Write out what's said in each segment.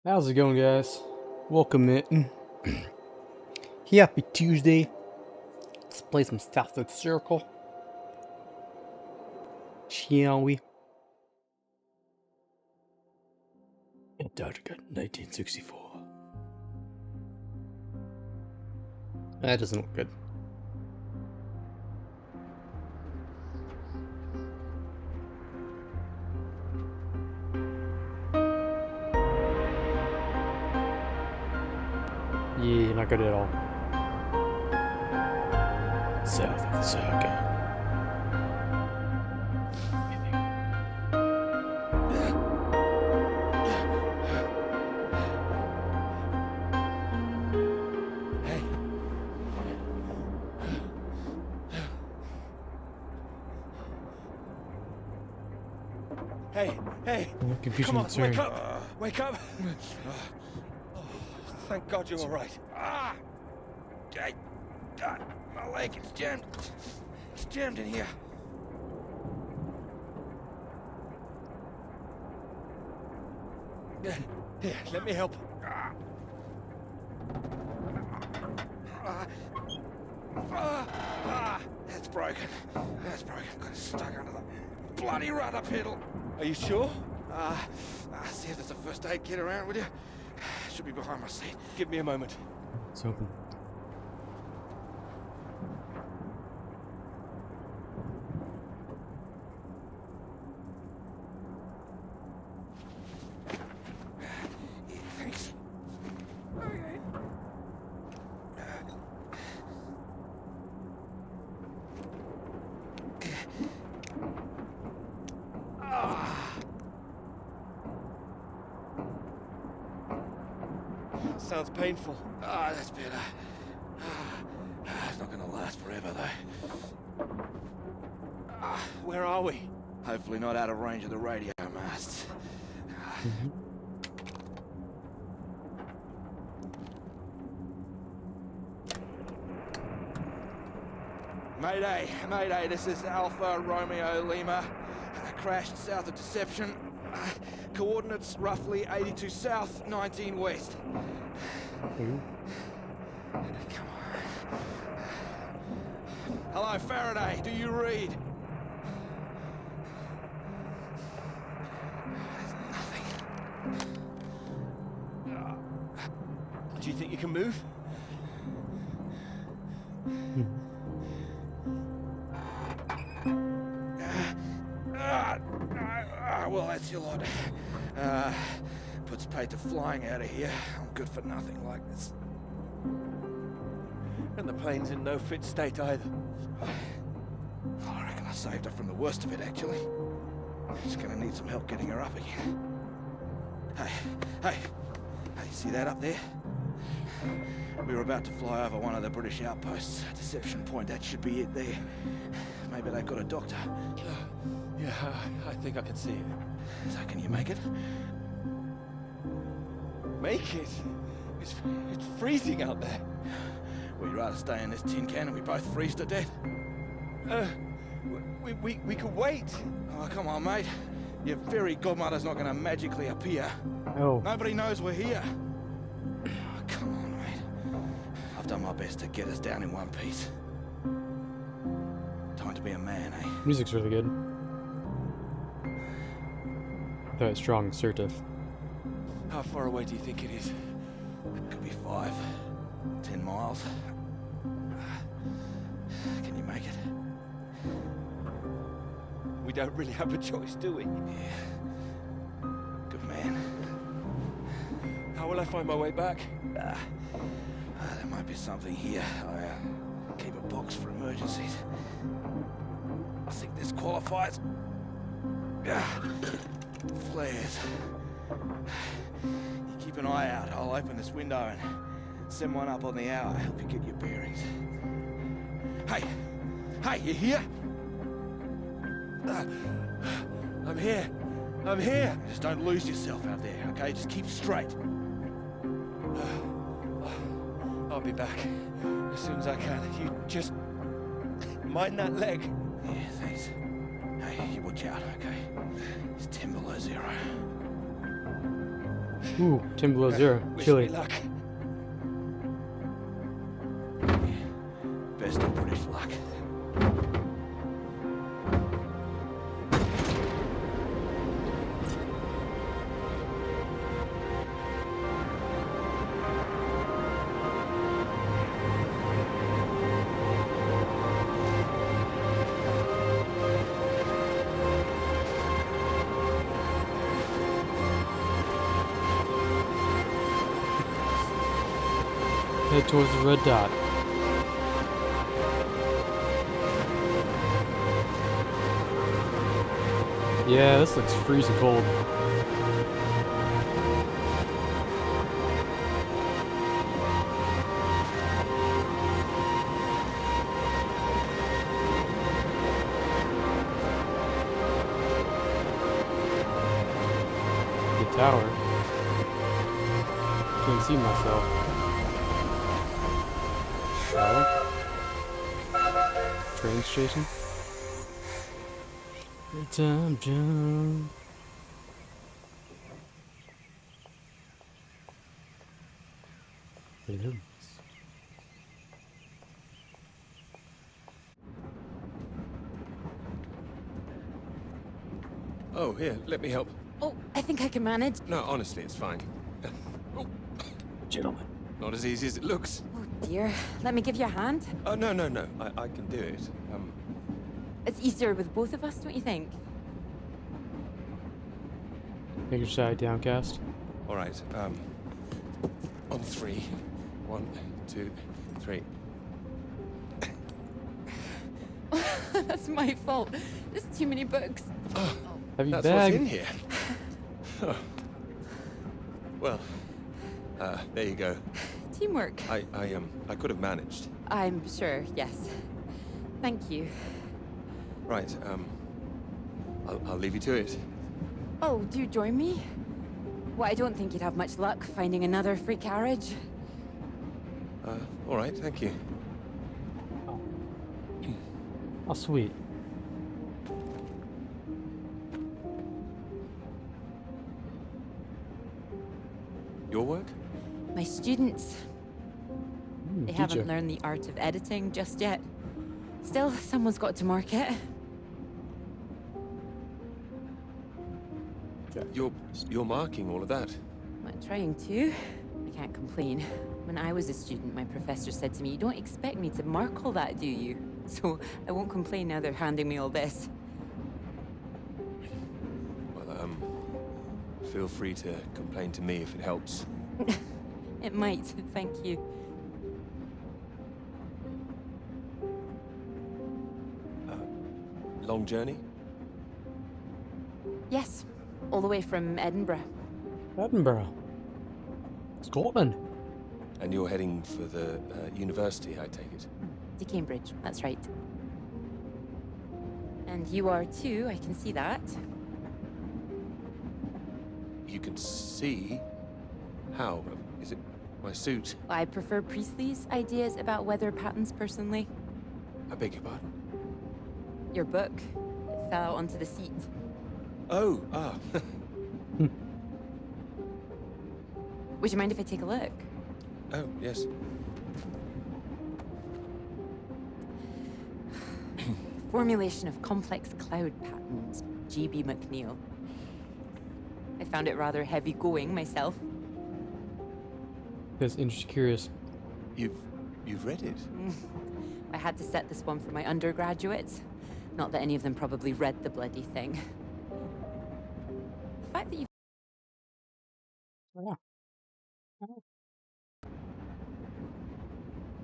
How's it going, guys? Welcome in. Happy Tuesday. Let's play some South Circle. Shall we? Antarctica, 1964. That doesn't look good. Yeah, not good at all. South of the Circle. Hey, Confusion come on, concern. wake up. Oh, thank God you're all right. Hey, God, my leg, it's jammed. It's jammed in here. Here, let me help. That's broken. That's broken. Got stuck under the bloody rudder pedal. Are you sure? See if there's a first aid kit around, would you? Should be behind my seat. Give me a moment. It's open. Yeah, thanks. Okay. Sounds painful. That's better. It's not gonna last forever, though. Where are we? Hopefully not out of range of the radio masts. Mayday, this is Alpha Romeo Lima. Crashed south of Deception. Coordinates roughly 82 south, 19 west. Come on. Hello, Faraday, do you read? Nothing. Do you think you can move? Well, that's your lot. Puts paid to flying out of here. I'm good for nothing like this. And the plane's in no fit state either. I reckon I saved her from the worst of it, actually. She's gonna need some help getting her up again. Hey, see that up there? We were about to fly over one of the British outposts. Deception Point, that should be it there. Maybe they've got a doctor. Yeah, I think I can see it. So can you make it? Make it? It's freezing out there. Would you rather stay in this tin can and we both freeze to death? We could wait. Oh, come on, mate. Your fairy godmother's not gonna magically appear. Oh. Nobody knows we're here. Oh, come on, mate. I've done my best to get us down in one piece. Time to be a man, eh? Music's really good. Very strong, assertive. How far away do you think it is? Could be 5, 10 miles. Can you make it? We don't really have a choice, do we? Yeah. Good man. How will I find my way back? There might be something here. I keep a box for emergencies. I think this qualifies. Flares. You keep an eye out. I'll open this window and send one up on the hour. Help you get your bearings. Hey, you here? I'm here. Just don't lose yourself out there, okay? Just keep straight. I'll be back as soon as I can. You just mind that leg. Yeah, thanks. Hey, you watch out, okay? It's 10 below 0. Ooh, 10 below zero. Wish Chilly. me luck. Best of British luck. Head towards the red dot. Yeah, this looks freezing cold. The tower. Can't see myself. Tower. Train station. Time jump. Balloons. Oh, here, let me help. Oh, I think I can manage. No, honestly, it's fine. Oh, Gentlemen. not as easy as it looks. Oh dear. Let me give you a hand. Oh, no, no, no. I can do it. It's easier with both of us, don't you think? Make your side downcast. All right. On three. 1, 2, 3. That's my fault. There's too many books. Heavy That's bag. what's in here. Oh. Well, there you go. Teamwork. I could have managed. I'm sure, yes. Thank you. Right. I'll leave you to it. Oh, do you join me? Well, I don't think you'd have much luck finding another free carriage. All right. Thank you. Oh, sweet. Your work? My students, they haven't teacher. learned the art of editing just yet. Still, someone's got to mark it. You're marking all of that. I'm trying to. I can't complain. When I was a student, my professor said to me, "You don't expect me to mark all that, do you?" So I won't complain now they're handing me all this. Well, feel free to complain to me if it helps. It might, thank you. Long journey? Yes, all the way from Edinburgh. Edinburgh. Scotland. And you're heading for the university, I take it? To Cambridge, that's right. And you are too, I can see that. You can see? How? Is it my suit? I prefer Priestley's ideas about weather patterns personally. I beg your pardon? Your book, it fell out onto the seat. Oh, ah. Would you mind if I take a look? Oh, yes. Formulation of complex cloud patterns, G.B. McNeill. I found it rather heavy going myself. That's interesting, curious. You've read it? I had to set this one for my undergraduates. Not that any of them probably read the bloody thing. The fact that you've Yeah.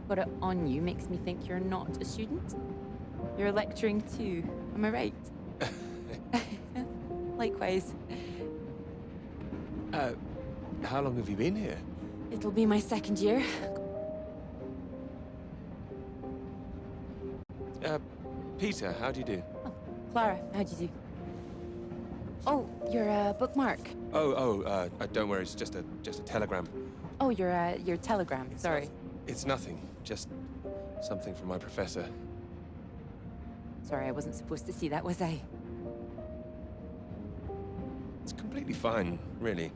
got it on you makes me think you're not a student. You're lecturing too, am I right? Likewise. How long have you been here? It'll be my second year. Peter, how do you do? Oh, Clara, how'd you do? Oh, you're a bookmark. Don't worry, it's just a telegram. Oh, your telegram, sorry. It's nothing, just something from my professor. Sorry, I wasn't supposed to see that, was I? It's completely fine, really.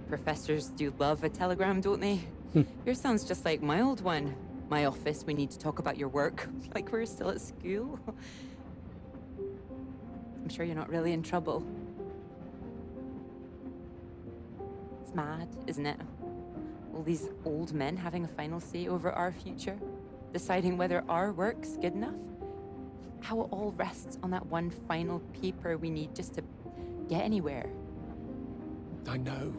Professors do love a telegram, don't they? Yours sounds just like my old one. My office, we need to talk about your work. Like we're still at school. I'm sure you're not really in trouble. It's mad, isn't it? All these old men having a final say over our future, deciding whether our work's good enough. How it all rests on that one final paper we need just to get anywhere. I know.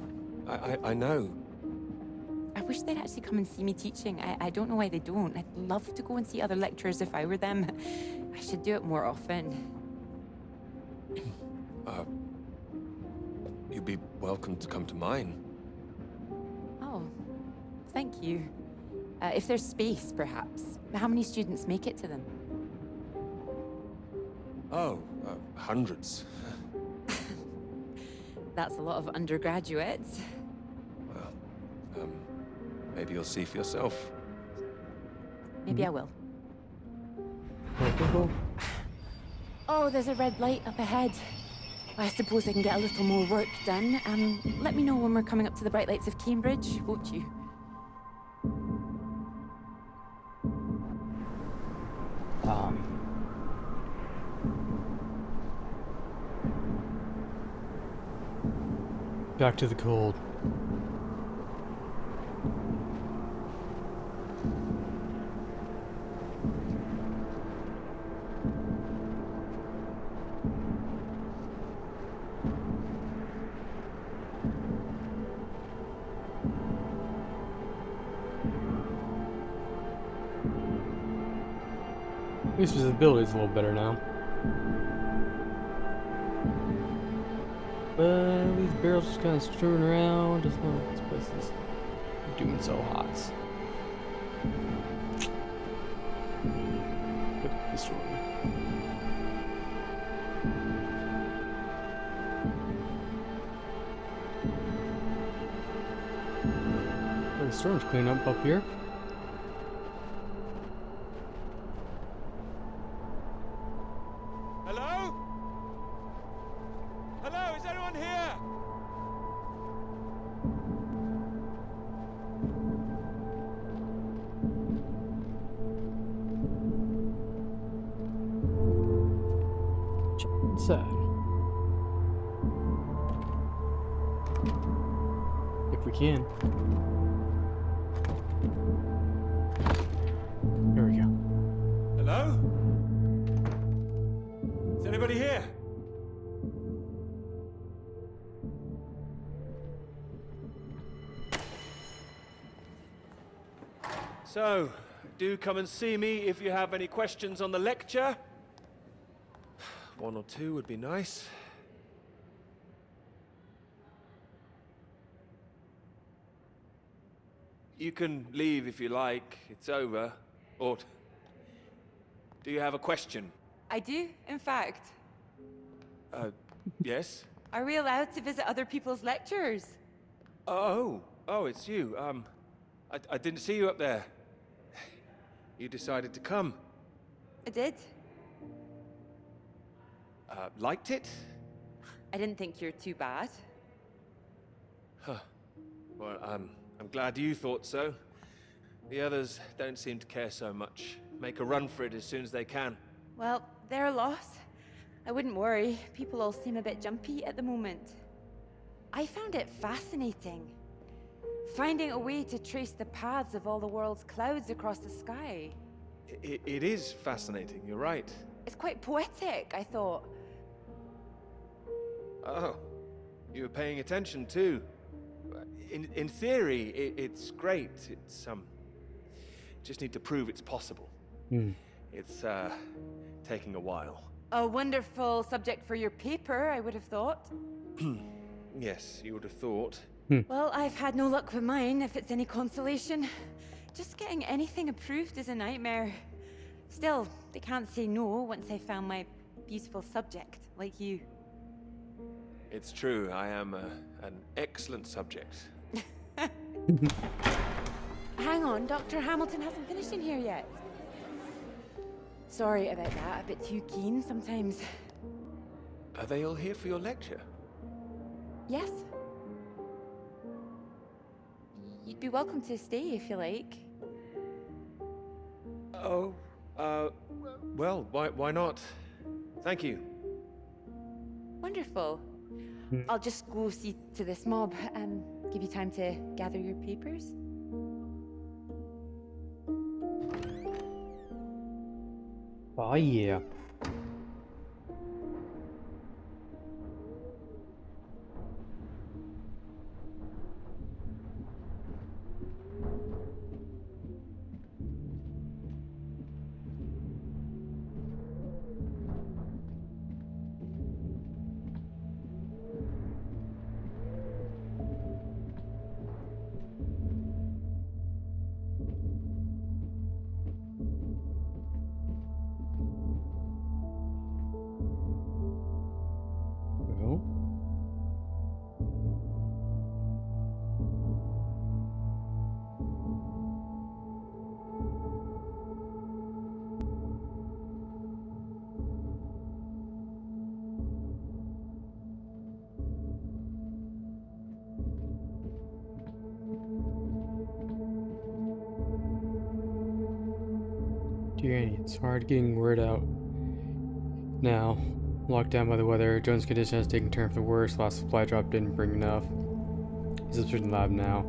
I know. I wish they'd actually come and see me teaching. I don't know why they don't. I'd love to go and see other lecturers if I were them. I should do it more often. You'd be welcome to come to mine. Oh, thank you. If there's space, perhaps. How many students make it to them? Oh, hundreds. That's a lot of undergraduates. Well, maybe you'll see for yourself. Maybe I will. Go. Oh, there's a red light up ahead. I suppose I can get a little more work done. Let me know when we're coming up to the bright lights of Cambridge, won't you? Back to the cold. At least visibility's a little better now. But these barrels just kind of strewn around. Just know this place is doing so hot. Look at this room. The storm's cleaning up here. Hello? Hello, is anyone here? Check inside. If we can. There we go. Hello? Is anybody here? So, do come and see me if you have any questions on the lecture. One or two would be nice. You can leave if you like. It's over. Or do you have a question? I do, in fact. Yes? Are we allowed to visit other people's lectures? Oh, it's you. I didn't see you up there. You decided to come. I did. Liked it? I didn't think you're too bad. Huh. Well, I'm glad you thought so. The others don't seem to care so much. Make a run for it as soon as they can. Well, they're a loss. I wouldn't worry. People all seem a bit jumpy at the moment. I found it fascinating. Finding a way to trace the paths of all the world's clouds across the sky. It is fascinating, you're right. It's quite poetic, I thought. Oh, you were paying attention too. In theory, it's great. It's, just need to prove it's possible. It's, taking a while. A wonderful subject for your paper, I would have thought. Yes, you would have thought. Well, I've had no luck with mine, if it's any consolation. Just getting anything approved is a nightmare. Still, they can't say no once they found my beautiful subject, like you. It's true, I am an excellent subject. Hang on, Dr. Hamilton hasn't finished in here yet. Sorry about that, a bit too keen sometimes. Are they all here for your lecture? Yes? You'd be welcome to stay if you like. Oh, well, why not? Thank you. Wonderful. Hmm. I'll just go see to this mob. Give you time to gather your papers. Oh yeah. Well. Dear, it's hard getting word out now. Locked down by the weather, Jones' condition has taken a turn for the worse. Last supply drop didn't bring enough. He's up in the lab now,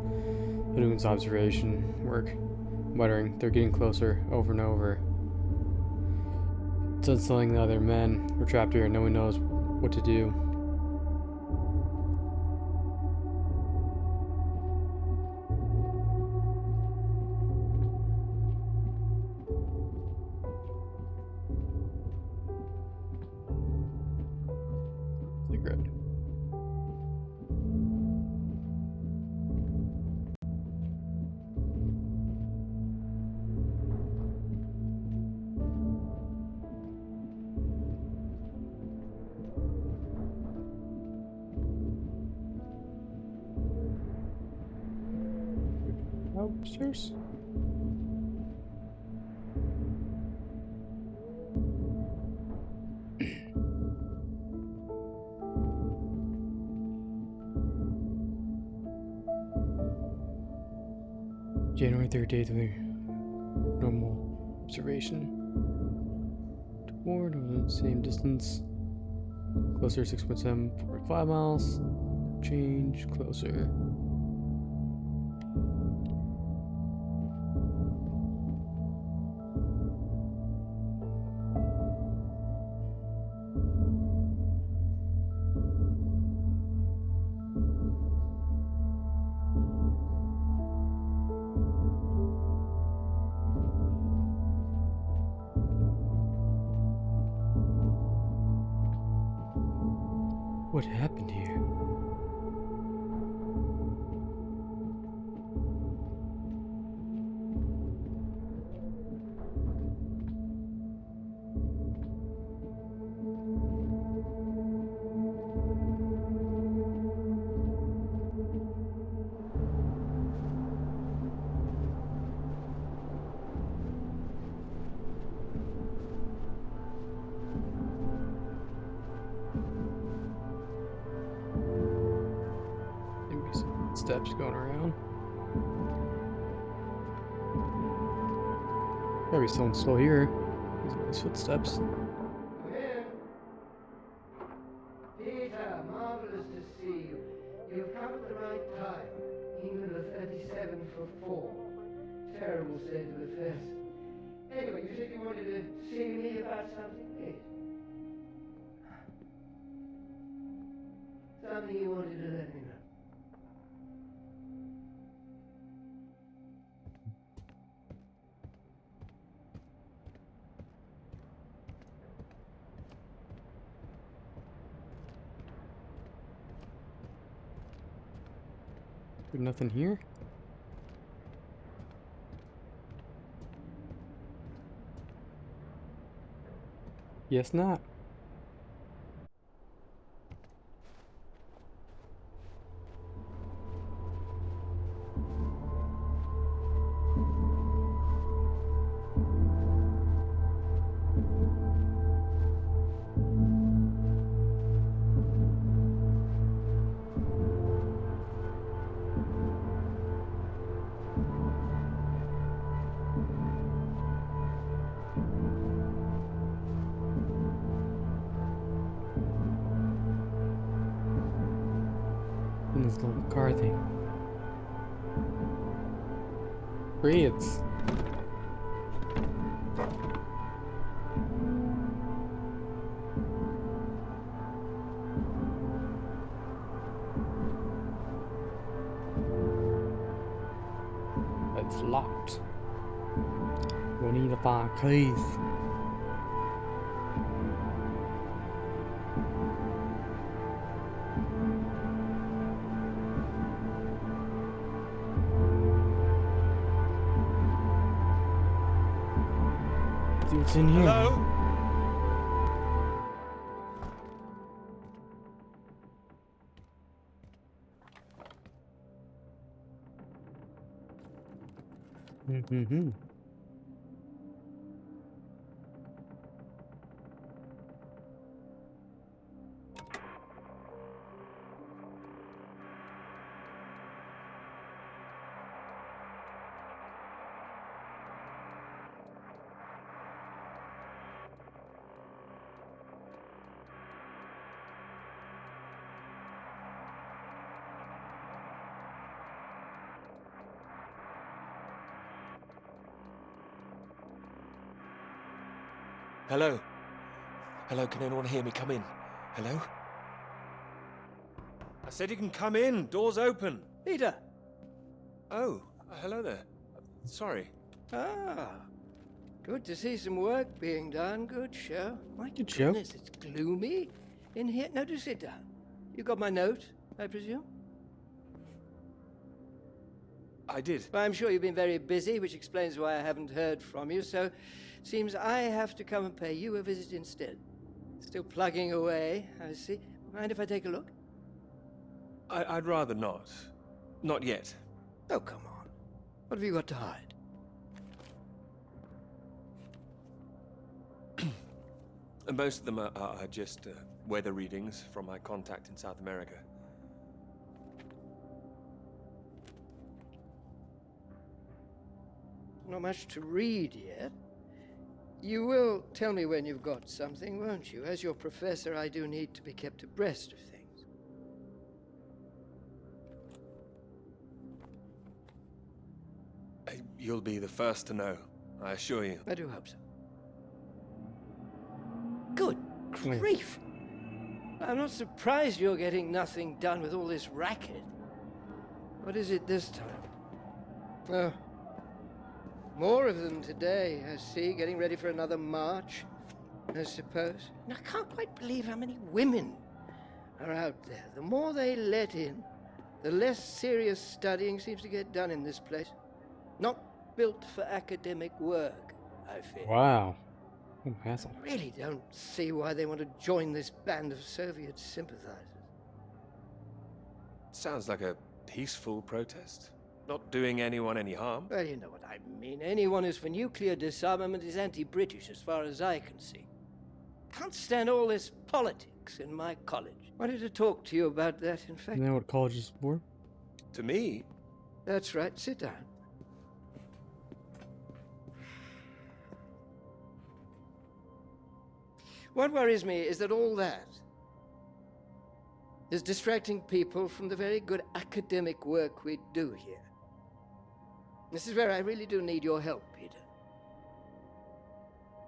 doing his observation work, muttering, "They're getting closer," over and over. It's unsettling the other men. We're trapped here and no one knows what to do. Cigarette. Upstairs? January 3rd, day to the normal observation. Toward the same distance. Closer 6.7, 4.5 miles. Change closer. What happened here? Maybe some steps going around. Maybe someone's still here. These footsteps. Come in. Peter, marvelous to see you. You've come at the right time. England are 37 for 4. Terrible state of affairs. Anyway, you said you wanted to see me about something, Pete. Something you wanted to let me know. There's nothing here? Yes, not. this little car thing. Breathes. It's locked. We need to find keys. See what's in here. Hello? Mm-hmm. Hello? Hello, can anyone hear me? Come in. Hello? I said you can come in. Door's open. Peter! Oh, hello there. Sorry. Ah, good to see some work being done. Good show. My Good show. goodness, it's gloomy in here. No, do sit down. You got my note, I presume? I did. Well, I'm sure you've been very busy, which explains why I haven't heard from you, so seems I have to come and pay you a visit instead. Still plugging away, I see. Mind if I take a look? I'd rather not. Not yet. Oh, come on. What have you got to hide? And most of them are just weather readings from my contact in South America. Not much to read yet. You will tell me when you've got something, won't you? As your professor, I do need to be kept abreast of things. You'll be the first to know, I assure you. I do hope so. Good grief! I'm not surprised you're getting nothing done with all this racket. What is it this time? Oh, more of them today, I see, getting ready for another march, I suppose. And I can't quite believe how many women are out there. The more they let in, the less serious studying seems to get done in this place. Not built for academic work, I fear. Wow. What an asshole. I really don't see why they want to join this band of Soviet sympathizers. Sounds like a peaceful protest. Not doing anyone any harm. Well, you know what I mean. Anyone who's for nuclear disarmament is anti-British as far as I can see. Can't stand all this politics in my college. Wanted to talk to you about that, in fact. You know what college is for? To me, That's right. Sit down. What worries me is that all that is distracting people from the very good academic work we do here. This is where I really do need your help, Peter.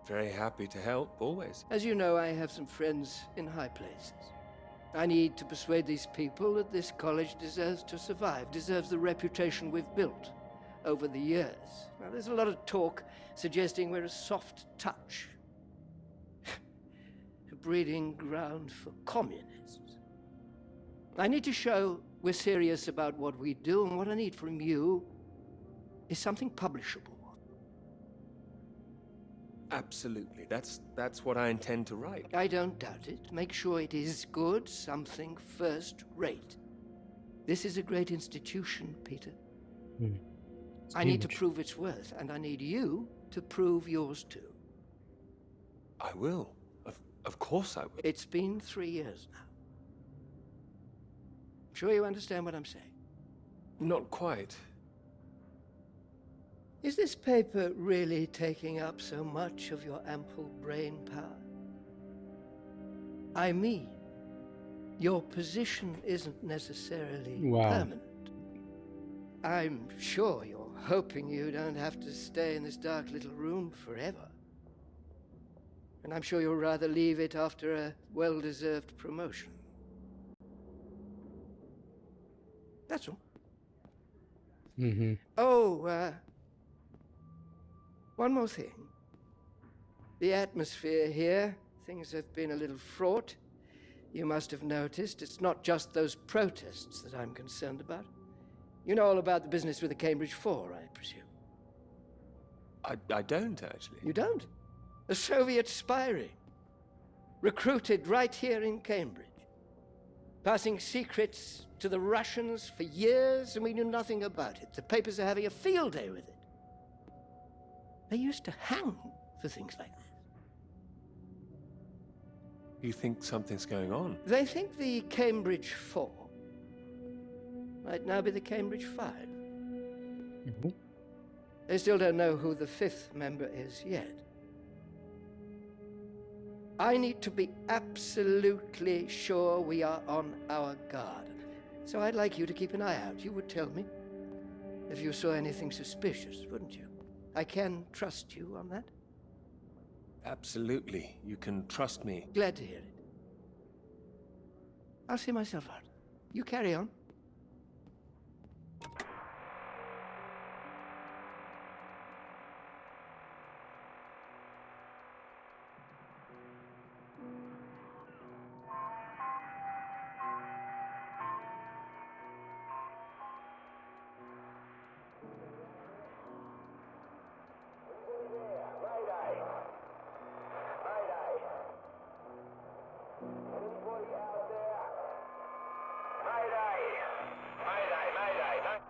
very happy to help, always. As you know, I have some friends in high places. I need to persuade these people that this college deserves to survive, deserves the reputation we've built over the years. Now, there's a lot of talk suggesting we're a soft touch, a breeding ground for communists. I need to show we're serious about what we do, and what I need from you is something publishable. Absolutely. That's what I intend to write. I don't doubt it. Make sure it is good, something first rate. This is a great institution, Peter. I need to prove its worth, and I need you to prove yours too. I will. Of course I will. It's been 3 years now. Sure you understand what I'm saying? Not quite. Is this paper really taking up so much of your ample brain power? I mean, Your position isn't necessarily Wow. permanent. I'm sure you're hoping you don't have to stay in this dark little room forever. And I'm sure you'll rather leave it after a well-deserved promotion. That's all. Mm-hmm. Oh, one more thing. The atmosphere here, things have been a little fraught. You must have noticed it's not just those protests that I'm concerned about. You know all about the business with the Cambridge Four, I presume. I don't, actually. You don't? A Soviet spy ring. Recruited right here in Cambridge. Passing secrets to the Russians for years, and we knew nothing about it. The papers are having a field day with it. They used to hang for things like this. You think something's going on? They think the Cambridge Four might now be the Cambridge Five. Mm-hmm. They still don't know who the fifth member is yet. I need to be absolutely sure we are on our guard. So I'd like you to keep an eye out. You would tell me if you saw anything suspicious, wouldn't you? I can trust you on that? Absolutely. You can trust me. Glad to hear it. I'll see myself out. You carry on.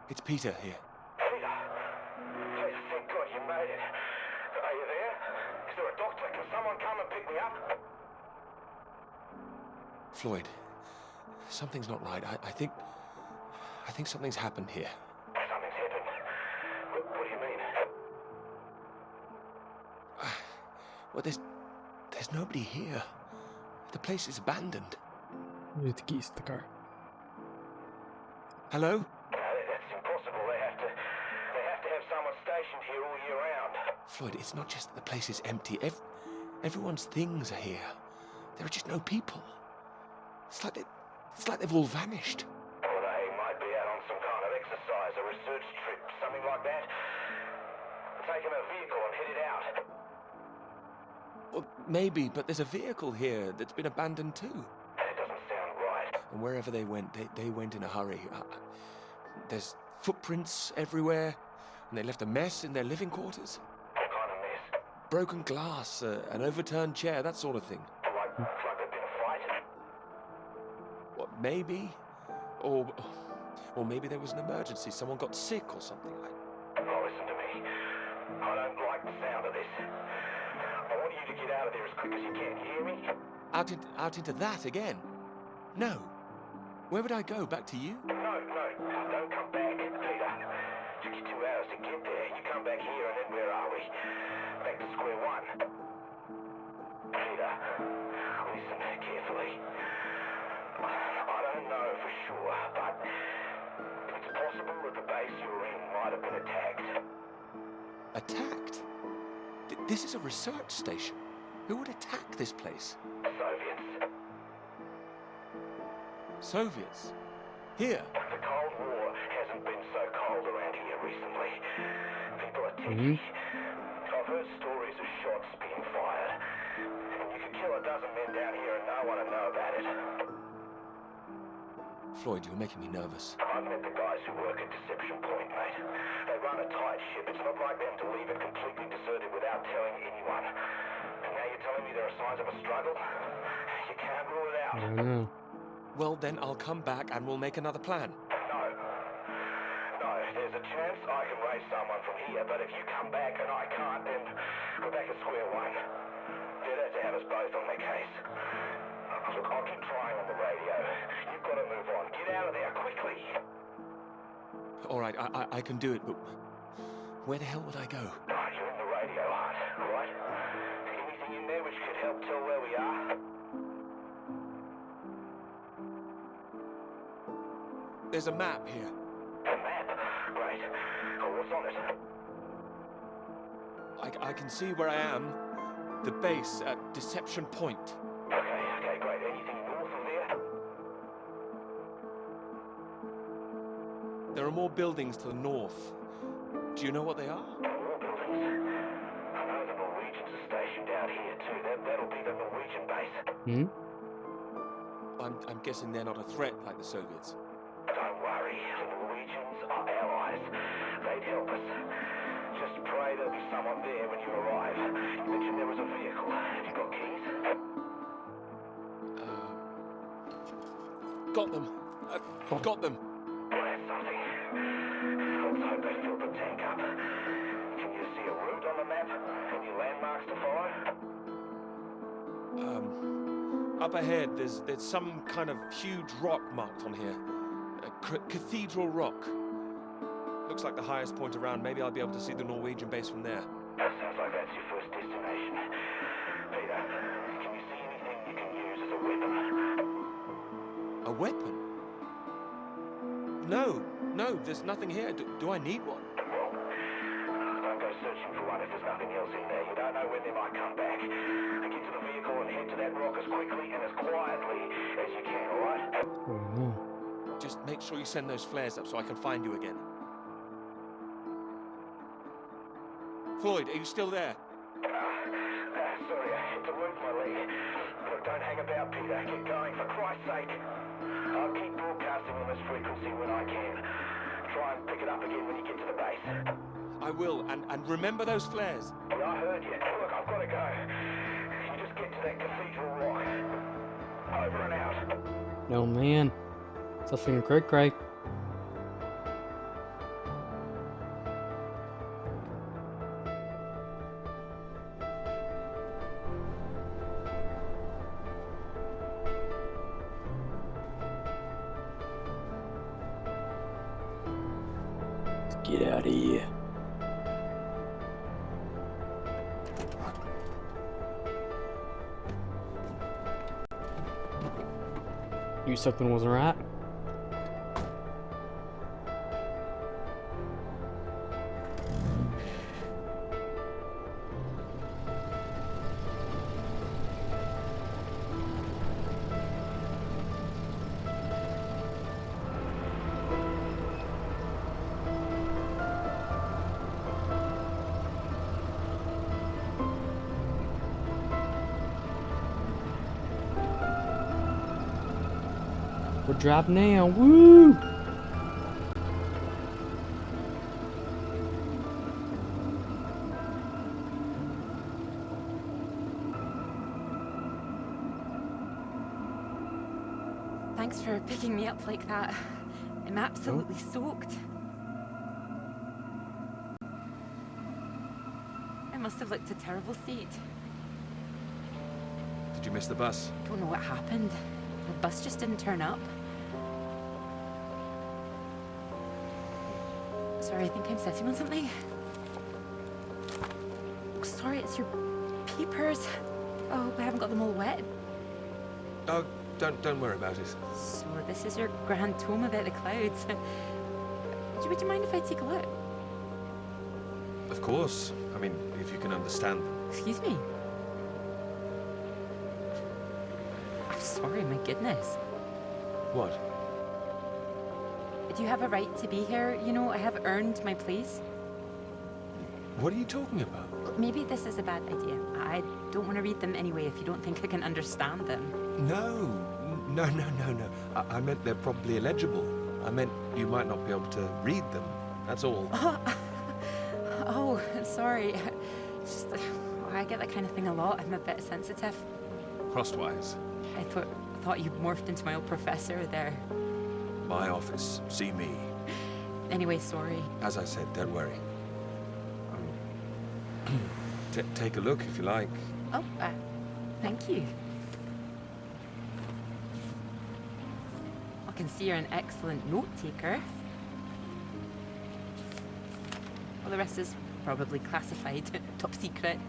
It's Peter here. Peter! Peter, thank God you made it. Are you there? Is there a doctor? Can someone come and pick me up? Floyd, something's not right. I think something's happened here. Something's happened. What do you mean? Well, there's nobody here. The place is abandoned. Here's the keys to the car. Hello? That's impossible. They have to have someone stationed here all year round. Floyd, it's not just that the place is empty. Everyone's things are here. There are just no people. It's like they've all vanished. Well, they might be out on some kind of exercise, a research trip, something like that. Taking a vehicle and headed out. Well, maybe, but there's a vehicle here that's been abandoned too. That doesn't sound right. And wherever they went, they went in a hurry. There's footprints everywhere, and they left a mess in their living quarters. What kind of mess? Broken glass, an overturned chair, that sort of thing. Like there'd been a fight? What, maybe? Or maybe there was an emergency. Someone got sick or something. Oh, listen to me. I don't like the sound of this. I want you to get out of there as quick as you can. You hear me? Out into that again? No. Where would I go? Back to you? No, don't come back, Peter. Took you 2 hours to get there. You come back here and then where are we? Back to square one. Peter, listen carefully. I don't know for sure, but it's possible that the base you're in might have been attacked. Attacked? This is a research station. Who would attack this place? Soviets. Soviets? Here? The Cold War hasn't been so cold around here recently. People are techy. I've heard stories of shots being fired. And you could kill a dozen men down here and no one would know about it. Floyd, you're making me nervous. I've met the guys who work at Deception Point, mate. They run a tight ship. It's not like them to leave it completely deserted without telling anyone. And now you're telling me there are signs of a struggle? You can't rule it out. I don't know. Well, then I'll come back and we'll make another plan. No, there's a chance I can raise someone from here, but if you come back and I can't, then we're back at square one. They'd have to have us both on their case. Look, I'll keep trying on the radio. You've got to move on. Get out of there, quickly. All right, I can do it, but where the hell would I go? Right, you're in the radio hut, right? Anything in there which could help tell where we are? There's a map here. A map? Great. Oh, what's on it? I can see where I am. The base at Deception Point. Okay, great. Anything north of there? There are more buildings to the north. Do you know what they are? More buildings. I know the Norwegians are stationed out here too. That'll be the Norwegian base. Hmm? I'm guessing they're not a threat like the Soviets. Don't worry. The Norwegians are allies. They'd help us. Just pray there'll be someone there when you arrive. You mentioned there was a vehicle. Have you got keys? Got them. Got them. Well, that's something. Let's hope they filled the tank up. Can you see a route on the map? Any landmarks to follow? Up ahead, there's some kind of huge rock marked on here. A cathedral rock. Looks like the highest point around. Maybe I'll be able to see the Norwegian base from there. That sounds like that's your first destination. Peter, can you see anything you can use as a weapon? A weapon? No, there's nothing here. Do I need one? Well, don't go searching for one if there's nothing else in there. You don't know when they might come back. Get to the vehicle and head to that rock as quickly and as quietly as you can, alright? Oh no. Just make sure you send those flares up so I can find you again. Floyd, are you still there? Sorry, I had to move my leg. Look, don't hang about, Peter. Get going, for Christ's sake. I'll keep broadcasting on this frequency when I can. Try and pick it up again when you get to the base. I will, and remember those flares. Yeah, I heard you. Look, I've got to go. You just get to that cathedral rock. Over and out. No man. Something cray. Get out of here. Knew something wasn't right. We're driving now. Woo! Thanks for picking me up like that. I'm absolutely soaked. I must have looked a terrible state. Did you miss the bus? Don't know what happened. The bus just didn't turn up. Sorry, I think I'm sitting on something. Oh, sorry, it's your peepers. Oh, I haven't got them all wet. Oh, don't worry about it. So this is your grand tome about the clouds. Would you mind if I take a look? Of course. I mean, if you can understand them. Excuse me? I'm sorry, my goodness. What? Do you have a right to be here? You know, I have earned my place. What are you talking about? Maybe this is a bad idea. I don't want to read them anyway if you don't think I can understand them. No. I meant they're probably illegible. I meant you might not be able to read them. That's all. Oh, sorry. Just, I get that kind of thing a lot. I'm a bit sensitive. Crosswise. I thought you morphed into my old professor there. My office. See me. Anyway, sorry. As I said, don't worry. Take a look if you like. Oh, thank you. I can see you're an excellent note taker. Well, the rest is probably classified, top secret.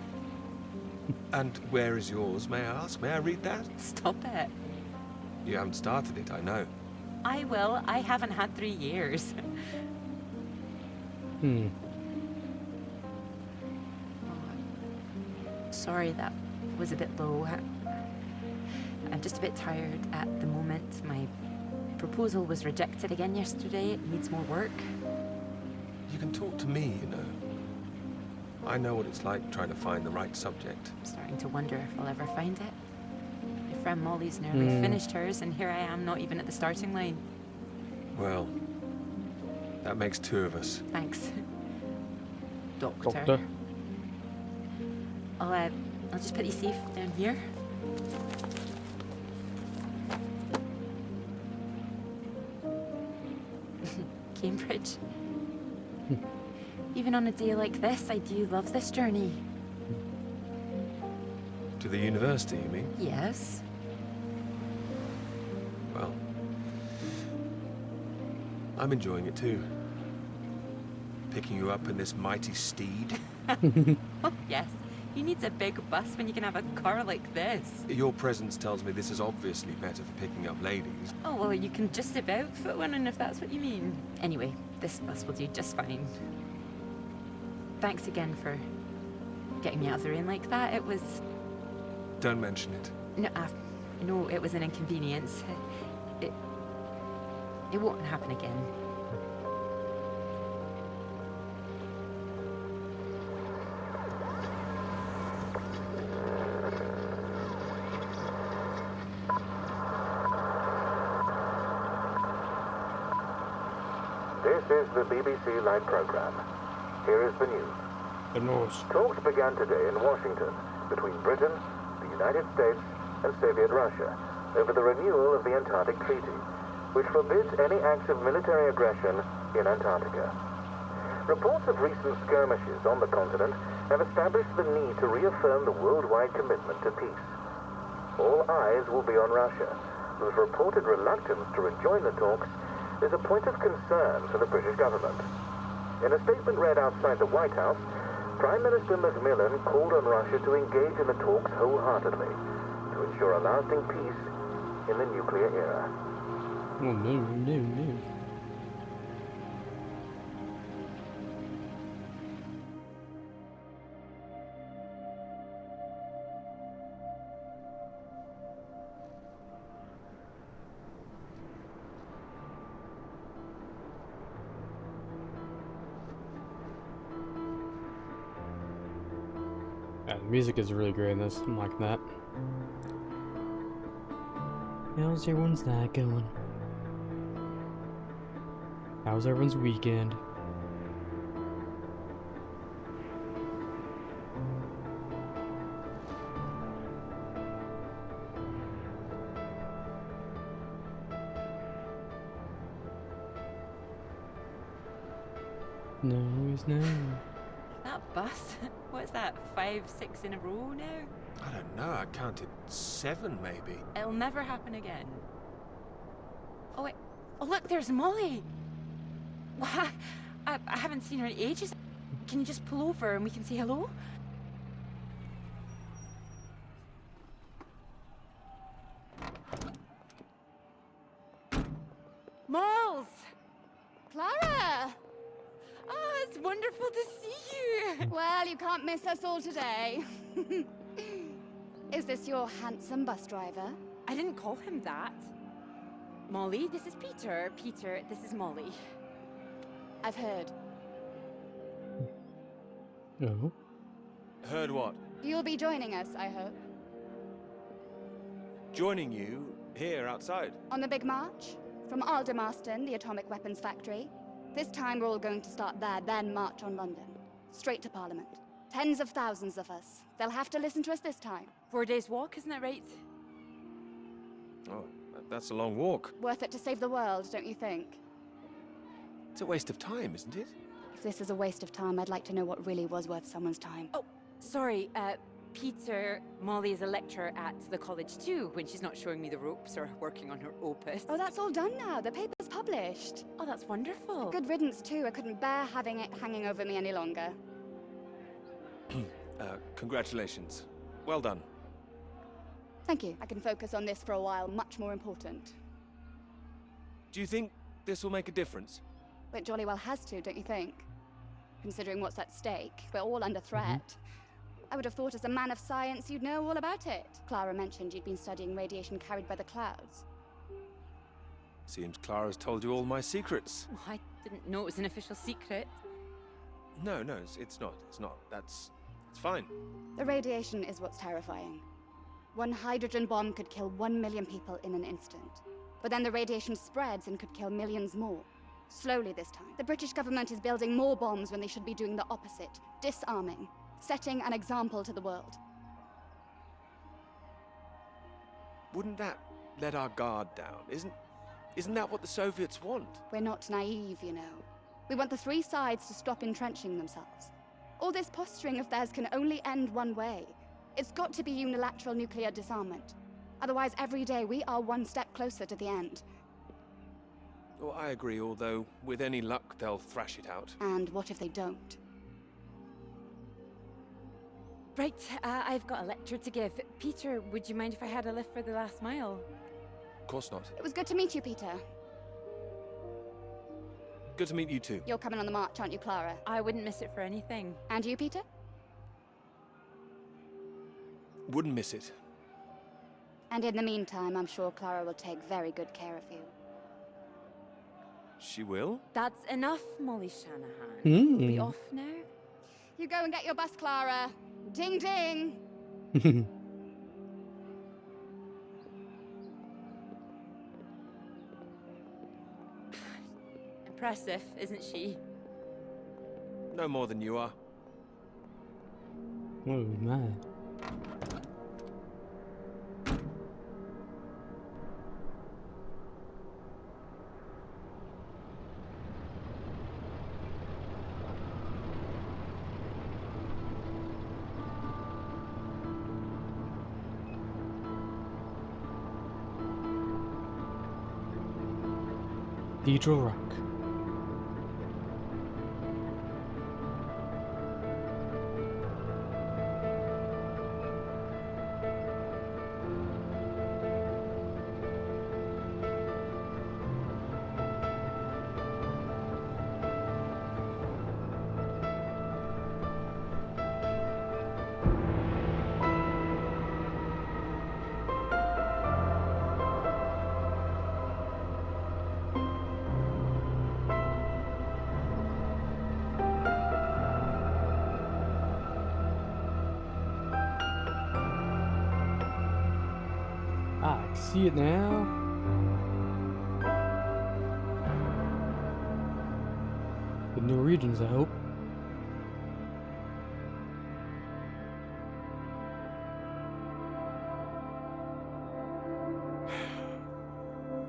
And where is yours, may I ask? May I read that? Stop it. You haven't started it, I know. I will. I haven't had 3 years. Sorry, that was a bit low. I'm just a bit tired at the moment. My proposal was rejected again yesterday. It needs more work. You can talk to me, you know. I know what it's like trying to find the right subject. I'm starting to wonder if I'll ever find it. My friend Molly's nearly finished hers, and here I am, not even at the starting line. Well, that makes 2 of us. Thanks. Doctor. Doctor. I'll just put you safe down here. Cambridge. Even on a day like this, I do love this journey. To the university, you mean? Yes. Well, I'm enjoying it too. Picking you up in this mighty steed. Oh, yes. Who needs a big bus when you can have a car like this? Your presence tells me this is obviously better for picking up ladies. Oh, well, you can just about fit one in if that's what you mean. Anyway, this bus will do just fine. Thanks again for getting me out of the rain like that. It was... Don't mention it. No, it was an inconvenience. It won't happen again. This is the BBC Live program. Here is the news. The nose. Talks began today in Washington between Britain, the United States, and Soviet Russia over the renewal of the Antarctic Treaty, which forbids any acts of military aggression in Antarctica. Reports of recent skirmishes on the continent have established the need to reaffirm the worldwide commitment to peace. All eyes will be on Russia, whose reported reluctance to rejoin the talks is a point of concern for the British government. In a statement read outside the White House, Prime Minister Macmillan called on Russia to engage in the talks wholeheartedly to ensure a lasting peace in the nuclear era. Oh, no. Yeah, the music is really great in this. I'm liking that. How's everyone's night going? How's everyone's weekend? No is no. That bus? What's that, 5, 6 in a row now? I don't know, I counted 7 maybe. It'll never happen again. Oh, wait. Oh, look, there's Molly. Why? I haven't seen her in ages. Can you just pull over and we can say hello? Moles! Clara! Oh, it's wonderful to see you. Well, you can't miss us all today. Is this your handsome bus driver? I didn't call him that. Molly, this is Peter. Peter, this is Molly. I've heard. Oh. Heard what? You'll be joining us, I hope. Joining you here outside. On the big march? From Aldermaston, the atomic weapons factory. This time we're all going to start there, then march on London. Straight to Parliament. Tens of thousands of us. They'll have to listen to us this time. 4 days walk, isn't that right? Oh, that's a long walk. Worth it to save the world, don't you think? It's a waste of time, isn't it? If this is a waste of time, I'd like to know what really was worth someone's time. Oh, sorry, Peter, Molly is a lecturer at the college too, when she's not showing me the ropes or working on her opus. Oh, that's all done now. The paper's published. Oh, that's wonderful. Good riddance, too. I couldn't bear having it hanging over me any longer. Congratulations. Well done. Thank you. I can focus on this for a while. Much more important. Do you think this will make a difference? It jolly well has to, don't you think? Considering what's at stake, we're all under threat. I would have thought as a man of science you'd know all about it. Clara mentioned you'd been studying radiation carried by the clouds. Seems Clara's told you all my secrets. Oh, I didn't know it was an official secret. No, it's not. It's not. It's fine. The radiation is what's terrifying. One hydrogen bomb could kill 1 million people in an instant. But then the radiation spreads and could kill millions more. Slowly this time. The British government is building more bombs when they should be doing the opposite. Disarming. Setting an example to the world. Wouldn't that let our guard down? Isn't that what the Soviets want? We're not naive, you know. We want the three sides to stop entrenching themselves. All this posturing of theirs can only end one way. It's got to be unilateral nuclear disarmament. Otherwise, every day we are one step closer to the end. Well, I agree, although with any luck they'll thrash it out. And what if they don't? Right, I've got a lecture to give. Peter, would you mind if I had a lift for the last mile? Of course not. It was good to meet you, Peter. Good to meet you too. You're coming on the march, aren't you, Clara? I wouldn't miss it for anything. And you, Peter? Wouldn't miss it. And in the meantime, I'm sure Clara will take very good care of you. She will? That's enough, Molly Shanahan. We'll be off now. You go and get your bus, Clara. Ding ding! Impressive, isn't she? No more than you are. Oh, man. Cathedral Rock. I can see it now. The Norwegians, I hope.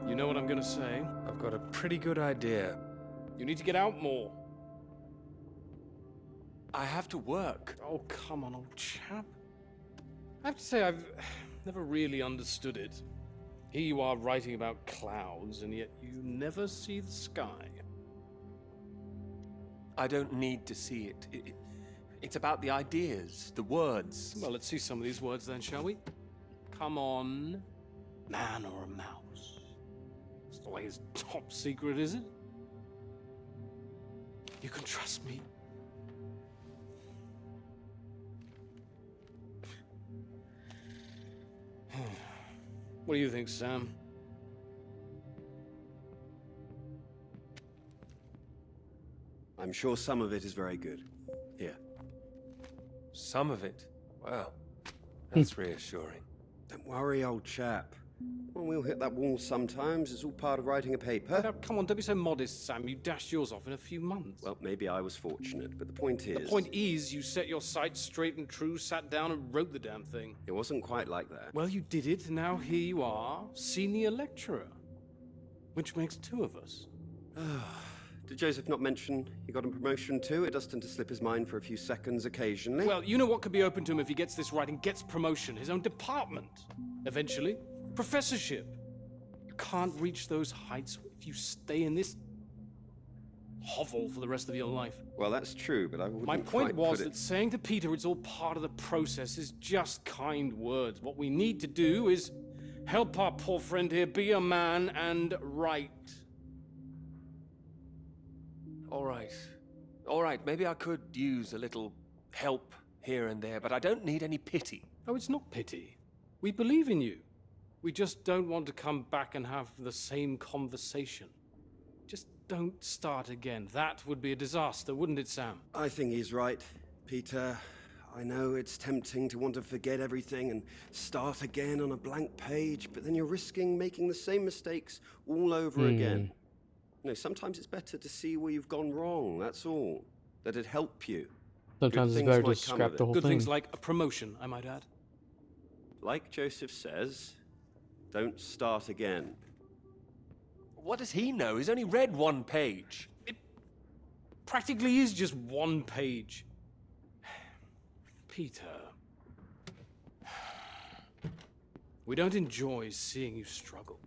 You know what I'm gonna say? I've got a pretty good idea. You need to get out more. I have to work. Oh, come on, old chap. I have to say, I've never really understood it. Here you are writing about clouds, and yet you never see the sky. I don't need to see it. It's about the ideas, the words. Well, let's see some of these words then, shall we? Come on. Man or a mouse? It's the latest top secret, is it? You can trust me. What do you think, Sam? I'm sure some of it is very good. Here. Some of it. Wow. That's reassuring. Don't worry, old chap. Well, we'll hit that wall sometimes. It's all part of writing a paper. Now, come on, don't be so modest, Sam. You dashed yours off in a few months. Well, maybe I was fortunate, but the point is... The point is, you set your sights straight and true, sat down and wrote the damn thing. It wasn't quite like that. Well, you did it, and now here you are, senior lecturer. Which makes two of us. Did Joseph not mention he got a promotion too? It does tend to slip his mind for a few seconds occasionally. Well, you know what could be open to him if he gets this right and gets promotion? His own department. Eventually. Professorship. You can't reach those heights if you stay in this hovel for the rest of your life. Well, that's true, but I wouldn't My point quite was put it... that saying to Peter it's all part of the process is just kind words. What we need to do is help our poor friend here be a man and write. All right. All right, maybe I could use a little help here and there, but I don't need any pity. Oh, it's not pity. We believe in you. We just don't want to come back and have the same conversation. Just don't start again. That would be a disaster, wouldn't it, Sam? I think he's right, Peter. I know it's tempting to want to forget everything and start again on a blank page, but then you're risking making the same mistakes all over again. You know, sometimes it's better to see where you've gone wrong, that's all. That'd help you. Sometimes Good it's better things to might come scrap of the it. whole Good thing. things like a promotion, I might add. Like Joseph says, don't start again. What does he know? He's only read one page. It practically is just one page. Peter. We don't enjoy seeing you struggle.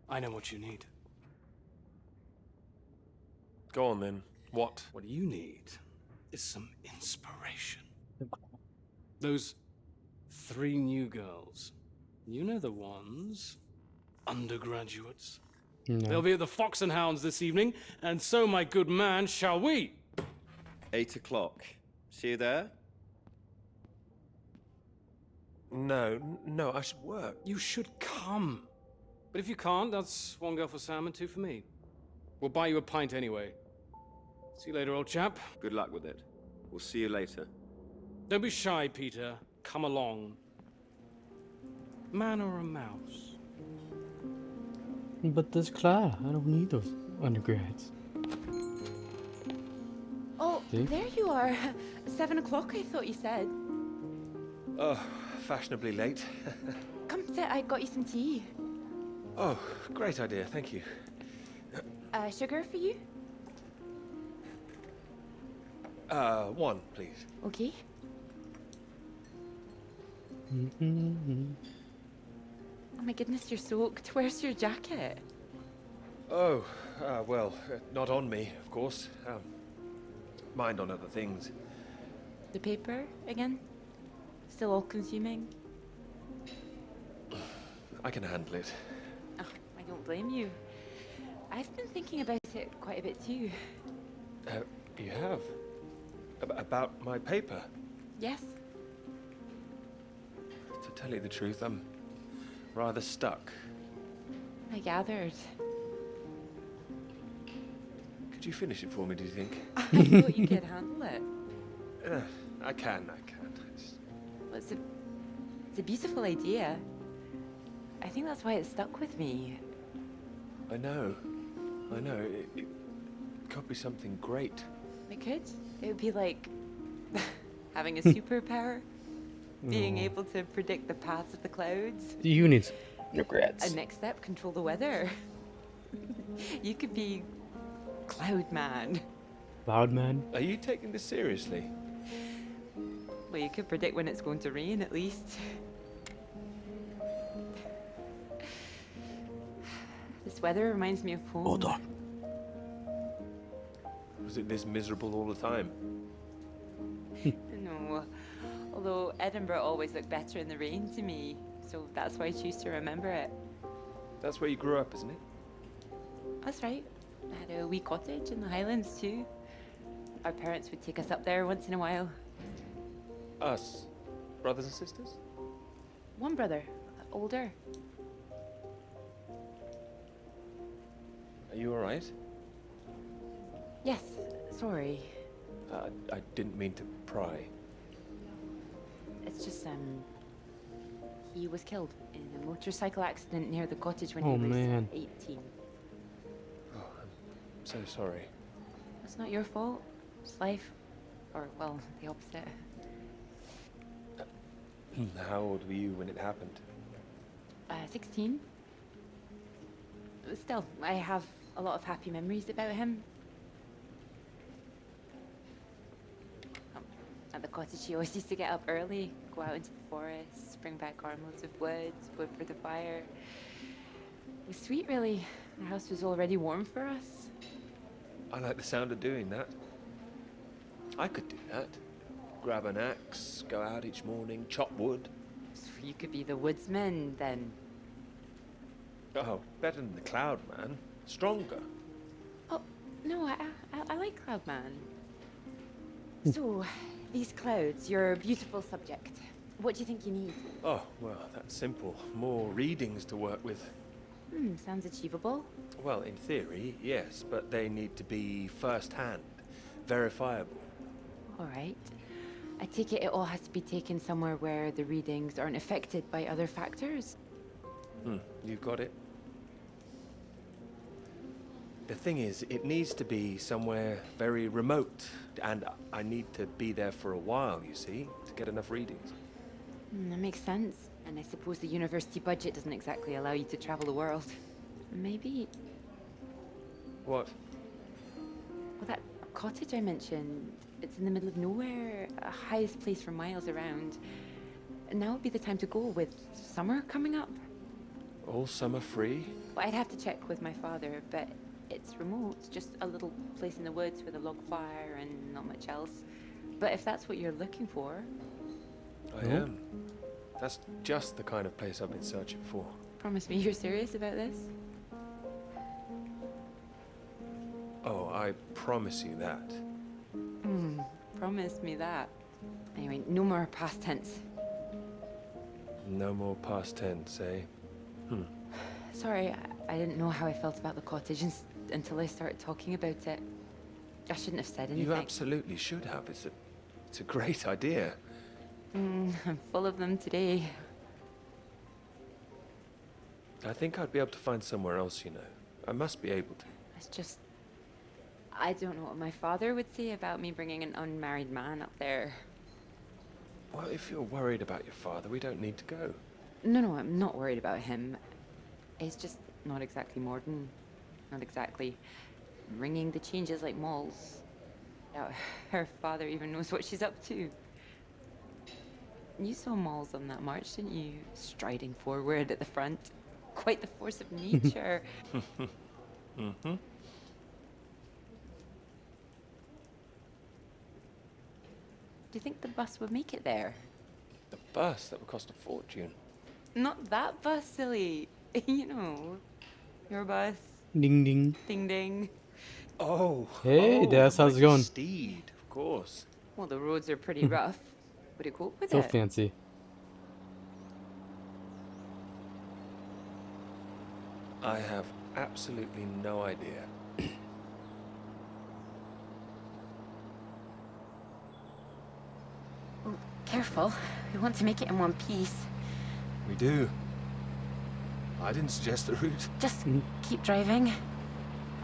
I know what you need. Go on then. What? What you need is some inspiration. Those 3 new girls. You know the ones. Undergraduates. No. They'll be at the Fox and Hounds this evening, and so, my good man, shall we? 8 o'clock. See you there? No, I should work. You should come. But if you can't, that's 1 girl for Sam and 2 for me. We'll buy you a pint anyway. See you later, old chap. Good luck with it. We'll see you later. Don't be shy, Peter. Come along. Man or a mouse? But there's Clara. I don't need those undergrads. Oh, See? there you are. 7 o'clock, I thought you said. Oh, fashionably late. Come sit, I got you some tea. Oh, great idea, thank you. Sugar for you? 1, please. Okay. Oh my goodness, you're soaked. Where's your jacket? Oh, well, not on me, of course. Mind on other things. The paper again? Still all consuming? I can handle it. Oh, I don't blame you. I've been thinking about it quite a bit too. You have? About my paper? Yes? To tell you the truth, I'm rather stuck. I gathered. Could you finish it for me, do you think? I thought you could handle it. I can. Well, it's a beautiful idea. I think that's why it stuck with me. I know. It could be something great. It could. It would be like having a superpower. Being able to predict the paths of the clouds. You need undergrads. And next step, control the weather. You could be Cloud Man. Loud man. Are you taking this seriously? Well, you could predict when it's going to rain, at least. This weather reminds me of home. Hold on. Was it this miserable all the time? No. Although Edinburgh always looked better in the rain to me, so that's why I choose to remember it. That's where you grew up, isn't it? That's right. I had a wee cottage in the Highlands too. Our parents would take us up there once in a while. Us? Brothers and sisters? One brother, older. Are you alright? Yes, sorry. I didn't mean to pry. It's just, he was killed in a motorcycle accident near the cottage when Oh, he was man. 18. Oh, I'm so sorry. It's not your fault. It's life. Or, well, the opposite. How old were you when it happened? 16. Still, I have a lot of happy memories about him. At the cottage, he always used to get up early, go out into the forest, bring back armloads of wood, wood for the fire. It was sweet, really. The house was already warm for us. I like the sound of doing that. I could do that. Grab an axe, go out each morning, chop wood. So you could be the woodsman, then. Oh, better than the Cloud Man. Stronger. Oh, No, I like Cloudman. So, these clouds, your beautiful subject. What do you think you need? Oh, well, that's simple. More readings to work with. Sounds achievable. Well, in theory, yes, but they need to be first-hand, verifiable. All right. I take it all has to be taken somewhere where the readings aren't affected by other factors. You got it. The thing is, it needs to be somewhere very remote, and I need to be there for a while, you see, to get enough readings. That makes sense. And I suppose the university budget doesn't exactly allow you to travel the world. Maybe... What? Well, that cottage I mentioned, it's in the middle of nowhere, highest place for miles around. Now would be the time to go with summer coming up. All summer free? Well, I'd have to check with my father, but it's remote, just a little place in the woods with a log fire and not much else. But if that's what you're looking for... I am. That's just the kind of place I've been searching for. Promise me you're serious about this? Oh, I promise you that. Promise me that. Anyway, no more past tense. No more past tense, eh? Sorry, I didn't know how I felt about the cottage until I started talking about it. I shouldn't have said anything. You absolutely should have. It's a great idea. I'm full of them today. I think I'd be able to find somewhere else, you know. I must be able to. It's just... I don't know what my father would say about me bringing an unmarried man up there. Well, if you're worried about your father, we don't need to go. No, I'm not worried about him. It's just not exactly modern. Not exactly ringing the changes like Moll's. Now, her father even knows what she's up to. You saw Moll's on that march, didn't you? Striding forward at the front. Quite the force of nature. Mm-hmm. Do you think the bus would make it there? The bus? That would cost a fortune. Not that bus, silly. You know, your bus. Ding ding. Ding ding. Oh. Hey, Des, how's it like going? Steed, of course. Well, the roads are pretty rough. Would it cope with So it? fancy. I have absolutely no idea. Oh, careful. We want to make it in one piece. We do. I didn't suggest the route. Just keep driving.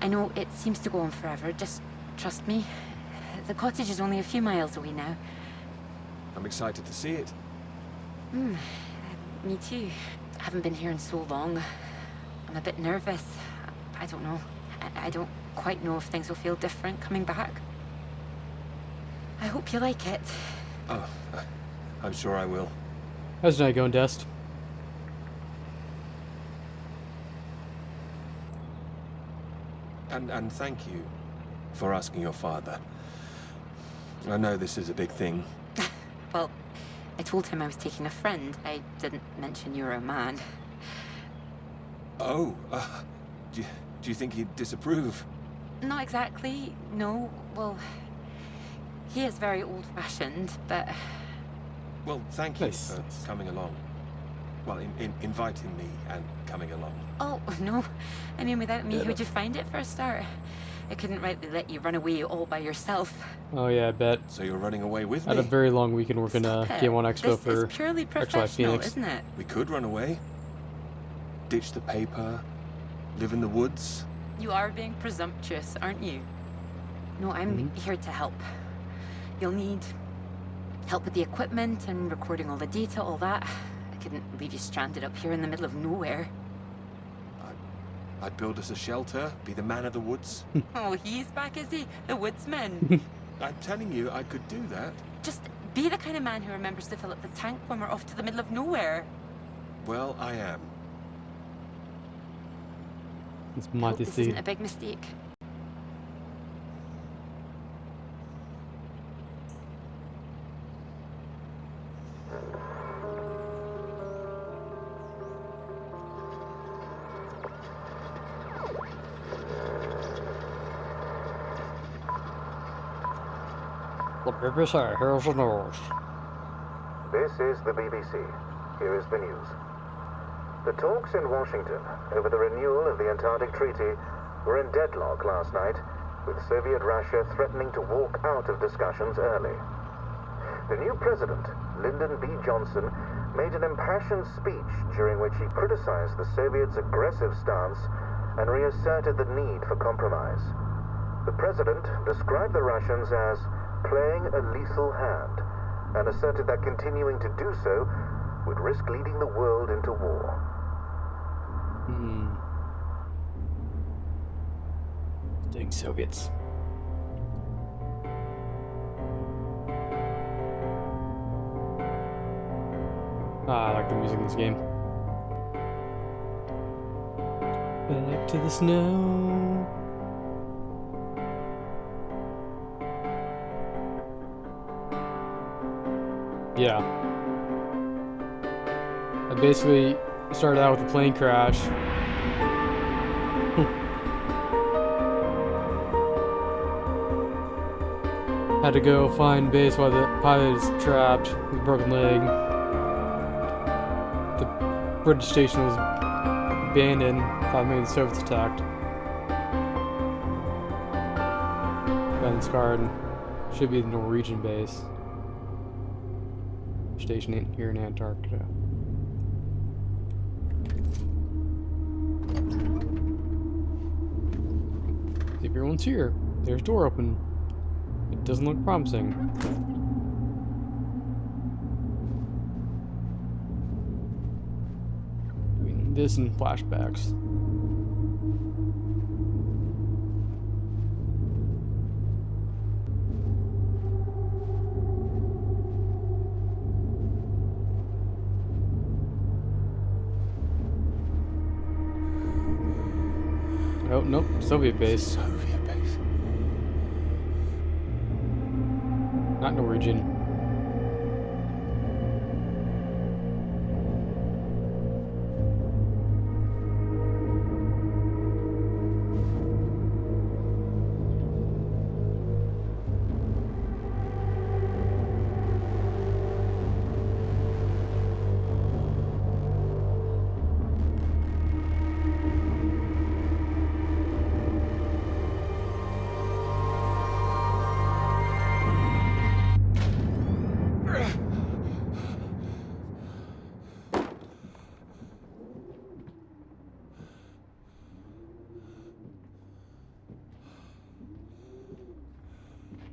I know it seems to go on forever. Just trust me. The cottage is only a few miles away now. I'm excited to see it. Me too. I haven't been here in so long. I'm a bit nervous. I don't know. I don't quite know if things will feel different coming back. I hope you like it. Oh, I'm sure I will. How's the night going, Dest? And thank you for asking your father. I know this is a big thing. Well, I told him I was taking a friend. I didn't mention you were a man. Oh, do you think he'd disapprove? Not exactly, no. Well, he is very old-fashioned, but... Well, thank you Nice. for coming along. Well, inviting me and coming along. Oh, no. I mean, without me, how would you find it for a start? I couldn't rightly let you run away all by yourself. Oh yeah, I bet. So you're running away with I had me? a very long weekend working Stop it. GameOn Expo This for is purely Xbox professional, Phoenix. isn't it? We could run away. Ditch the paper. Live in the woods. You are being presumptuous, aren't you? No, I'm here to help. You'll need help with the equipment and recording all the data, all that. I couldn't leave you stranded up here in the middle of nowhere. I'd build us a shelter, be the man of the woods. Oh, he's back, is he? The woodsman. I'm telling you, I could do that. Just be the kind of man who remembers to fill up the tank when we're off to the middle of nowhere. Well, I am. It's I hope this modesty. isn't a big mistake. BBC, here's the news. This is the BBC. Here is the news. The talks in Washington over the renewal of the Antarctic Treaty were in deadlock last night, with Soviet Russia threatening to walk out of discussions early. The new president, Lyndon B. Johnson, made an impassioned speech during which he criticized the Soviets' aggressive stance and reasserted the need for compromise. The president described the Russians as playing a lethal hand and asserted that continuing to do so would risk leading the world into war. Dang Soviets. I like the music in this game. Back to the snow. Yeah. I basically started out with a plane crash. Had to go find base while the pilot is trapped with a broken leg. The British station was abandoned. Thought maybe the Soviets attacked. Abandoned scarred. Should be the Norwegian base. Station here in Antarctica. See if everyone's here. There's door open. It doesn't look promising. Doing this in flashbacks. Oh, nope. Soviet base. Soviet base. Not Norwegian.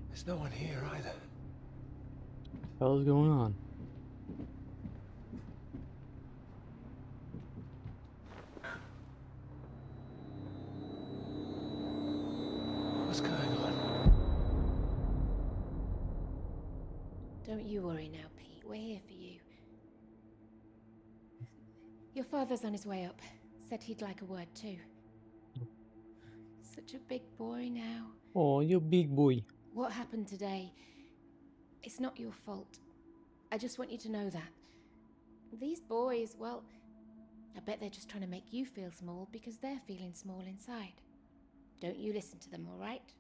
There's no one here either. What the hell is going on? What's going on? Don't you worry now, Pete. We're here for you. Your father's on his way up. Said he'd like a word too. Such a big boy now. Oh, you big boy. What happened today? It's not your fault. I just want you to know that. These boys, well, I bet they're just trying to make you feel small because they're feeling small inside. Don't you listen to them, all right?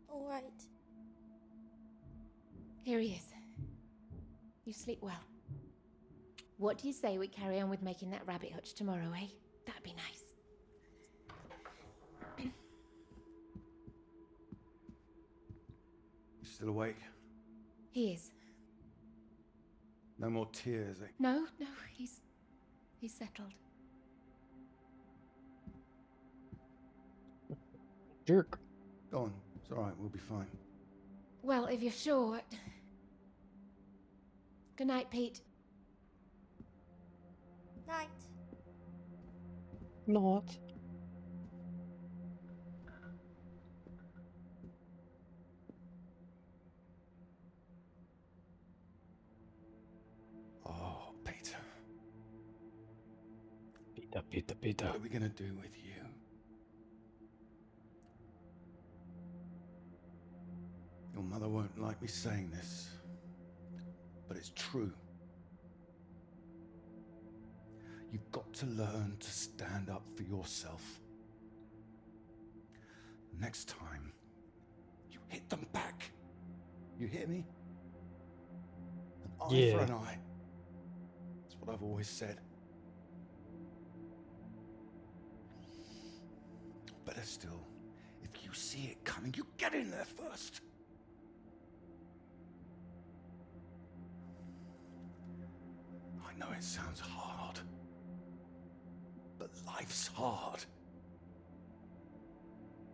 All right. Here he is. You sleep well. What do you say we carry on with making that rabbit hutch tomorrow, eh? That'd be nice. Still awake? He is. No more tears, eh? No, he's settled. Jerk. Go on. It's all right. We'll be fine. Well, if you're sure. Good night, Pete. Night. Not. Oh, Peter. Peter. What are we gonna do with you? Your mother won't like me saying this, but it's true. You've got to learn to stand up for yourself. Next time, you hit them back. You hear me? An eye for an eye. That's what I've always said. Better still, if you see it coming, you get in there first. I know it sounds hard, but life's hard.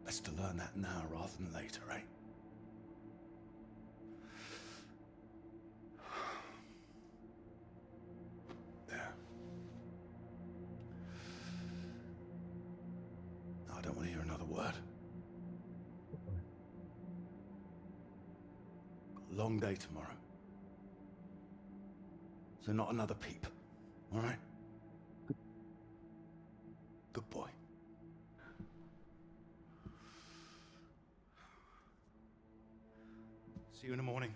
Best to learn that now rather than later, eh? There. I don't want to hear another word. Got a long day tomorrow. So not another peep, all right? Good boy. See you in the morning.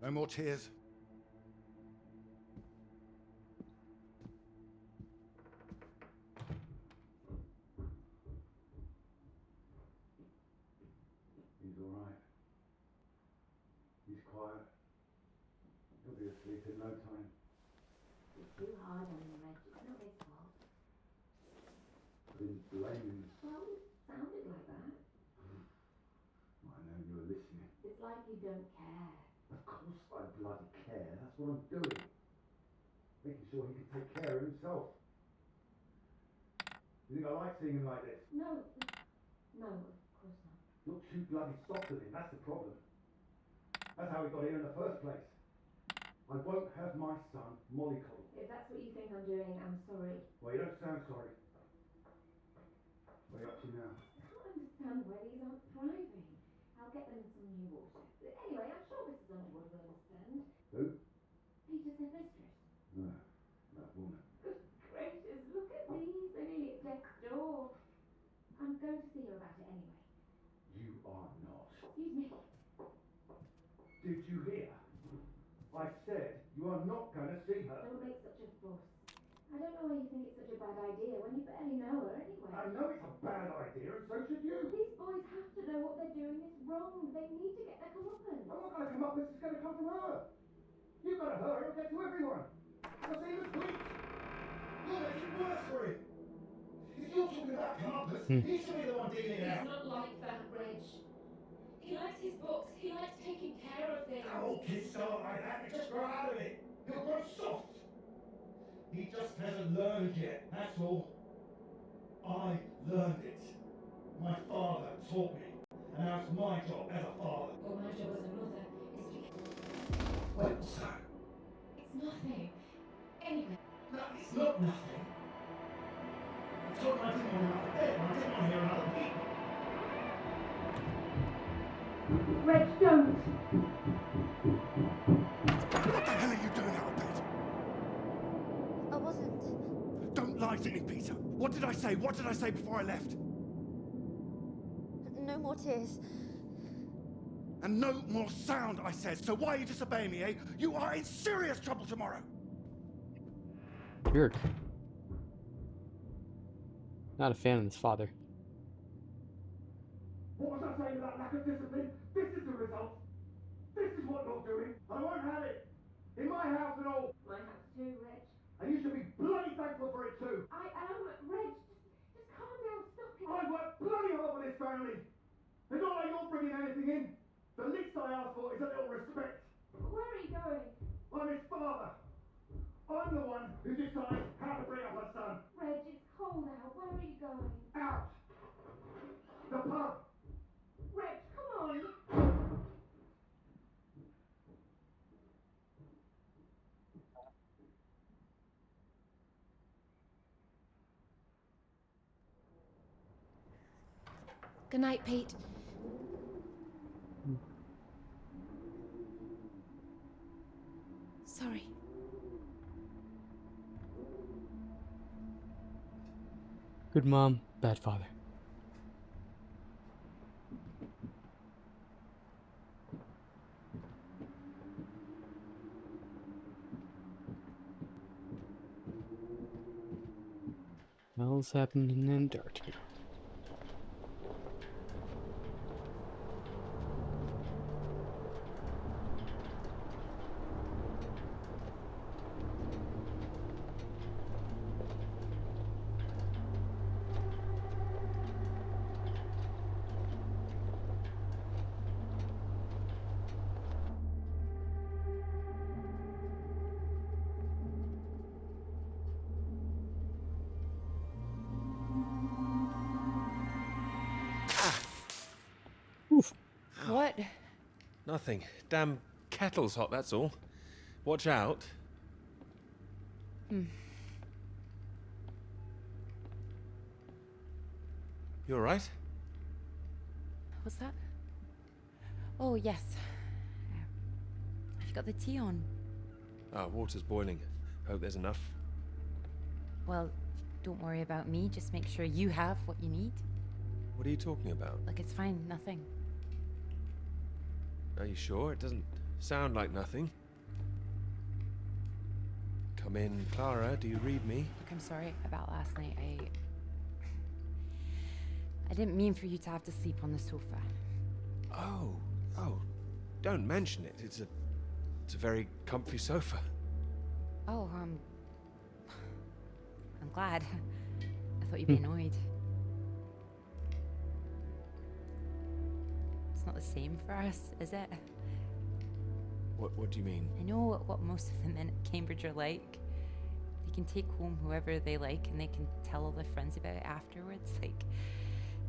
No more tears. He's all right. He's quiet. He'll be asleep in no time. It's too hard on him, Reg. It's not his fault. I didn't blame him. Well, it sounded like that. I know you were listening. It's like you don't care. Of course I bloody care. That's what I'm doing. Making sure he can take care of himself. You think I like seeing him like this? No. No, of course not. You're too bloody soft with him. That's the problem. That's how he got here in the first place. I won't have my son mollycoddled. If that's what you think I'm doing, I'm sorry. Well, you don't sound sorry. What are you up to now? I can't understand why these aren't thriving. I'll get them some new water. Anyway, I'm sure Mrs. Underwood will understand. Who? Peter's headmistress. No, that woman. Good gracious, look at these. They're nearly at death's door. I'm going to see her about it anyway. You are not. Excuse me. Did you hear? I said you are not going to see her. Don't make such a fuss. I don't know why you think it's such a bad idea when you barely know her anyway. I know it's a bad idea, and so should you. These boys have to know what they're doing is wrong. They need to get their comeuppance. I'm not going to come up with this. It's going to come from her. You've got to hurry. It'll get to everyone. You'll see this week. You'll make it worse for him. If you're talking about comeuppance, he should be the one dealing it out. He's not like that, Reg. He likes his books. He likes taking care of things. All kids start like that. They just grow out of it. He'll grow soft. He just hasn't learned yet. That's all. I learned it. My father taught me. And now it's my job as a father. Well, my job as a mother is to... Wait, what's that? It's nothing. Anyway. No, it's not nothing. I told him I didn't want another bed, and I didn't want to hear another peep. Reg, don't! What the hell are you doing out of bed? I wasn't. Don't lie to me, Peter. What did I say? What did I say before I left? No more tears. And no more sound, I said. So why are you disobeying me, eh? You are in serious trouble tomorrow. Jerk. Not a fan of this father. What was I saying about lack of discipline? This is the result. This is what you're doing. I won't have it. In my house and all. My house too, Reg. And you should be bloody thankful for it too. I am, Reg. Just calm down, stop it. I worked bloody hard for this family. It's not like you're bringing anything in. The least I ask for is a little respect. Where are you going? I'm his father. I'm the one who decides how to bring up a son. Reg, it's cold out. Where are you going? Out. The pub. Reg, come on. Good night, Pete. Sorry. Good mom, bad father. Well, hell's happening in Antarctica? Oof. What? Nothing. Damn kettle's hot, that's all. Watch out. Hmm. You alright? What's that? Oh, yes. Have you got the tea on? Water's boiling. Hope there's enough. Well, don't worry about me. Just make sure you have what you need. What are you talking about? Look, it's fine. Nothing. Are you sure? It doesn't sound like nothing. Come in, Clara. Do you read me? Look, I'm sorry about last night. I didn't mean for you to have to sleep on the sofa. Oh. Don't mention it. It's a very comfy sofa. Oh, I'm glad. I thought you'd be annoyed. It's not the same for us, is it? What do you mean? I know what most of the men at Cambridge are like. They can take home whoever they like and they can tell all their friends about it afterwards. Like,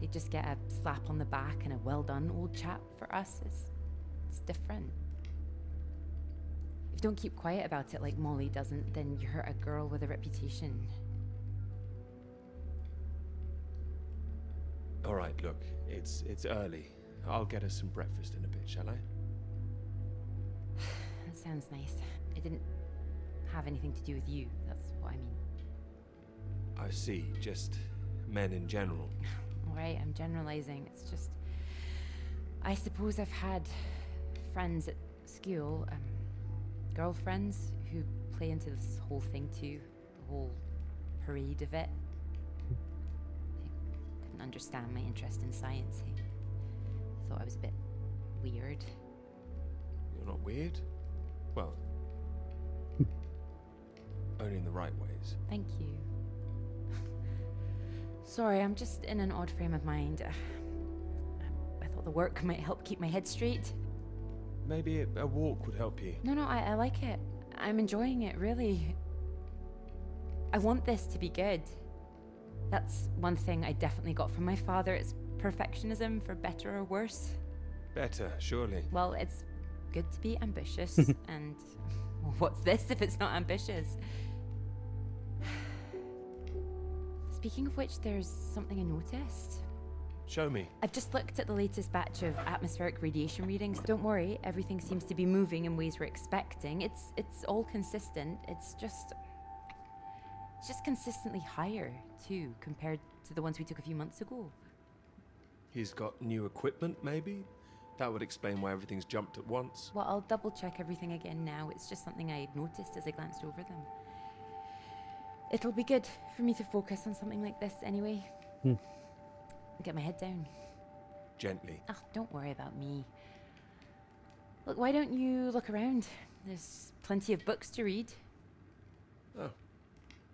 they just get a slap on the back and a well done, old chap. For us, it's different. If you don't keep quiet about it like Molly doesn't, then you hurt a girl with a reputation. All right, look. It's early. I'll get us some breakfast in a bit, shall I? That sounds nice. It didn't have anything to do with you. That's what I mean. I see. Just men in general. Alright, I'm generalizing. It's just... I suppose I've had friends at school, girlfriends, who play into this whole thing too. The whole parade of it. They couldn't understand my interest in science. They thought I was a bit weird. You're not weird? Well, only in the right ways. Thank you. Sorry, I'm just in an odd frame of mind. I thought the work might help keep my head straight. Maybe a walk would help you. No, I like it. I'm enjoying it, really. I want this to be good. That's one thing I definitely got from my father. It's perfectionism, for better or worse. Better, surely. Well, it's good to be ambitious, and well, what's this if it's not ambitious? Speaking of which, there's something I noticed. Show me. I've just looked at the latest batch of atmospheric radiation readings. Don't worry, everything seems to be moving in ways we're expecting. It's all consistent. It's just consistently higher too, compared to the ones we took a few months ago. He's got new equipment, maybe? That would explain why everything's jumped at once. Well, I'll double check everything again now. It's just something I noticed as I glanced over them. It'll be good for me to focus on something like this anyway. Get my head down. Gently. Oh, don't worry about me. Look, why don't you look around? There's plenty of books to read. Oh.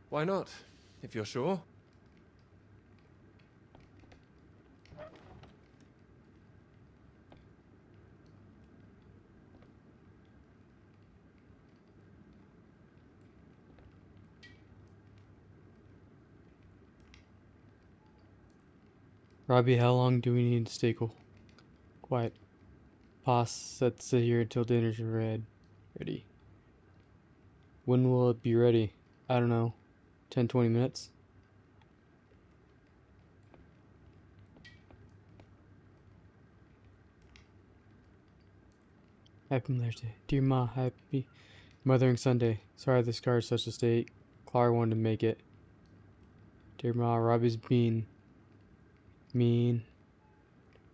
Why not? If you're sure. Robbie, how long do we need to stay quiet? Boss, let's sit here until dinner's ready. When will it be ready? I don't know. 10-20 minutes? Happy Mother's Day. Dear Ma, happy Mothering Sunday. Sorry this car is such a state. Clara wanted to make it. Dear Ma, Robbie's mean.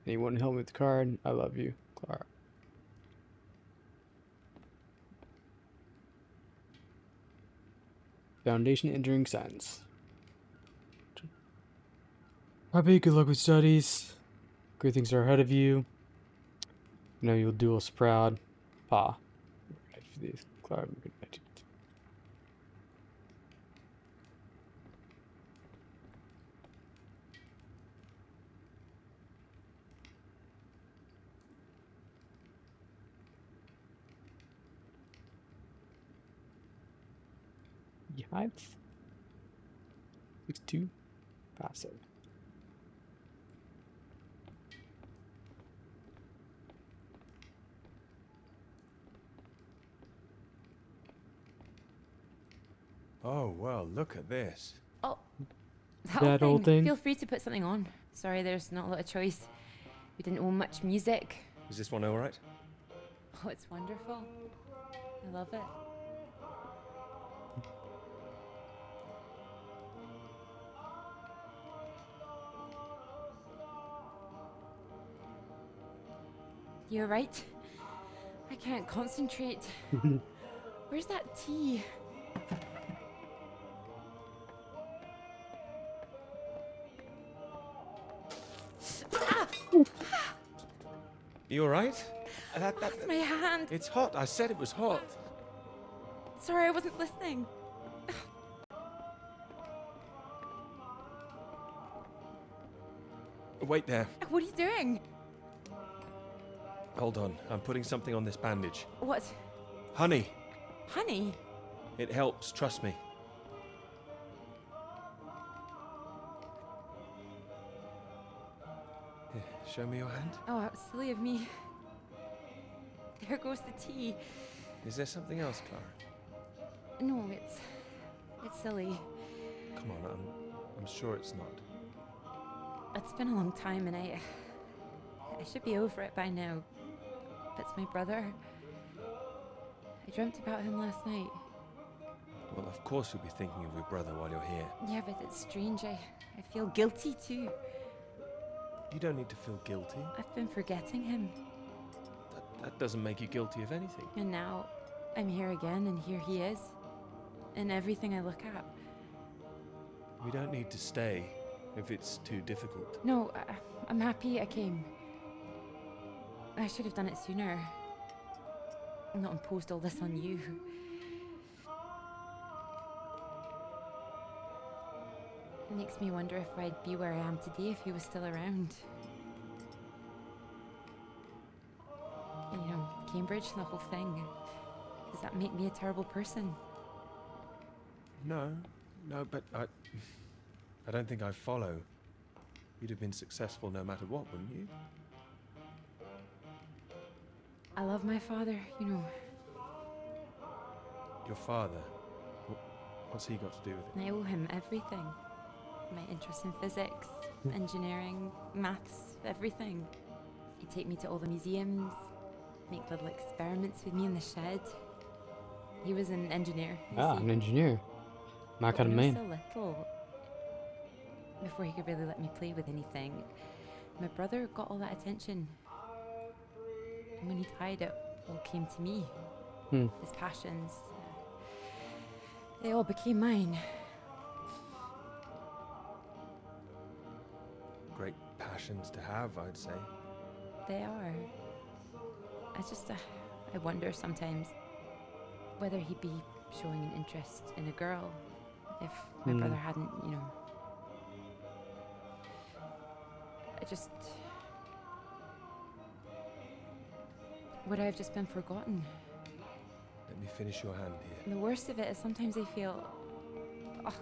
Anyone help me with the card? I love you, Clara. Foundation entering science. Happy, good luck with studies. Great things are ahead of you. I know you'll do us proud. Pa. Heights. 6-2. Passive. Oh, well, look at this. Oh, That old thing? Feel free to put something on. Sorry, there's not a lot of choice. We didn't own much music. Is this one all right? Oh, it's wonderful. I love it. You're right. I can't concentrate. Where's that tea? You all right? That's my hand. It's hot. I said it was hot. Sorry, I wasn't listening. Wait there. What are you doing? Hold on. I'm putting something on this bandage. What? Honey. Honey? It helps. Trust me. Here, show me your hand. Oh, how silly of me. There goes the tea. Is there something else, Clara? No, it's silly. Come on, I'm sure it's not. It's been a long time and I should be over it by now. But it's my brother. I dreamt about him last night. Well, of course you'll be thinking of your brother while you're here. Yeah, but it's strange. I feel guilty too. You don't need to feel guilty. I've been forgetting him. That doesn't make you guilty of anything. And now I'm here again and here he is. In everything I look at. We don't need to stay if it's too difficult. No, I'm happy I came. I should have done it sooner. Not imposed all this on you. It makes me wonder if I'd be where I am today if he was still around. You know, Cambridge, the whole thing. Does that make me a terrible person? No, but I don't think I follow. You'd have been successful no matter what, wouldn't you? I love my father, you know. Your father? What's he got to do with it? I owe him everything. My interest in physics, engineering, maths, everything. He'd take me to all the museums, make little experiments with me in the shed. He was an engineer. An engineer. My kind of When I man. was so little, before he could really let me play with anything, my brother got all that attention. And when he died, it all came to me. His passions, they all became mine. Great passions to have, I'd say. They are. I wonder sometimes whether he'd be showing an interest in a girl if my brother hadn't, you know. Would I have just been forgotten? Let me finish your hand here. And the worst of it is sometimes I feel, oh,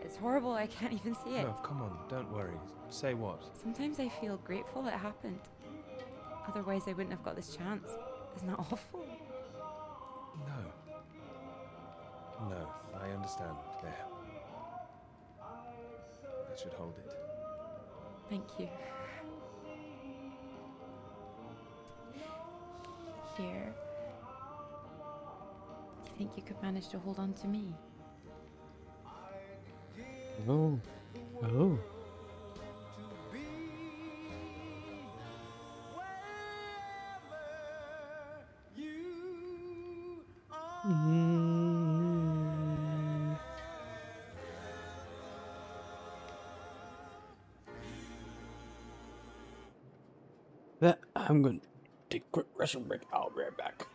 it's horrible, I can't even say it. No, come on, don't worry. Say what? Sometimes I feel grateful it happened. Otherwise I wouldn't have got this chance. Isn't that awful? No, I understand. There. That should hold it. Thank you. Here. Do you think you could manage to hold on to me? Oh. I'm gonna take a quick restroom break. I'll be right back.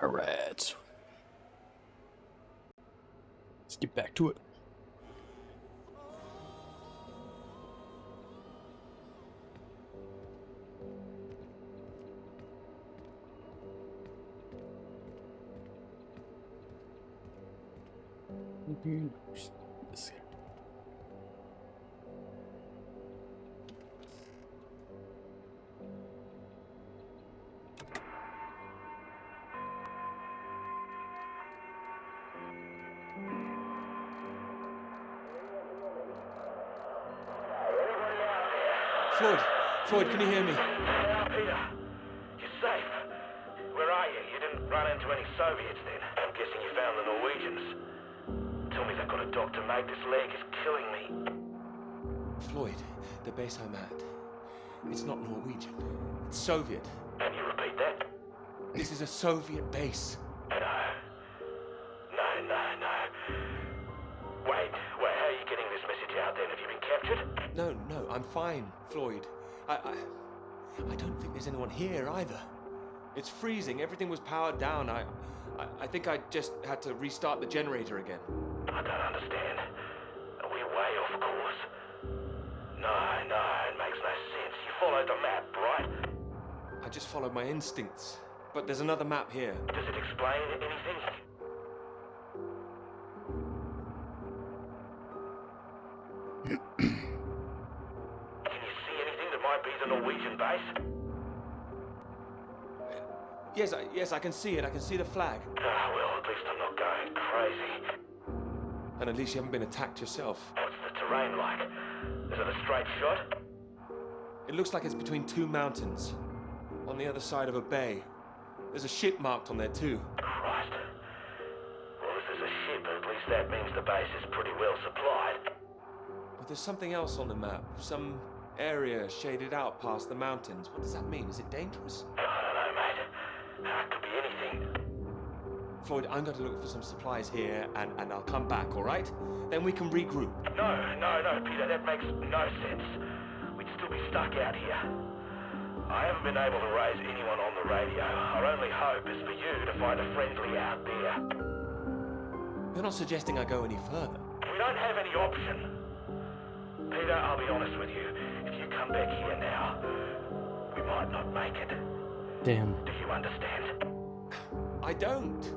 Alright. Let's get back to it. This here. Floyd, can you hear me? Peter, you're safe. Where are you? You didn't run into any Soviets then? I'm guessing you found the Norwegians. Tell me they've got a doctor, mate. This leg is killing me. Floyd, the base I'm at, it's not Norwegian. It's Soviet. Can you repeat that? This is a Soviet base. No. Wait, how are you getting this message out then? Have you been captured? No, I'm fine, Floyd. I don't think there's anyone here either. It's freezing. Everything was powered down. I think I just had to restart the generator again. I don't understand. We're way off course. followed the map, right? I just followed my instincts. But there's another map here. Does it explain anything? Can you see anything that might be the Norwegian base? Yes, I can see it. I can see the flag. Ah, well, at least I'm not going crazy. And at least you haven't been attacked yourself. What's the terrain like? Is it a straight shot? It looks like it's between two mountains, on the other side of a bay. There's a ship marked on there too. Christ. Well, if there's a ship, at least that means the base is pretty well supplied. But there's something else on the map. Some area shaded out past the mountains. What does that mean? Is it dangerous? I don't know, mate. It could be anything. Floyd, I'm going to look for some supplies here and I'll come back, all right? Then we can regroup. No, Peter, that makes no sense. We'd still be stuck out here. I haven't been able to raise anyone on the radio. Our only hope is for you to find a friendly out there. You're not suggesting I go any further. We don't have any option. Peter, I'll be honest with you. If you come back here now, we might not make it. Damn. Do you understand? I don't.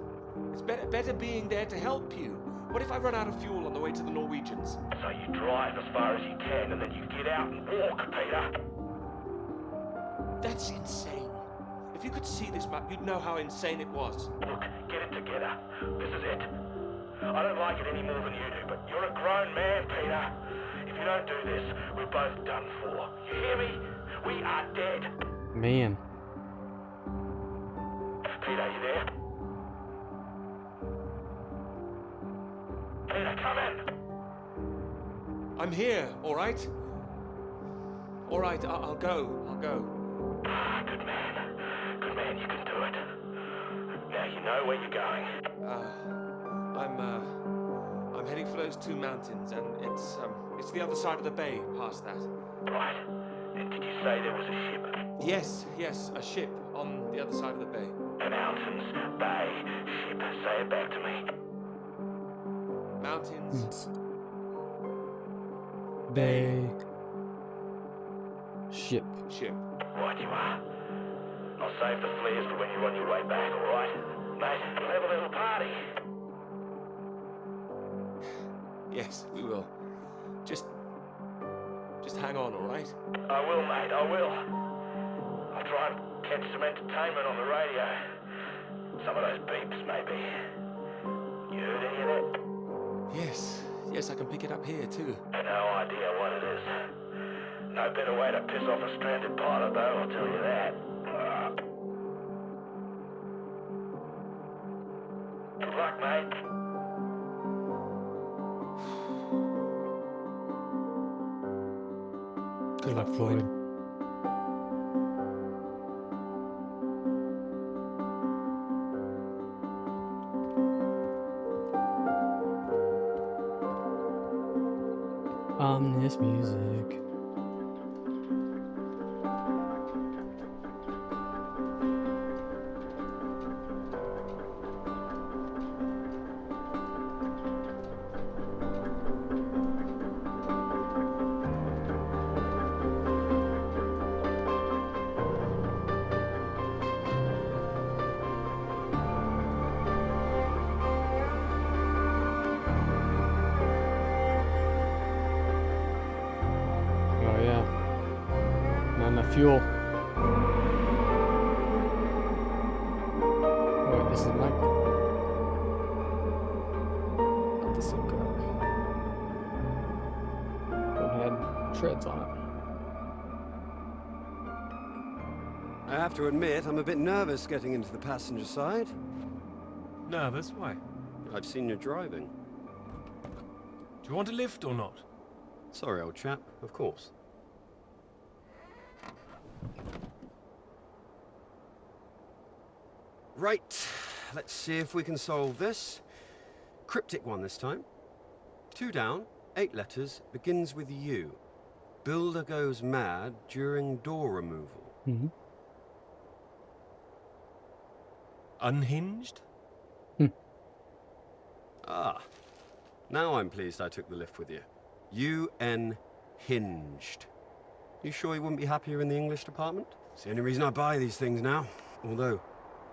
It's better being there to help you. What if I run out of fuel on the way to the Norwegians? So you drive as far as you can and then you get out and walk, Peter. That's insane. If you could see this map, you'd know how insane it was. Look, get it together. This is it. I don't like it any more than you do, but you're a grown man, Peter. If you don't do this, we're both done for. You hear me? We are dead. Man. Peter, you there? Peter, come in. I'm here, all right? All right, I'll go. I'll go. Good man. Good man, you can do it. Now you know where you're going. I'm heading for those two mountains, and it's the other side of the bay, past that. Right. And did you say there was a ship? Yes, a ship on the other side of the bay. Mountains, bay, ship. Say it back to me. Mountains. Bay. Ship. Right you are. I'll save the flares for when you're on your way back, alright? Mate, we'll have a little party. Yes, we will. Just hang on, all right? I will, mate, I will. I'll try and catch some entertainment on the radio. Some of those beeps, maybe. You heard any of that? Yes, I can pick it up here, too. No idea what it is. No better way to piss off a stranded pilot, though, I'll tell you that. Good luck, mate. Good luck, Floyd. Ominous music. Fuel. Wait, this is Mike. Let this thing go. It had treads on it. I have to admit, I'm a bit nervous getting into the passenger side. Nervous? Why? I've seen you driving. Do you want a lift or not? Sorry, old chap. Of course. Right, let's see if we can solve this. Cryptic one this time. 2 down, 8 letters, begins with U. Builder goes mad during door removal. Mm-hmm. Unhinged? Ah, now I'm pleased I took the lift with you. UN hinged. You sure you wouldn't be happier in the English department? It's the only reason I buy these things now. Although,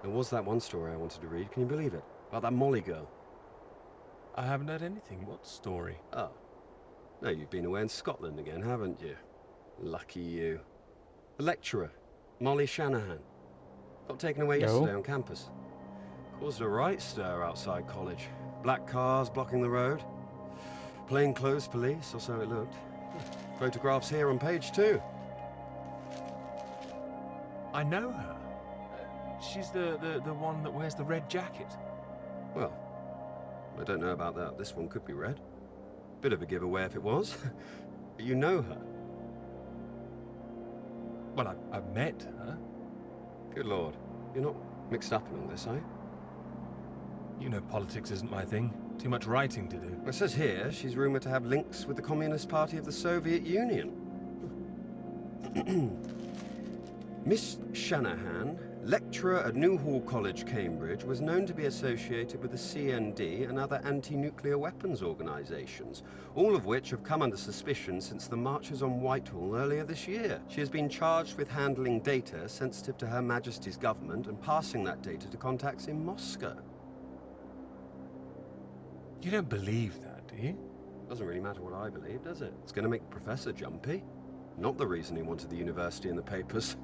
there was that one story I wanted to read, can you believe it? About that Molly girl. I haven't heard anything. What story? Oh. No, you've been away in Scotland again, haven't you? Lucky you. The lecturer, Molly Shanahan. Got taken away yesterday on campus. Caused a right stir outside college. Black cars blocking the road. Plainclothes police, or so it looked. Photographs here on page 2. I know her. She's the one that wears the red jacket. Well, I don't know about that. This one could be red. Bit of a giveaway if it was. But you know her. Well, I've met her. Good lord. You're not mixed up in all this, are you? You know politics isn't my thing. Too much writing to do. It says here she's rumoured to have links with the Communist Party of the Soviet Union. Miss Shanahan, lecturer at Newhall College, Cambridge, was known to be associated with the CND and other anti-nuclear weapons organisations, all of which have come under suspicion since the marches on Whitehall earlier this year. She has been charged with handling data sensitive to Her Majesty's government and passing that data to contacts in Moscow. You don't believe that, do you? Doesn't really matter what I believe, does it? It's going to make the professor jumpy. Not the reason he wanted the university in the papers.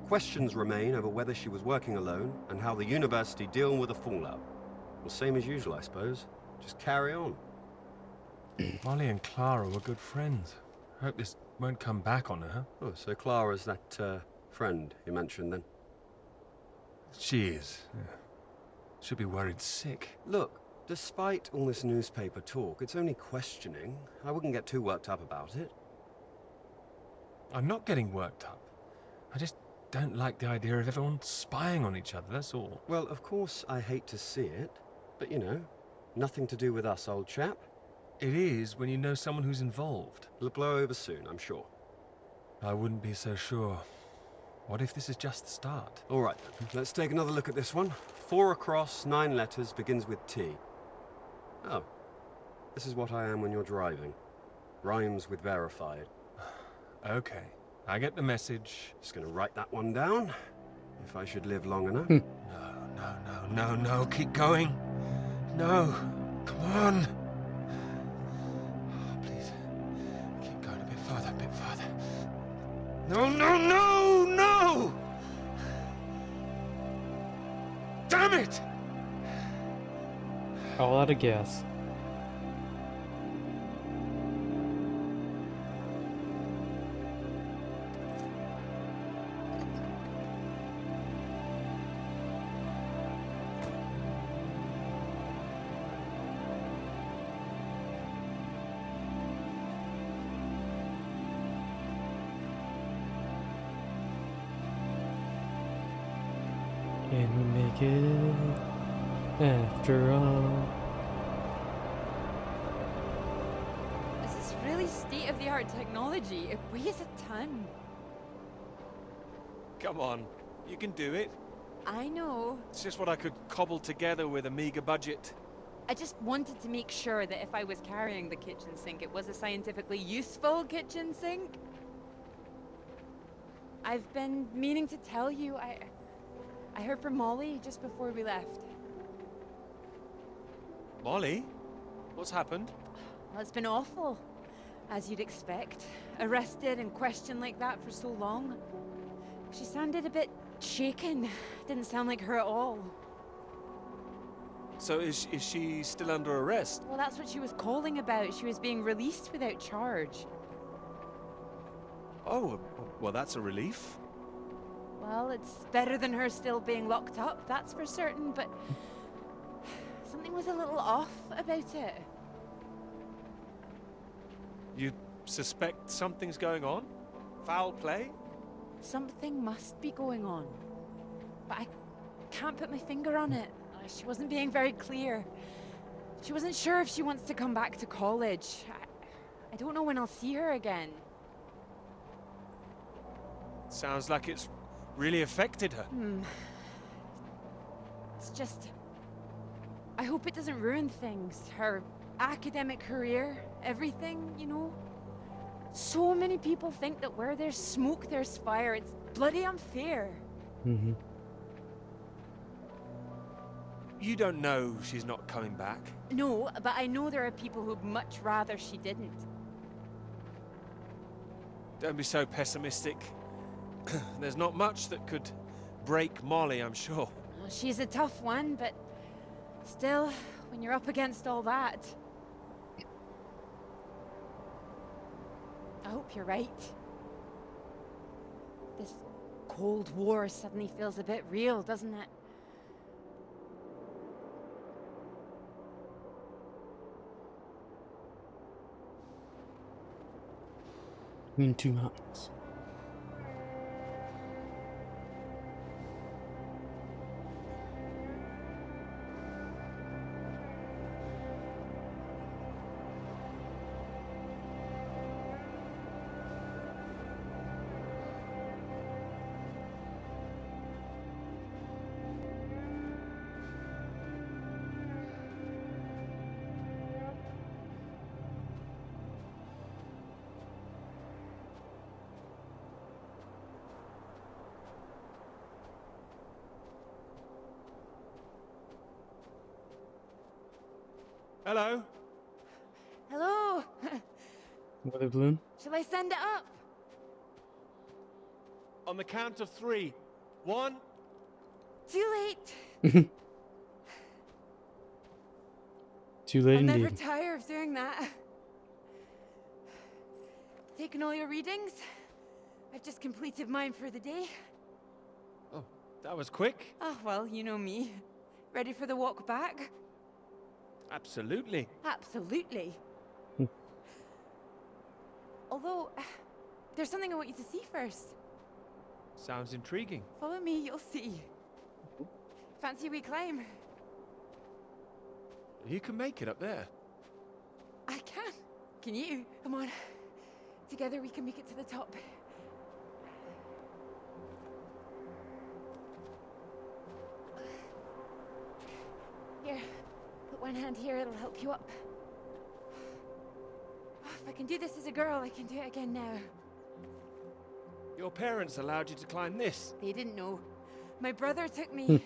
Questions remain over whether she was working alone and how the university deal with the fallout. Well, same as usual, I suppose. Just carry on. Molly and Clara were good friends. I hope this won't come back on her. Oh, so Clara's that, friend you mentioned then? She is. Yeah. Should be worried sick. Look, despite all this newspaper talk, it's only questioning. I wouldn't get too worked up about it. I'm not getting worked up. I just don't like the idea of everyone spying on each other, that's all. Well, of course I hate to see it, but you know, nothing to do with us, old chap. It is when you know someone who's involved. It'll blow over soon, I'm sure. I wouldn't be so sure. What if this is just the start? All right, then. Let's take another look at this one. 4 across, 9 letters, begins with T. Oh, this is what I am when you're driving. Rhymes with verified. Okay, I get the message. Just gonna write that one down, if I should live long enough. No, keep going. No, come on. Oh, please, keep going a bit further, No! Damn it! All out of gas. Can we make it after all? This is really state-of-the-art technology. It weighs a ton. Come on, you can do it. I know. It's just what I could cobble together with a meager budget. I just wanted to make sure that if I was carrying the kitchen sink, it was a scientifically useful kitchen sink. I've been meaning to tell you, I heard from Molly just before we left. Molly? What's happened? Well, it's been awful, as you'd expect. Arrested and questioned like that for so long. She sounded a bit shaken. Didn't sound like her at all. So is she still under arrest? Well, that's what she was calling about. She was being released without charge. Oh, well, that's a relief. Well, it's better than her still being locked up, that's for certain, but something was a little off about it. You suspect something's going on? Foul play? Something must be going on, but I can't put my finger on it. She wasn't being very clear. She wasn't sure if she wants to come back to college. I don't know when I'll see her again. Sounds like it's really affected her. It's just... I hope it doesn't ruin things. Her academic career, everything, you know? So many people think that where there's smoke, there's fire. It's bloody unfair. Mm-hmm. You don't know she's not coming back. No, but I know there are people who'd much rather she didn't. Don't be so pessimistic. There's not much that could break Molly, I'm sure. Well, she's a tough one, but still, when you're up against all that... I hope you're right. This Cold War suddenly feels a bit real, doesn't it? Between two mountains. Hello? Hello? Weather balloon? Shall I send it up? On the count of 3. 1. Too late. Too late I'll never indeed. tire of doing that. Taking all your readings? I've just completed mine for the day. Oh, that was quick. Oh, well, you know me. Ready for the walk back? Absolutely. Absolutely. Although, there's something I want you to see first. Sounds intriguing. Follow me, you'll see. Fancy we climb? You can make it up there. I can. Can you? Come on. Together we can make it to the top. Here, put one hand here, it'll help you up. If I can do this as a girl, I can do it again now. Your parents allowed you to climb this. They didn't know. My brother took me.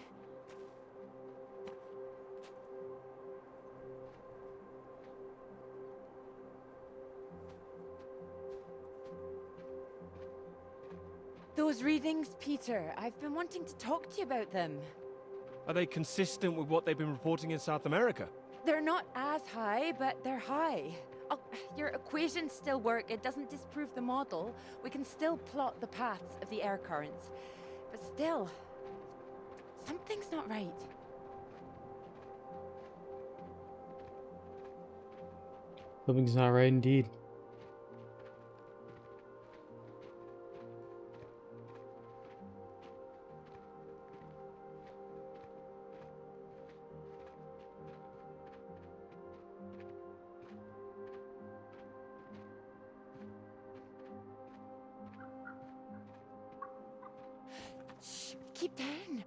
Those readings, Peter, I've been wanting to talk to you about them. Are they consistent with what they've been reporting in South America? They're not as high, but they're high. Oh, your equations still work. It doesn't disprove the model. We can still plot the paths of the air currents. But still, something's not right. Something's not right indeed. Shh, keep down.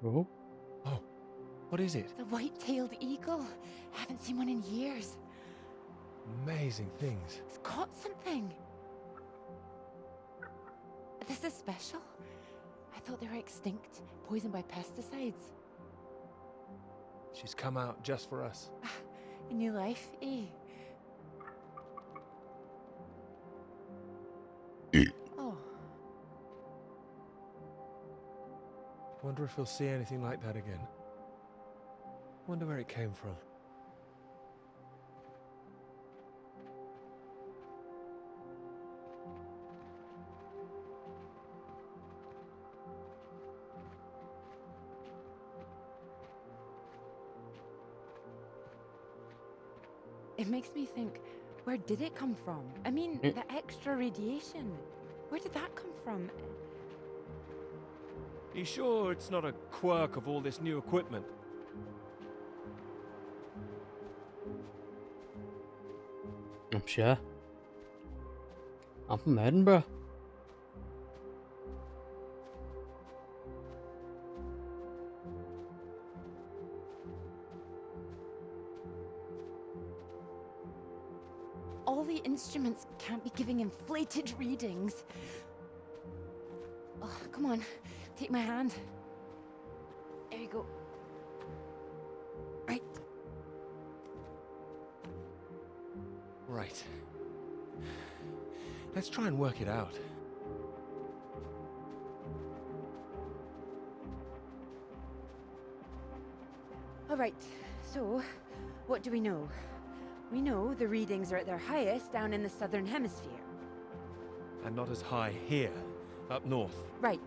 Oh? Oh, what is it? The white-tailed eagle. I haven't seen one in years. Amazing things. It's caught something. This is special. I thought they were extinct, poisoned by pesticides. She's come out just for us. A new life, eh? Oh. Wonder if we'll see anything like that again. Wonder where it came from. It makes me think, where did it come from? I mean, the extra radiation. Where did that come from? You sure it's not a quirk of all this new equipment? I'm sure. I'm from Edinburgh. all the instruments can't be giving inflated readings. Oh, come on, take my hand. There you go. Right. Right. Let's try and work it out. All right, so what do we know? We know the readings are at their highest down in the southern hemisphere. And not as high here, up north. Right.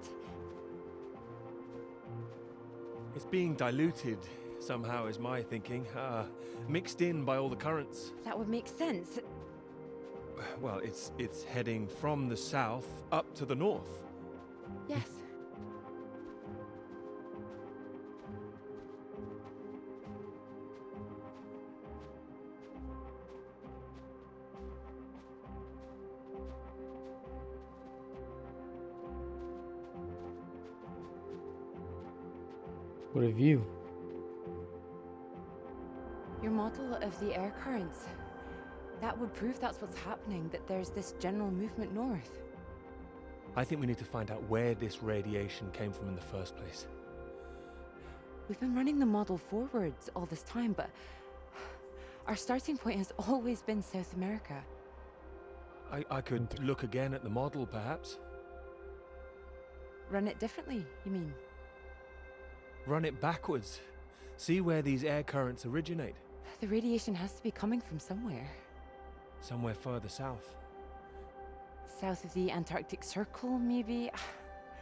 It's being diluted somehow, is my thinking. Mixed in by all the currents. That would make sense. Well, it's heading from the south up to the north. Yes. What a view. Your model of the air currents. That would prove that's what's happening, that there's this general movement north. I think we need to find out where this radiation came from in the first place. We've been running the model forwards all this time, but our starting point has always been South America. I could look again at the model, perhaps. Run it differently, you mean? Run it backwards. See where these air currents originate. The radiation has to be coming from somewhere. Somewhere further south. South of the Antarctic Circle, maybe?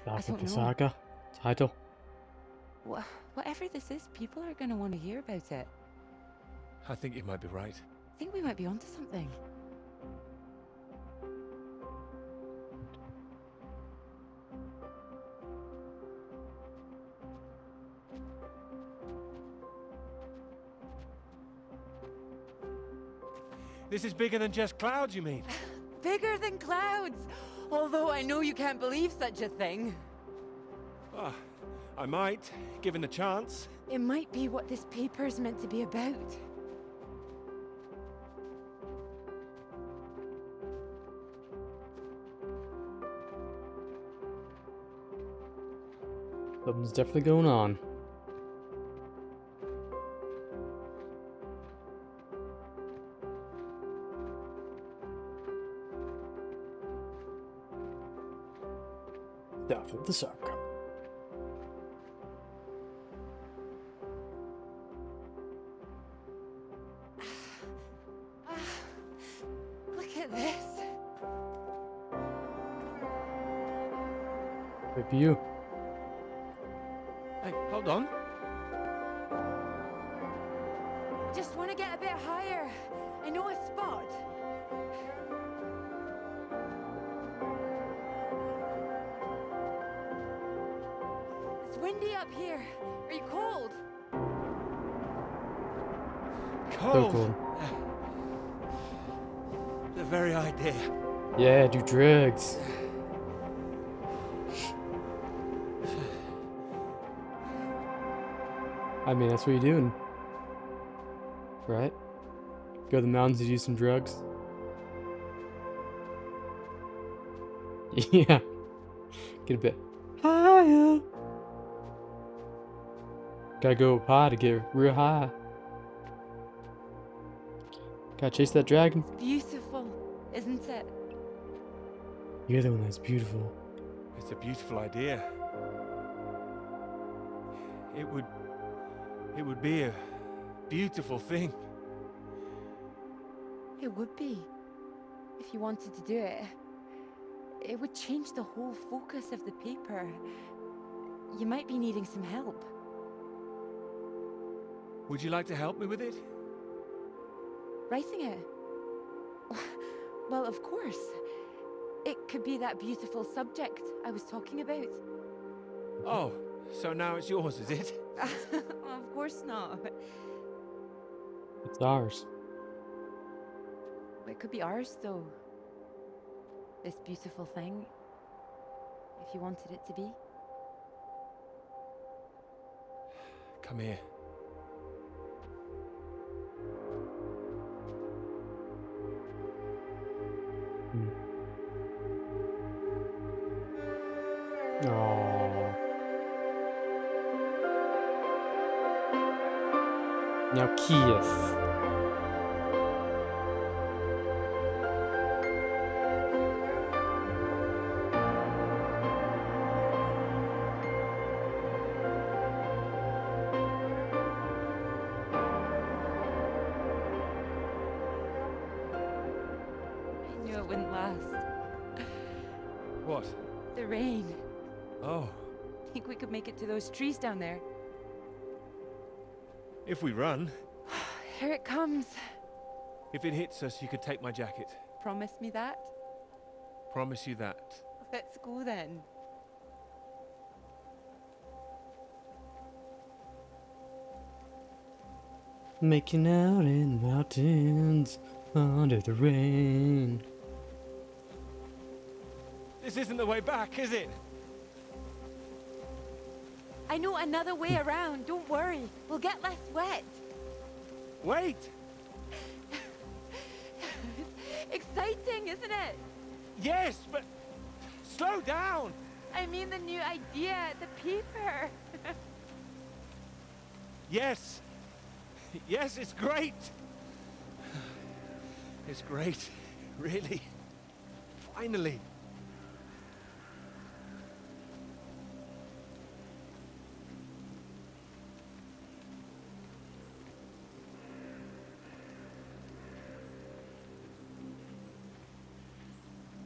South I of don't the know. saga. Title. Whatever this is, people are going to want to hear about it. I think you might be right. I think we might be onto something. This is bigger than just clouds, you mean? Bigger than clouds! Although I know you can't believe such a thing. Ah, I might, given the chance. It might be what this paper's meant to be about. Something's definitely going on. South of the saga. Look at this. Good view. Hey, hold on. Just want to get a bit higher. I know a spot. It's windy up here. Are you cold? Cold. So cool. The very idea. Yeah, do drugs. I mean, that's what you're doing. Right? Go to the mountains to do some drugs. Yeah. Get a bit higher. Gotta go up high to get real high. Gotta chase that dragon. Beautiful, isn't it? You're the one that's beautiful. It's a beautiful idea. It would be a beautiful thing. It would be. If you wanted to do it. It would change the whole focus of the paper. You might be needing some help. Would you like to help me with it? Writing it? Well, of course. It could be that beautiful subject I was talking about. Oh, so now it's yours, is it? Of course not. It's ours. It could be ours, though. This beautiful thing. If you wanted it to be. Come here. Oh. Now Kias. I knew it wouldn't last. What? The rain. Oh. Think we could make it to those trees down there? If we run. Here it comes. If it hits us, you could take my jacket. Promise me that? Promise you that. Let's go then. Making out in the mountains under the rain. This isn't the way back, is it? I know another way around. Don't worry. We'll get less wet. Wait! Exciting, isn't it? Yes, but slow down! I mean the new idea, the paper. Yes! Yes, it's great! It's great, really. Finally.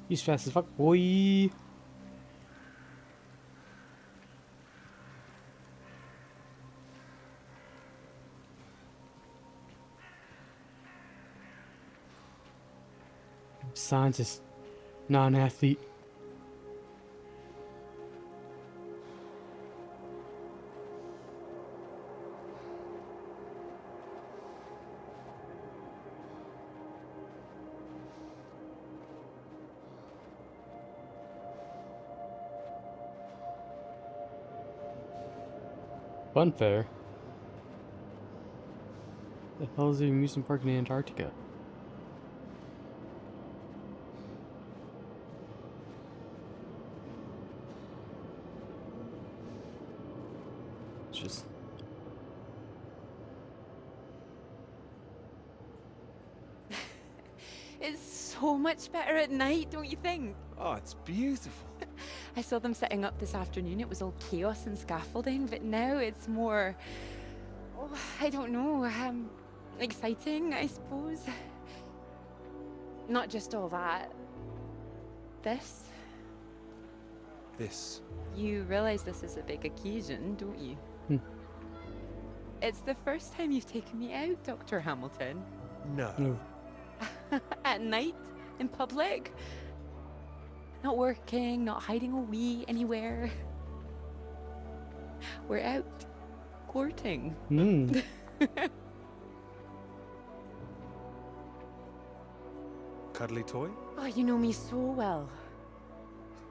He's fast as fuck, boy. Scientist, non-athlete. Fun fair? The hell is the amusement park in Antarctica? It's just... It's so much better at night, don't you think? Oh, it's beautiful. I saw them setting up this afternoon. It was all chaos and scaffolding, but now it's more... Oh, I don't know. Exciting, I suppose. Not just all that. This. This. You realize this is a big occasion, don't you? It's the first time you've taken me out, Dr. Hamilton. No. At night, in public. Not working, not hiding a wee anywhere. We're out courting. Cuddly toy? Oh, you know me so well.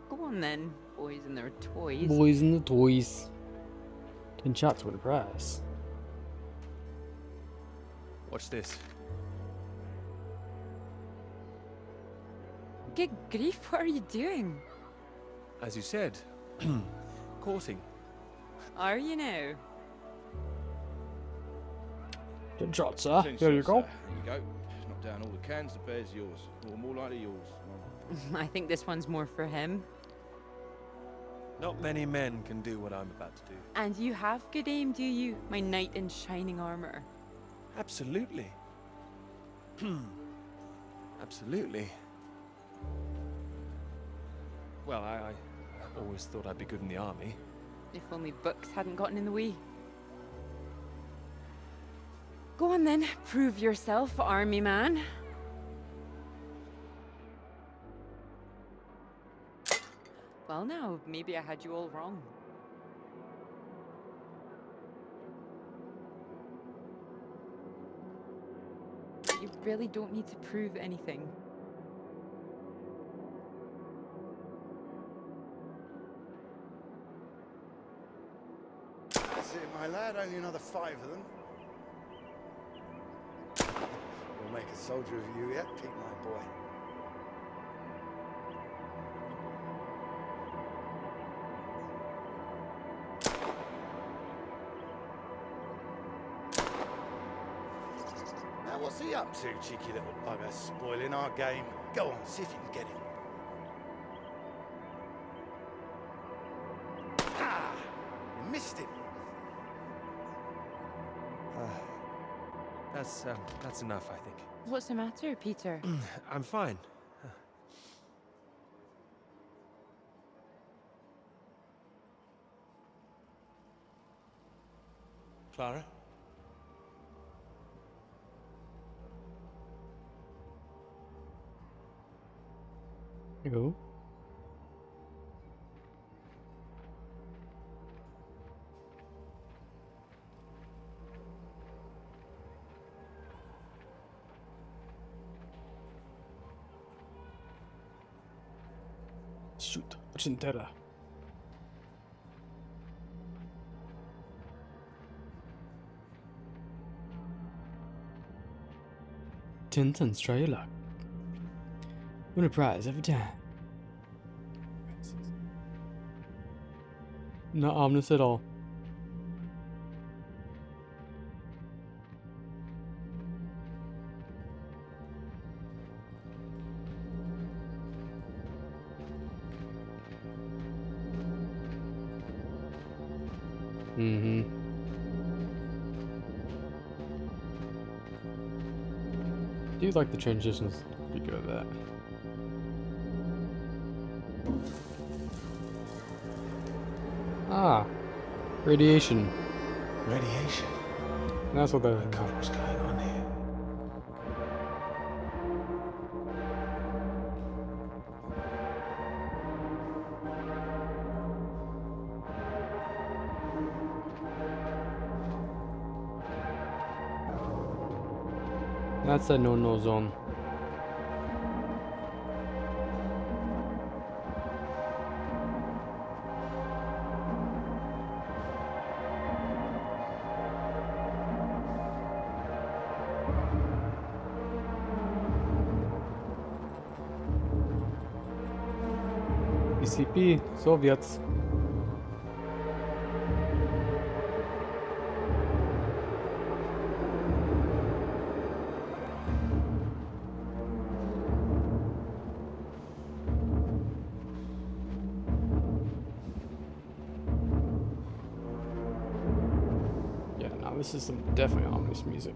Go on then, boys and their toys. Boys and the toys. 10 shots with a prize. Watch this. Good grief, what are you doing? As you said, courting. Are you now? 10 shots, sir. Ten There you shots, go. There you go. Knock down all the cans, the bear's yours. Or more likely yours. I think this one's more for him. Not many men can do what I'm about to do. And you have good aim, do you? My knight in shining armor. Absolutely. Absolutely. Well, I always thought I'd be good in the army. If only books hadn't gotten in the way. Go on then, prove yourself, army man. Well now, maybe I had you all wrong. You really don't need to prove anything. That's it, my lad. Only another 5 of them. We'll make a soldier of you yet, Pete, my boy. what's he up to, cheeky little bugger, spoiling our game? Go on, see if you can get him. Ah! You missed him. That's enough, I think. What's the matter, Peter? I'm fine. Clara? Go. Shoot, Argentera. Tintin's trailer. Win a prize every time. Not ominous at all. Do you like the transitions? Be good at that. Ah, radiation. Radiation? That's what that is. God, what's going on here? That's a no-no zone. PCP, Soviets. Yeah, now this is some definitely ominous music.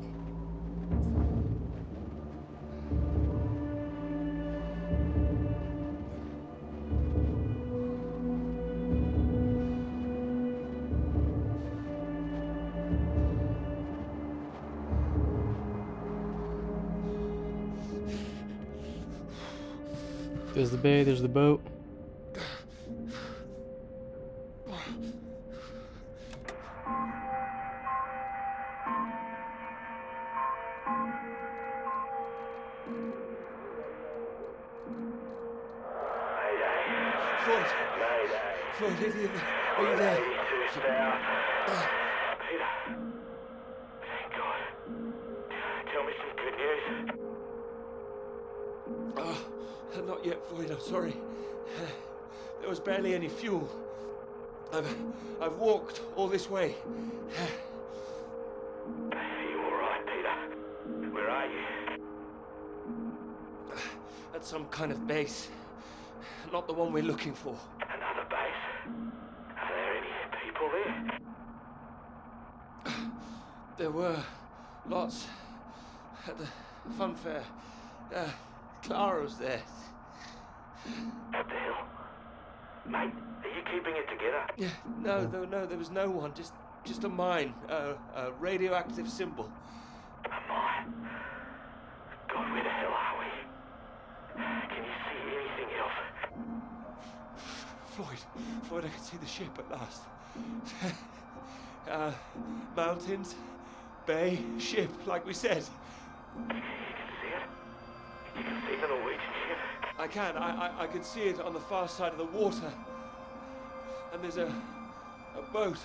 There's the bay, there's the boat. Mayday. Floyd, are you there? Peter. Thank God. Tell me some good news. Not yet, Floyd, I'm sorry. There was barely any fuel. I've walked all this way. Are you alright, Peter? Where are you? At some kind of base. Not the one we're looking for. Another base? Are there any people there? There were lots at the fun fair. Clara was there. What the hell? Mate, are you keeping it together? Yeah, no, there was no one. Just a mine, a radioactive symbol. A mine? God, where the hell are we? Can you see anything else? Floyd, I can see the ship at last. Mountains, bay, ship, like we said. You can see it? You can see the Norwegian ship? I can. I can see it on the far side of the water. And there's a boat.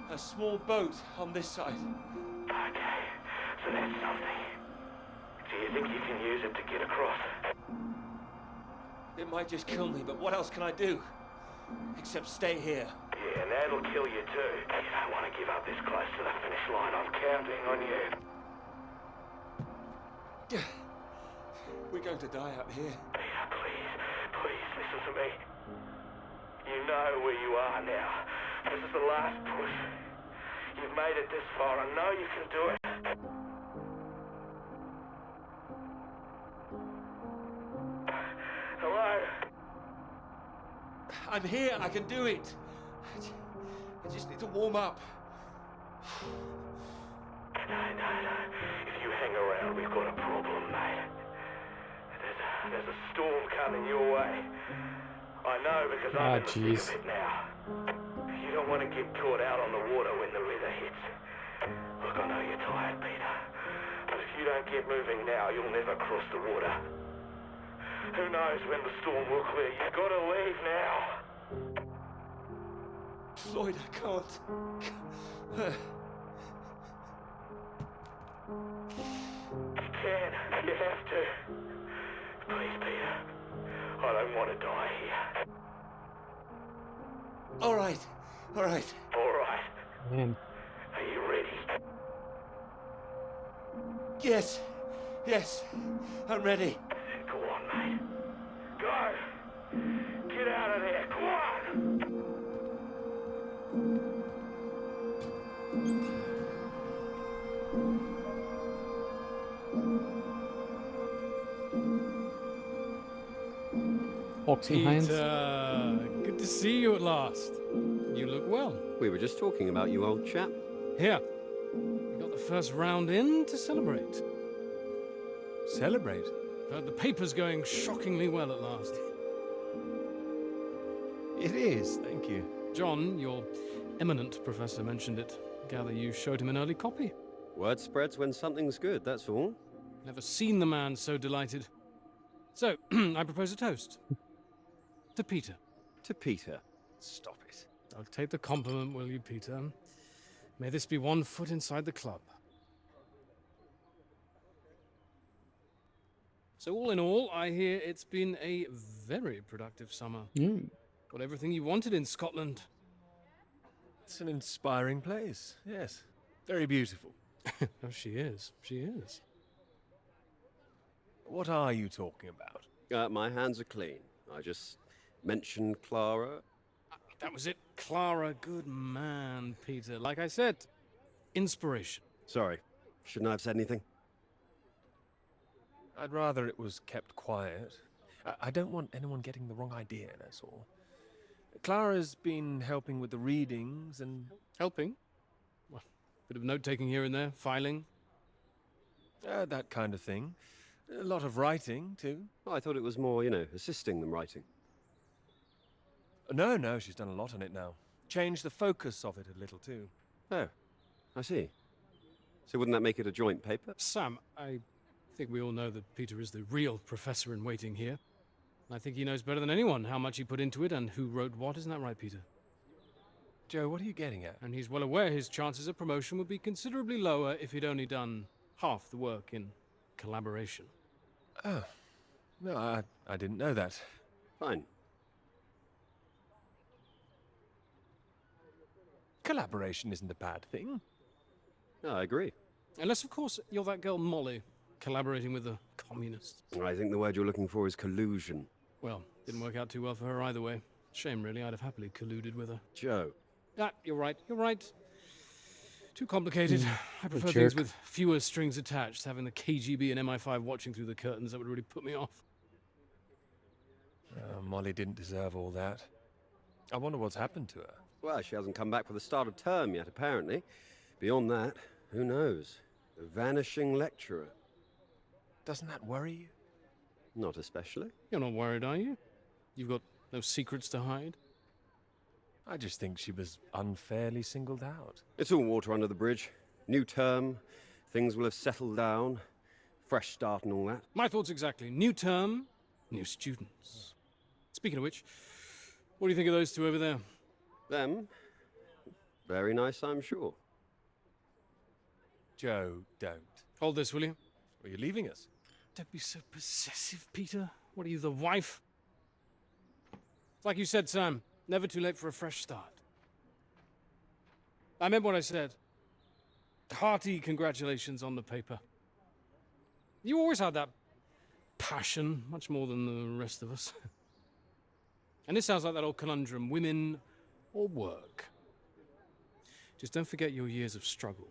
A small boat on this side. Okay, so that's something. Do you think you can use it to get across? It might just kill me, but what else can I do? Except stay here. Yeah, and that'll kill you too. You don't want to give up this close to the finish line. I'm counting on you. We're going to die out here. Peter, please listen to me. You know where you are now. This is the last push. You've made it this far. I know you can do it. Hello? I'm here. I can do it. I just need to warm up. No. If you hang around, we've got a problem, mate. There's a storm coming your way. I know because I'm in the thick of it now. You don't want to get caught out on the water when the weather hits. Look, I know you're tired, Peter. But if you don't get moving now, you'll never cross the water. Who knows when the storm will clear? You've got to leave now. Floyd, I can't. You can. You have to. Please, Peter. I don't want to die here. All right. All right. Man. Are you ready? Yes. I'm ready. Go on, mate. Go! Get out of there, go on! Oxenheinz? Good to see you at last. You look well. We were just talking about you, old chap. Here. We got the first round in to celebrate. Celebrate? Heard the paper's going shockingly well at last. It is, thank you. John, your eminent professor, mentioned it. Gather you showed him an early copy. Word spreads when something's good, that's all. Never seen the man so delighted. So, I propose a toast. To Peter. To Peter. Stop it. I'll take the compliment, will you, Peter? May this be one foot inside the club. So all in all, I hear it's been a very productive summer. Got everything you wanted in Scotland. It's an inspiring place, yes. Very beautiful. Oh, she is. She is. What are you talking about? My hands are clean. I just mentioned Clara. That was it. Clara, good man, Peter. Like I said, inspiration. Sorry, shouldn't I have said anything? I'd rather it was kept quiet. I don't want anyone getting the wrong idea, that's all. Clara's been helping with the readings and... Helping? Well, bit of note-taking here and there, filing. That kind of thing. A lot of writing, too. Well, I thought it was more, assisting them writing. No, she's done a lot on it now. Changed the focus of it a little, too. Oh, I see. So wouldn't that make it a joint paper? Sam, I think we all know that Peter is the real professor in waiting here. I think he knows better than anyone how much he put into it and who wrote what. Isn't that right, Peter? Joe, what are you getting at? And he's well aware his chances of promotion would be considerably lower if he'd only done half the work in collaboration. Oh. No, I didn't know that. Fine. Collaboration isn't a bad thing. No, I agree. Unless, of course, you're that girl Molly, collaborating with the communists. I think the word you're looking for is collusion. Well, didn't work out too well for her either way. Shame, really. I'd have happily colluded with her. Joe. Ah, you're right. Too complicated. I prefer things with fewer strings attached. Having the KGB and MI5 watching through the curtains, that would really put me off. Molly didn't deserve all that. I wonder what's happened to her. Well, she hasn't come back for the start of term yet, apparently. Beyond that, who knows? A vanishing lecturer. Doesn't that worry you? Not especially. You're not worried, are you? You've got no secrets to hide? I just think she was unfairly singled out. It's all water under the bridge. New term, things will have settled down, fresh start and all that. My thoughts exactly. New term, new students. Speaking of which, what do you think of those two over there? Them? Very nice, I'm sure. Joe, don't. Hold this, will you? Are you leaving us? Don't be so possessive, Peter. What are you, the wife? It's like you said, Sam. Never too late for a fresh start. I meant what I said. Hearty congratulations on the paper. You always had that passion, much more than the rest of us. And this sounds like that old conundrum, women or work. Just don't forget your years of struggle.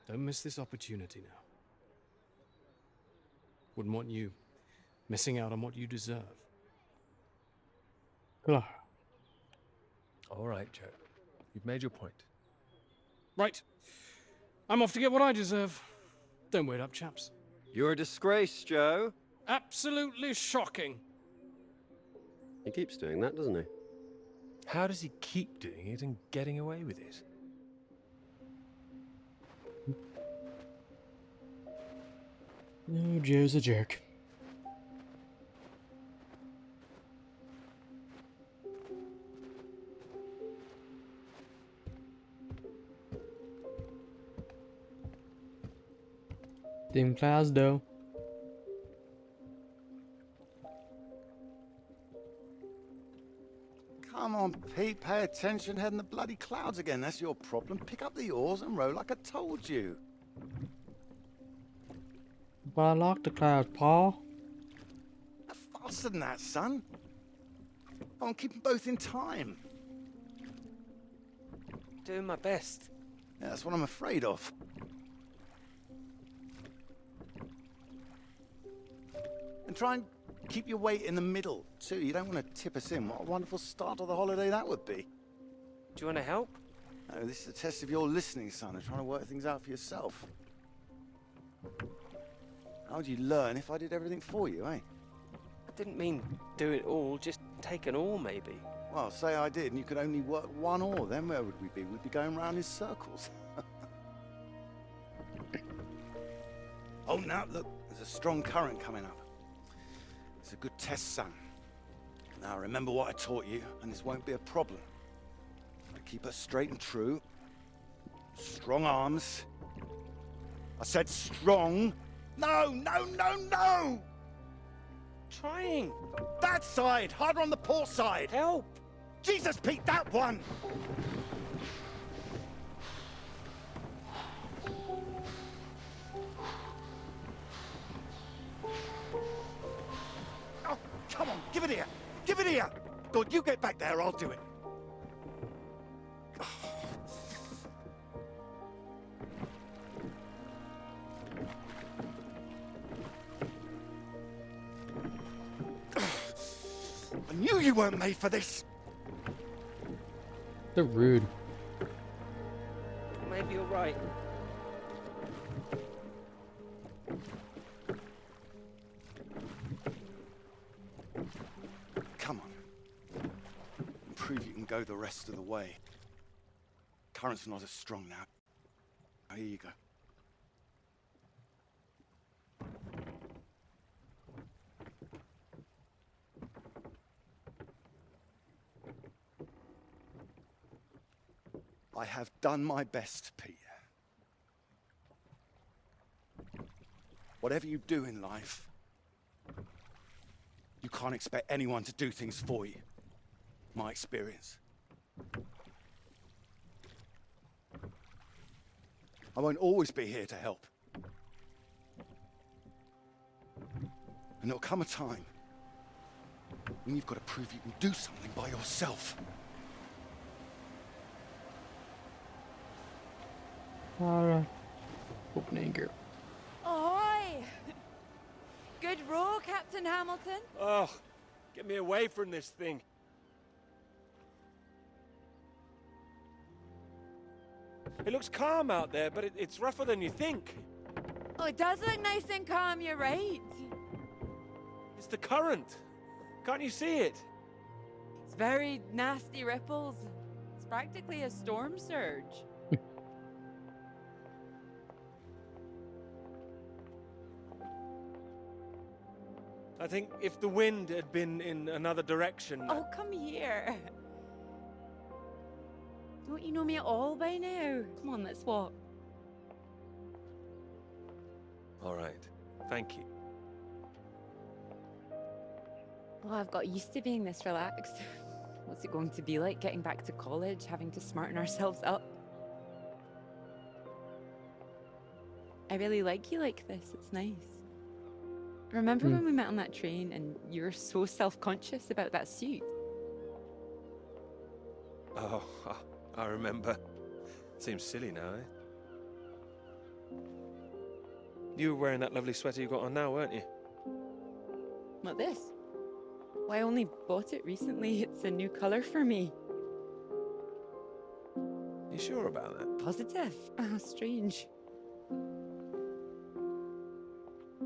Don't miss this opportunity now. Wouldn't want you missing out on what you deserve. Ugh. All right, Joe. You've made your point. Right. I'm off to get what I deserve. Don't wait up, chaps. You're a disgrace, Joe. Absolutely shocking. He keeps doing that, doesn't he? How does he keep doing it and getting away with it? Oh, Joe's a jerk. Dim class, though. Come on, Pete, pay attention. Head in the bloody clouds again. That's your problem. Pick up the oars and row like I told you. But I like the clouds, Paul. Faster than that, son. Come on, keep them both in time. Doing my best. Yeah, that's what I'm afraid of. And try and keep your weight in the middle, too. You don't want to tip us in. What a wonderful start to the holiday that would be. Do you want to help? No, this is a test of your listening, son, and trying to work things out for yourself. How would you learn if I did everything for you, eh? I didn't mean do it all, just take an oar, maybe. Well, say I did, and you could only work one oar. Then where would we be? We'd be going round in circles. Oh, now, look, there's a strong current coming up. It's a good test, son. Now, remember what I taught you, and this won't be a problem. Keep her straight and true. Strong arms. I said strong. No, no, no, no! Trying. That side! Harder on the port side! Help! Jesus, Pete, that one! Oh, come on, give it here! Give it here! Good, you get back there, I'll do it. I knew you weren't made for this! They're rude. Maybe you're right. Come on. And prove you can go the rest of the way. Current's not as strong now. Here you go. I have done my best, Peter. Whatever you do in life, you can't expect anyone to do things for you. My experience. I won't always be here to help. And there'll come a time when you've got to prove you can do something by yourself. Alright. Open anchor. Ahoy! Good row, Captain Hamilton. Oh, get me away from this thing. It looks calm out there, but it's rougher than you think. Oh, it does look nice and calm, you're right. It's the current. Can't you see it? It's very nasty ripples. It's practically a storm surge. I think if the wind had been in another direction... Oh, come here. Don't you know me at all by now? Come on, let's walk. All right. Thank you. Well, I've got used to being this relaxed. What's it going to be like getting back to college, having to smarten ourselves up? I really like you like this. It's nice. Remember when we met on that train and you were so self-conscious about that suit? Oh, I remember. Seems silly now, eh? You were wearing that lovely sweater you got on now, weren't you? Not this. Well, I only bought it recently. It's a new color for me. You sure about that? Positive. Oh, strange.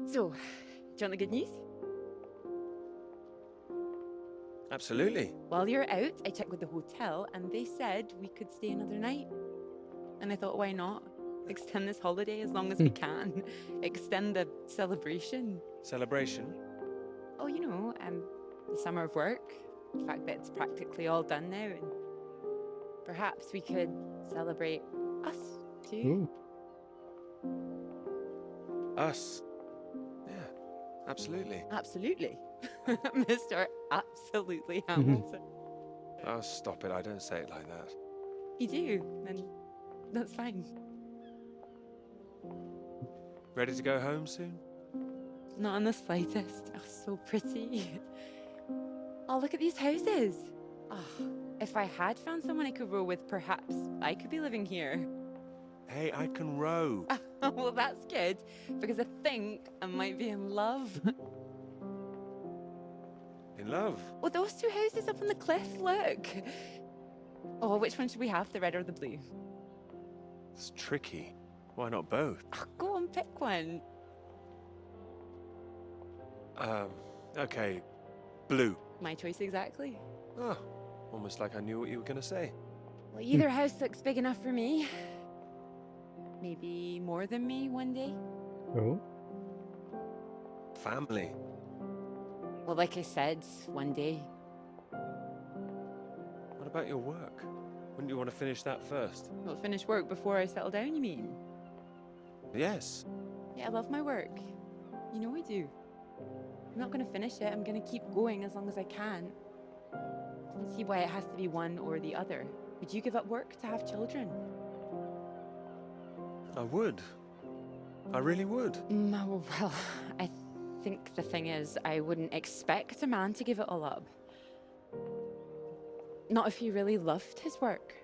So, do you want the good news? Absolutely. While you're out, I checked with the hotel and they said we could stay another night. And I thought, why not? Extend this holiday as long as we can. Extend the celebration. Celebration? Oh, you know, the summer of work. The fact that it's practically all done now. And perhaps we could celebrate us, too. Us? Yeah, absolutely. Absolutely. Mr. Absolutely Hamilton. Oh, stop it. I don't say it like that. You do, and that's fine. Ready to go home soon? Not in the slightest. Oh, so pretty. Oh, look at these houses. Oh, if I had found someone I could row with, perhaps I could be living here. Hey, I can row. Well, that's good, because I think I might be in love. In love? Well, those two houses up on the cliff, look. Oh, which one should we have, the red or the blue? It's tricky. Why not both? Oh, go on, pick one. Okay. Blue. My choice exactly. Oh, almost like I knew what you were going to say. Well, either house looks big enough for me. Maybe more than me one day. Oh? Family. Well, like I said, one day. What about your work? Wouldn't you want to finish that first? Well, finish work before I settle down, you mean? Yes. Yeah, I love my work. You know I do. I'm not going to finish it. I'm going to keep going as long as I can. I don't see why it has to be one or the other. Would you give up work to have children? I would. I really would. No, well, I think the thing is, I wouldn't expect a man to give it all up. Not if he really loved his work.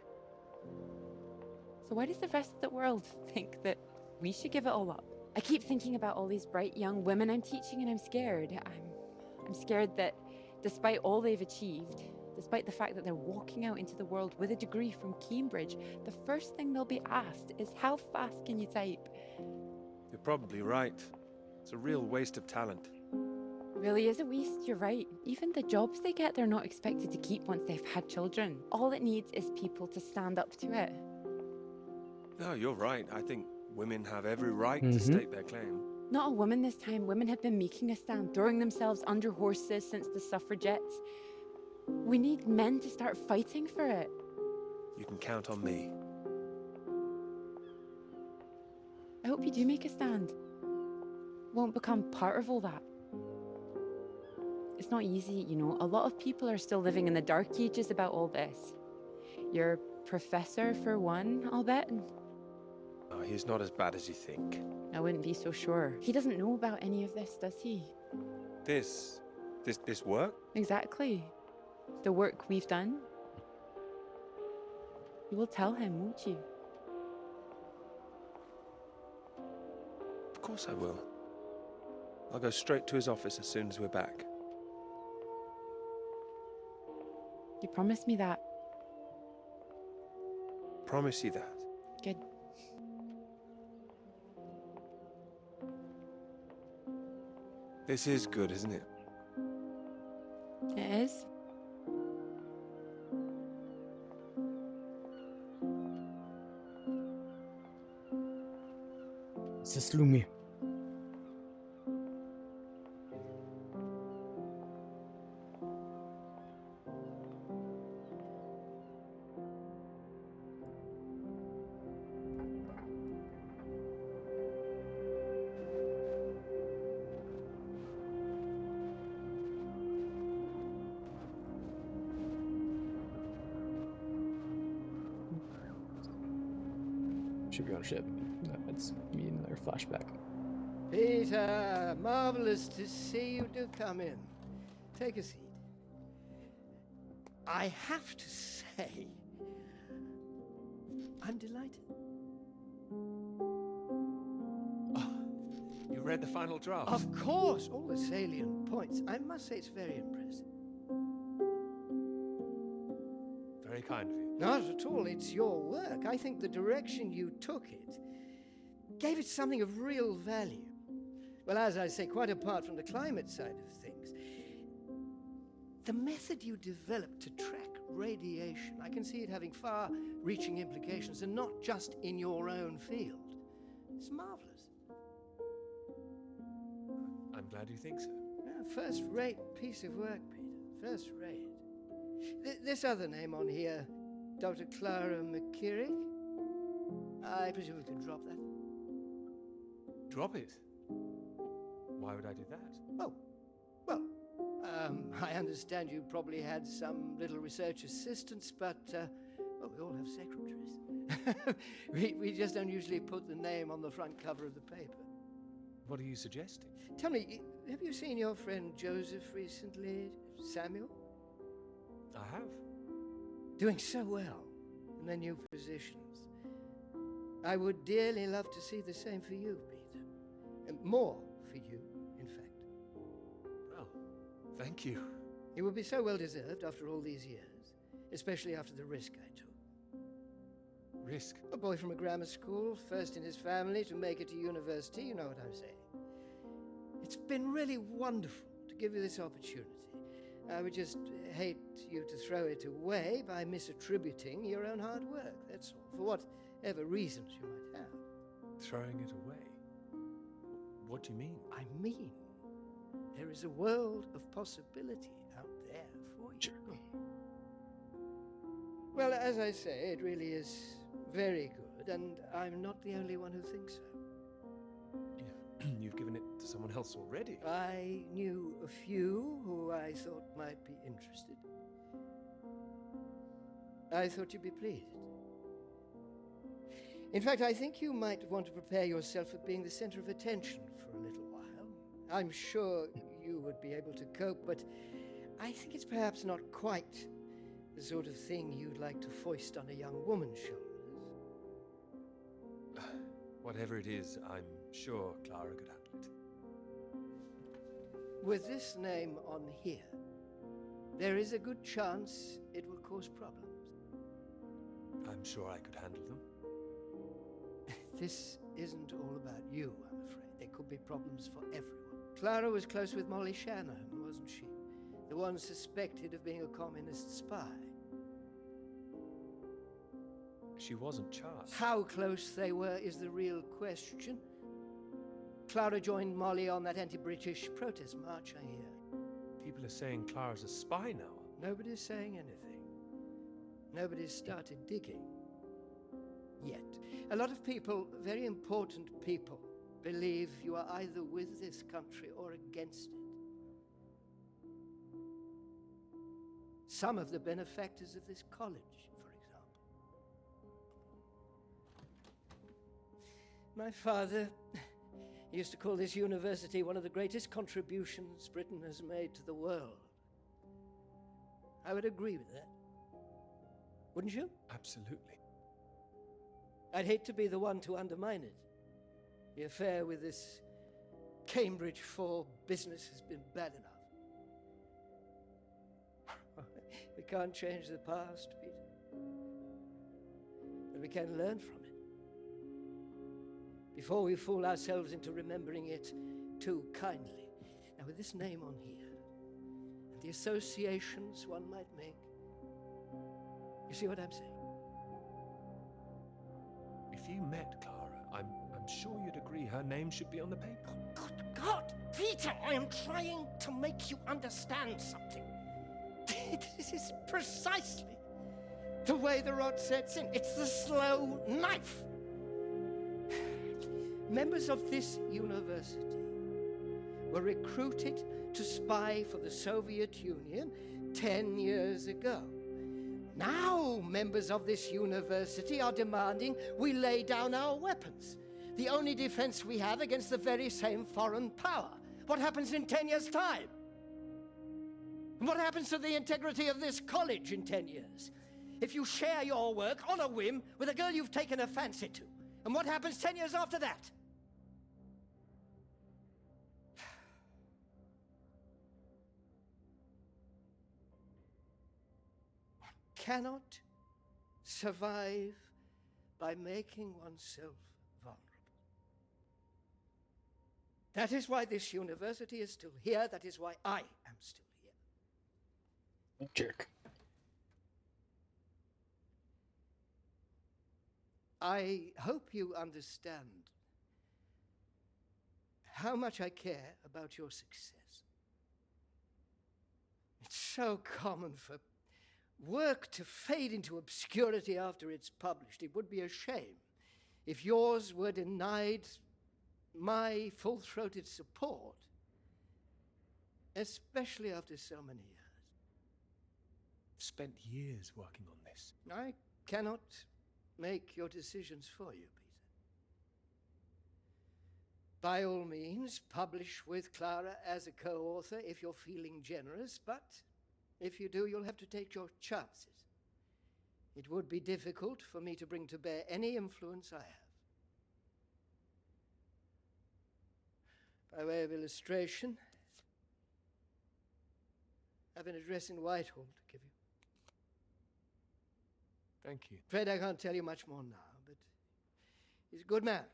So why does the rest of the world think that we should give it all up? I keep thinking about all these bright young women I'm teaching and I'm scared. I'm scared that despite all they've achieved, despite the fact that they're walking out into the world with a degree from Cambridge, the first thing they'll be asked is, how fast can you type? You're probably right. It's a real waste of talent. It really is a waste, you're right. Even the jobs they get, they're not expected to keep once they've had children. All it needs is people to stand up to it. No, you're right. I think women have every right to state their claim. Not a woman this time. Women have been making a stand, throwing themselves under horses since the suffragettes. We need men to start fighting for it. You can count on me. I hope you do make a stand. Won't become part of all that. It's not easy, you know. A lot of people are still living in the dark ages about all this. Your professor, for one, I'll bet. Oh, he's not as bad as you think. I wouldn't be so sure. He doesn't know about any of this, does he? This work? Exactly. The work we've done. You will tell him, won't you? Of course I will. I'll go straight to his office as soon as we're back. You promised me that. Promise you that. Good. This is good, isn't it? It is. Zaslumi. Should be on a ship. That's me and grandmother. Flashback. Peter, marvelous to see you. Do come in. Take a seat. I have to say, I'm delighted. You read the final draft? Of course, all the salient points. I must say it's very impressive. Very kind of you. Not at all, it's your work. I think the direction you took it gave it something of real value. Well, as I say, quite apart from the climate side of things, the method you developed to track radiation, I can see it having far-reaching implications, and not just in your own field. It's marvelous. I'm glad you think so. Yeah, first-rate piece of work, Peter. First-rate. This other name on here, Dr. Clara McKirrick, I presume we could drop that. Drop it? Why would I do that? Oh, well, I understand you probably had some little research assistants, but, well, we all have secretaries. we just don't usually put the name on the front cover of the paper. What are you suggesting? Tell me, have you seen your friend Joseph recently, Samuel? I have. Doing so well in their new positions. I would dearly love to see the same for you, Peter. And more for you, in fact. Well, thank you. It would be so well deserved after all these years, especially after the risk I took. Risk? A boy from a grammar school, first in his family to make it to university, you know what I'm saying. It's been really wonderful to give you this opportunity. I would just hate you to throw it away by misattributing your own hard work, that's all, for whatever reasons you might have. Throwing it away? What do you mean? I mean, there is a world of possibility out there for you. Well, as I say, it really is very good, and I'm not the only one who thinks so. You've given it to someone else already. I knew a few who I thought might be interested. I thought you'd be pleased. In fact, I think you might want to prepare yourself for being the center of attention for a little while. I'm sure you would be able to cope, but I think it's perhaps not quite the sort of thing you'd like to foist on a young woman's shoulders. Whatever it is, I'm sure Clara could handle it. With this name on here, there is a good chance it will cause problems. I'm sure I could handle them. This isn't all about you, I'm afraid. There could be problems for everyone. Clara was close with Molly Shanahan, wasn't she? The one suspected of being a communist spy. She wasn't charged. How close they were is the real question. Clara joined Molly on that anti-British protest march, I hear. People are saying Clara's a spy now. Nobody's saying anything. Nobody's started digging. Yet. A lot of people, very important people, believe you are either with this country or against it. Some of the benefactors of this college, for example. My father used to call this university one of the greatest contributions Britain has made to the world. I would agree with that. Wouldn't you? Absolutely. I'd hate to be the one to undermine it. The affair with this Cambridge 4 business has been bad enough. We can't change the past, Peter. But we can learn from it. Before we fool ourselves into remembering it too kindly. Now, with this name on here, and the associations one might make, you see what I'm saying? If you met Clara, I'm sure you'd agree her name should be on the paper. Good God, Peter, I am trying to make you understand something. This is precisely the way the rot sets in. It's the slow knife. Members of this university were recruited to spy for the Soviet Union 10 years ago. Now members of this university are demanding we lay down our weapons. The only defense we have against the very same foreign power. What happens in 10 years' time? And what happens to the integrity of this college in 10 years? If you share your work on a whim with a girl you've taken a fancy to, and what happens 10 years after that? One cannot survive by making oneself vulnerable. That is why this university is still here. That is why I am still here. Jerk. I hope you understand how much I care about your success. It's so common for work to fade into obscurity after it's published. It would be a shame if yours were denied my full-throated support, especially after so many years. Spent years working on this. I cannot make your decisions for you, Peter. By all means, publish with Clara as a co-author if you're feeling generous, but if you do, you'll have to take your chances. It would be difficult for me to bring to bear any influence I have. By way of illustration, I have an address in Whitehall to give you. Thank you. Afraid I can't tell you much more now, but he's a good man.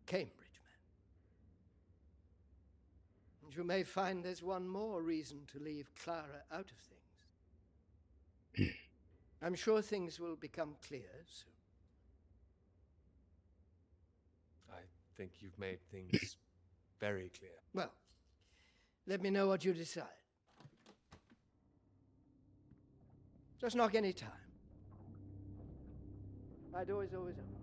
Cambridge man. And you may find there's one more reason to leave Clara out of things. I'm sure things will become clear soon. I think you've made things very clear. Well, let me know what you decide. Just knock any time. My door is always open.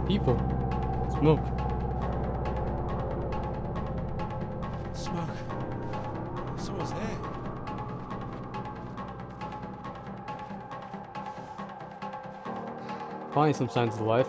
People. Smoke. Smoke. Someone's there. Finally some signs of life.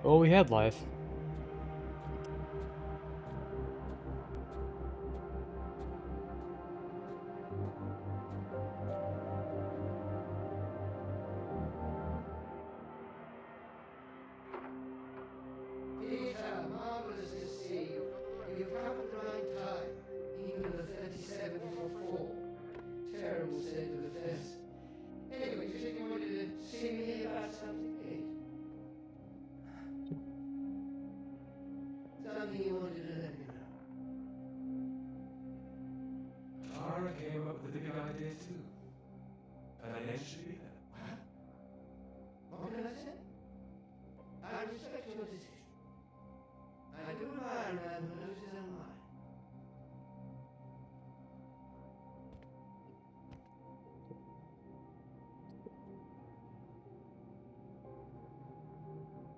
Oh, we had life. Terrible said to the fest. Anyway, you said you wanted to see me about something, eh? Something you wanted to let me know. Clara came up with a big idea too. Financially, What can I say? I respect your decision. I do admire a man who knows his own mind.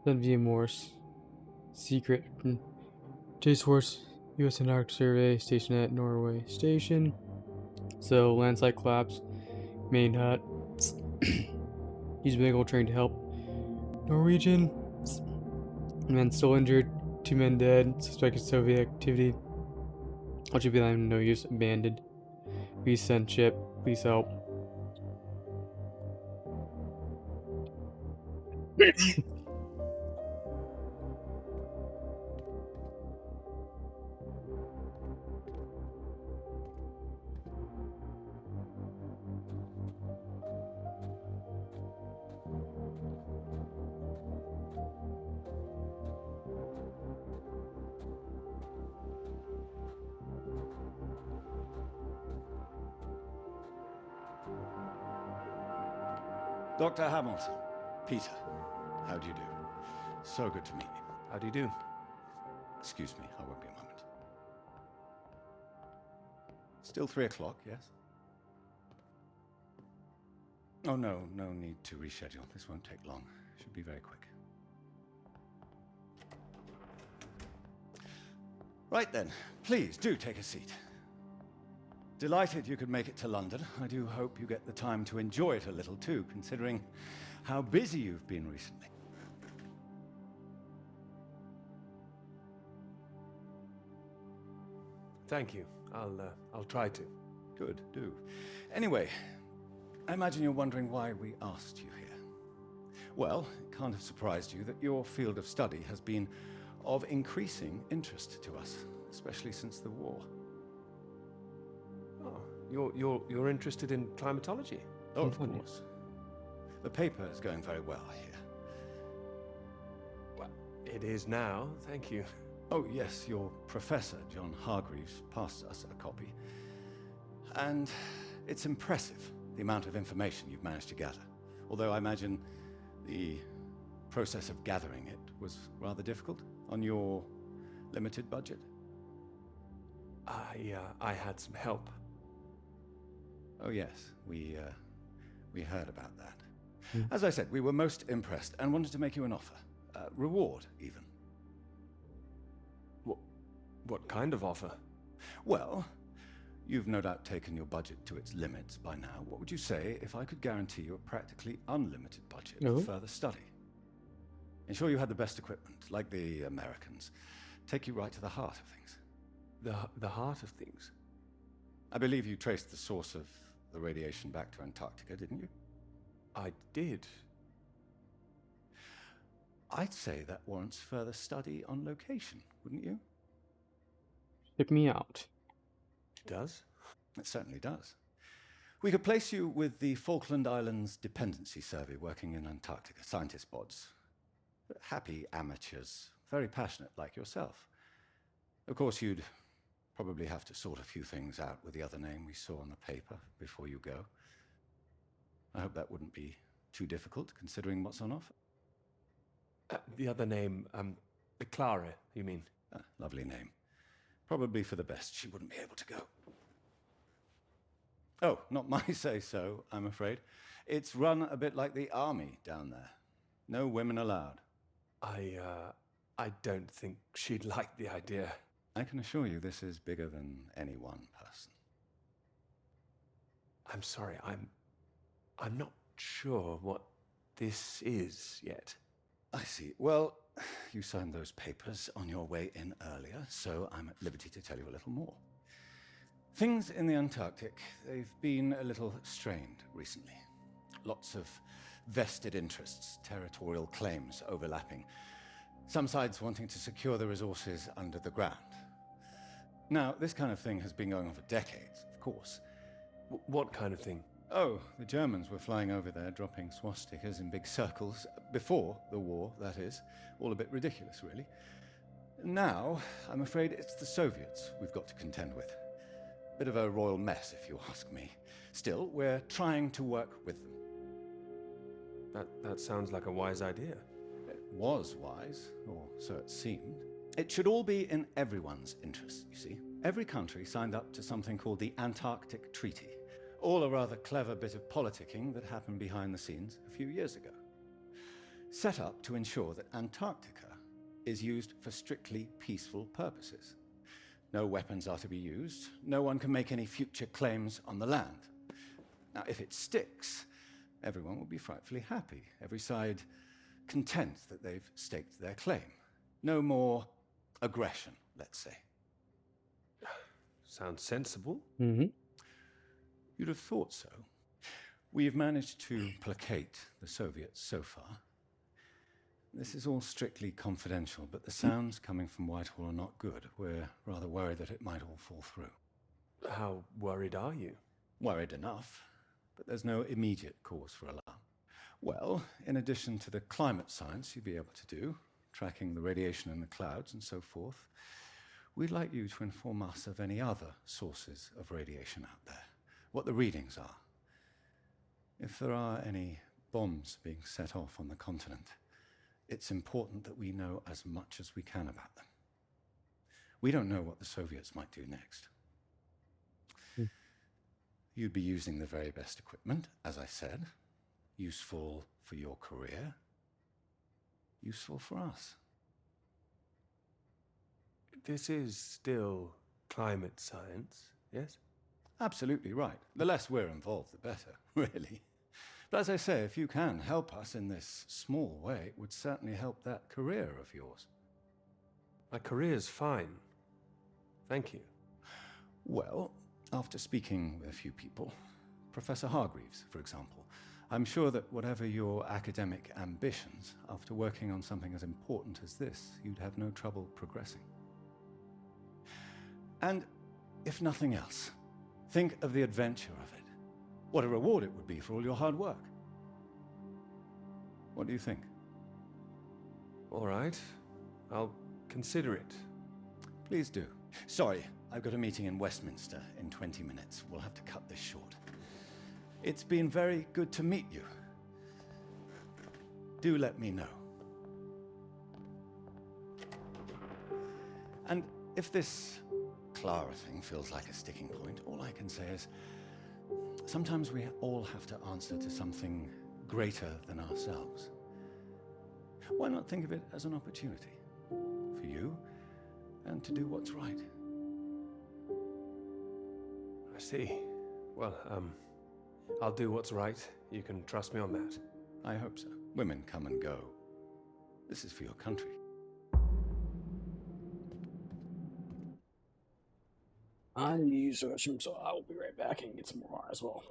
Then via Morse. Secret. Chase Force, U.S. Antarctic Survey, station at Norway Station. So, landslide collapse. Main hut. Use medical train to help. Norwegian. Men still injured. 2 men dead. Suspected Soviet activity. What should be line no use. Abandoned. We sent ship. Please help. Dr. Hamilton, Peter, how do you do? So good to meet you. how do you do? Excuse me, I won't be a moment. Still 3 o'clock, yes? Oh, no need to reschedule. This won't take long. Should be very quick. Right then, please do take a seat. Delighted you could make it to London. I do hope you get the time to enjoy it a little too, considering how busy you've been recently. Thank you. I'll try to. Good, do. Anyway, I imagine you're wondering why we asked you here. Well, it can't have surprised you that your field of study has been of increasing interest to us, especially since the war. Oh, you're interested in climatology? Oh, of course. The paper is going very well, I hear. Well, it is now, thank you. Oh, yes, your professor, John Hargreaves, passed us a copy. And it's impressive, the amount of information you've managed to gather. Although I imagine the process of gathering it was rather difficult on your limited budget. I had some help. Oh, yes, we heard about that. As I said, we were most impressed and wanted to make you an offer. Reward, even. What kind of offer? Well, you've no doubt taken your budget to its limits by now. What would you say if I could guarantee you a practically unlimited budget for further study? Ensure you had the best equipment, like the Americans. Take you right to the heart of things. The heart of things? I believe you traced the source of the radiation back to Antarctica, didn't you? I did. I'd say that warrants further study on location, wouldn't you? Check me out. It does? It certainly does. We could place you with the Falkland Islands Dependency Survey working in Antarctica, scientist bods. Happy amateurs, very passionate like yourself. Of course, you'd probably have to sort a few things out with the other name we saw on the paper before you go. I hope that wouldn't be too difficult, considering what's on offer. The other name, Clara, you mean? Lovely name. Probably for the best she wouldn't be able to go. Oh, not my say-so, I'm afraid. It's run a bit like the army down there. No women allowed. I don't think she'd like the idea. I can assure you this is bigger than any one person. I'm sorry, I'm not sure what this is yet. I see. Well, you signed those papers on your way in earlier, so I'm at liberty to tell you a little more. Things in the Antarctic, they've been a little strained recently. Lots of vested interests, territorial claims overlapping. Some sides wanting to secure the resources under the ground. Now, this kind of thing has been going on for decades, of course. What kind of thing? Oh, the Germans were flying over there, dropping swastikas in big circles. Before the war, that is. All a bit ridiculous, really. Now, I'm afraid it's the Soviets we've got to contend with. Bit of a royal mess, if you ask me. Still, we're trying to work with them. That sounds like a wise idea. It was wise, or so it seemed. It should all be in everyone's interest, you see. Every country signed up to something called the Antarctic Treaty. All a rather clever bit of politicking that happened behind the scenes a few years ago. Set up to ensure that Antarctica is used for strictly peaceful purposes. No weapons are to be used. No one can make any future claims on the land. Now, if it sticks, everyone will be frightfully happy. Every side content that they've staked their claim. No more aggression, let's say. Sounds sensible. Mm-hmm. You'd have thought so. We've managed to placate the Soviets so far. This is all strictly confidential, but the sounds coming from Whitehall are not good. We're rather worried that it might all fall through. How worried are you? Worried enough, but there's no immediate cause for alarm. Well, in addition to the climate science you'd be able to do, tracking the radiation in the clouds and so forth, we'd like you to inform us of any other sources of radiation out there, what the readings are. If there are any bombs being set off on the continent, it's important that we know as much as we can about them. We don't know what the Soviets might do next. You'd be using the very best equipment, as I said. Useful for your career. Useful for us. This is still climate science, yes? Absolutely right. The less we're involved, the better, really. But as I say, if you can help us in this small way, it would certainly help that career of yours. My career's fine. Thank you. Well, after speaking with a few people, Professor Hargreaves, for example, I'm sure that whatever your academic ambitions, after working on something as important as this, you'd have no trouble progressing. And if nothing else, think of the adventure of it. What a reward it would be for all your hard work. What do you think? All right. I'll consider it. Please do. Sorry, I've got a meeting in Westminster in 20 minutes. We'll have to cut this short. It's been very good to meet you. Do let me know. And if this Clara thing feels like a sticking point, all I can say is sometimes we all have to answer to something greater than ourselves. Why not think of it as an opportunity for you and to do what's right? I see. Well, I'll do what's right. You can trust me on that. I hope so. Women come and go. This is for your country. I need to use the restroom, so I will be right back and get some more as well.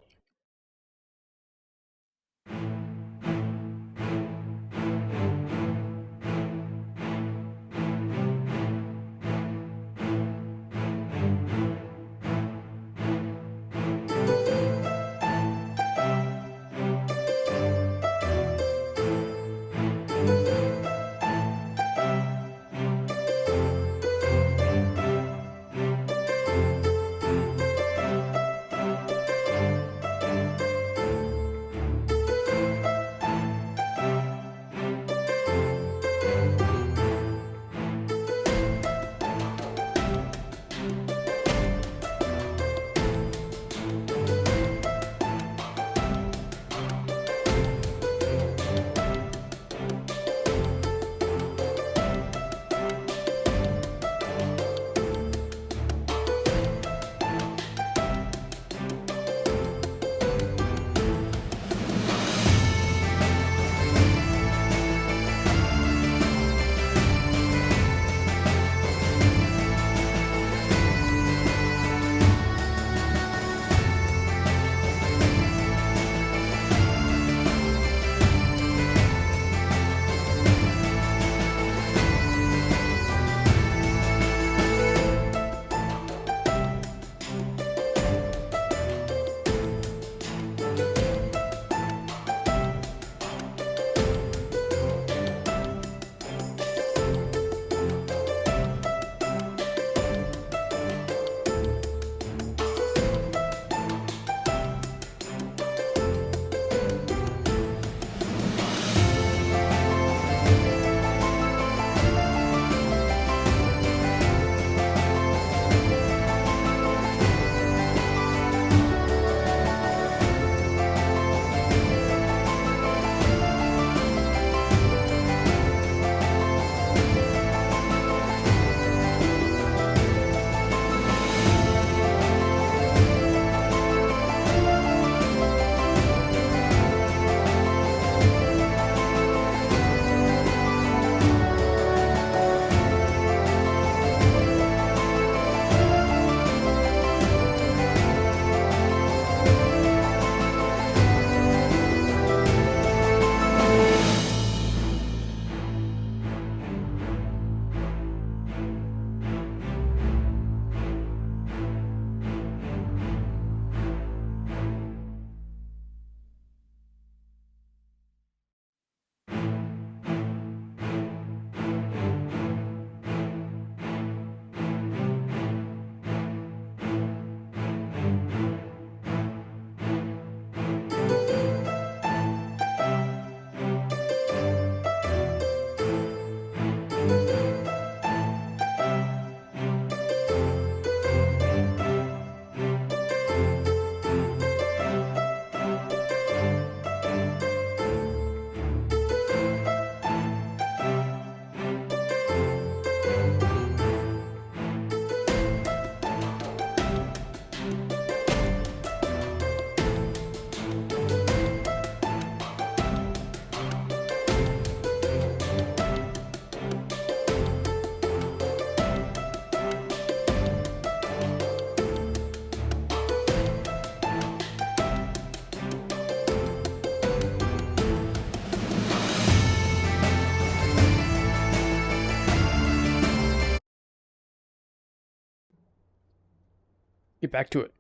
get back to it.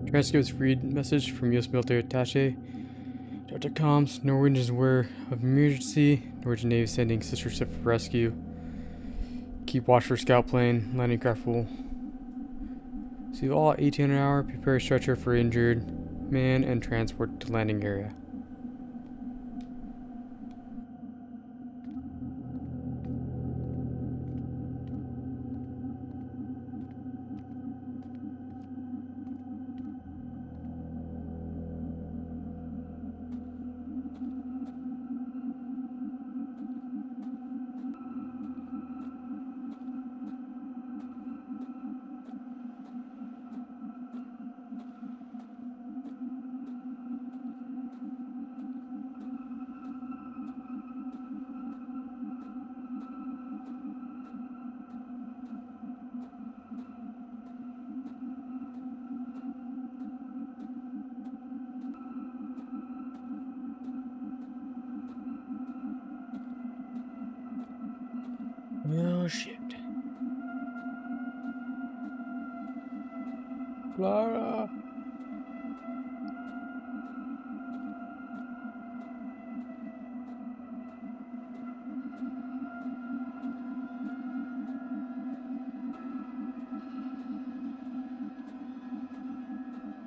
Transcripts read message from U.S. military attaché. Dr. Comms, Norwegians aware of emergency. Norwegian Navy sending sister ship for rescue. Keep watch for scout plane. Landing craft will see all at 18 an hour. Prepare stretcher for injured man and transport to landing area. Oh shit. Clara!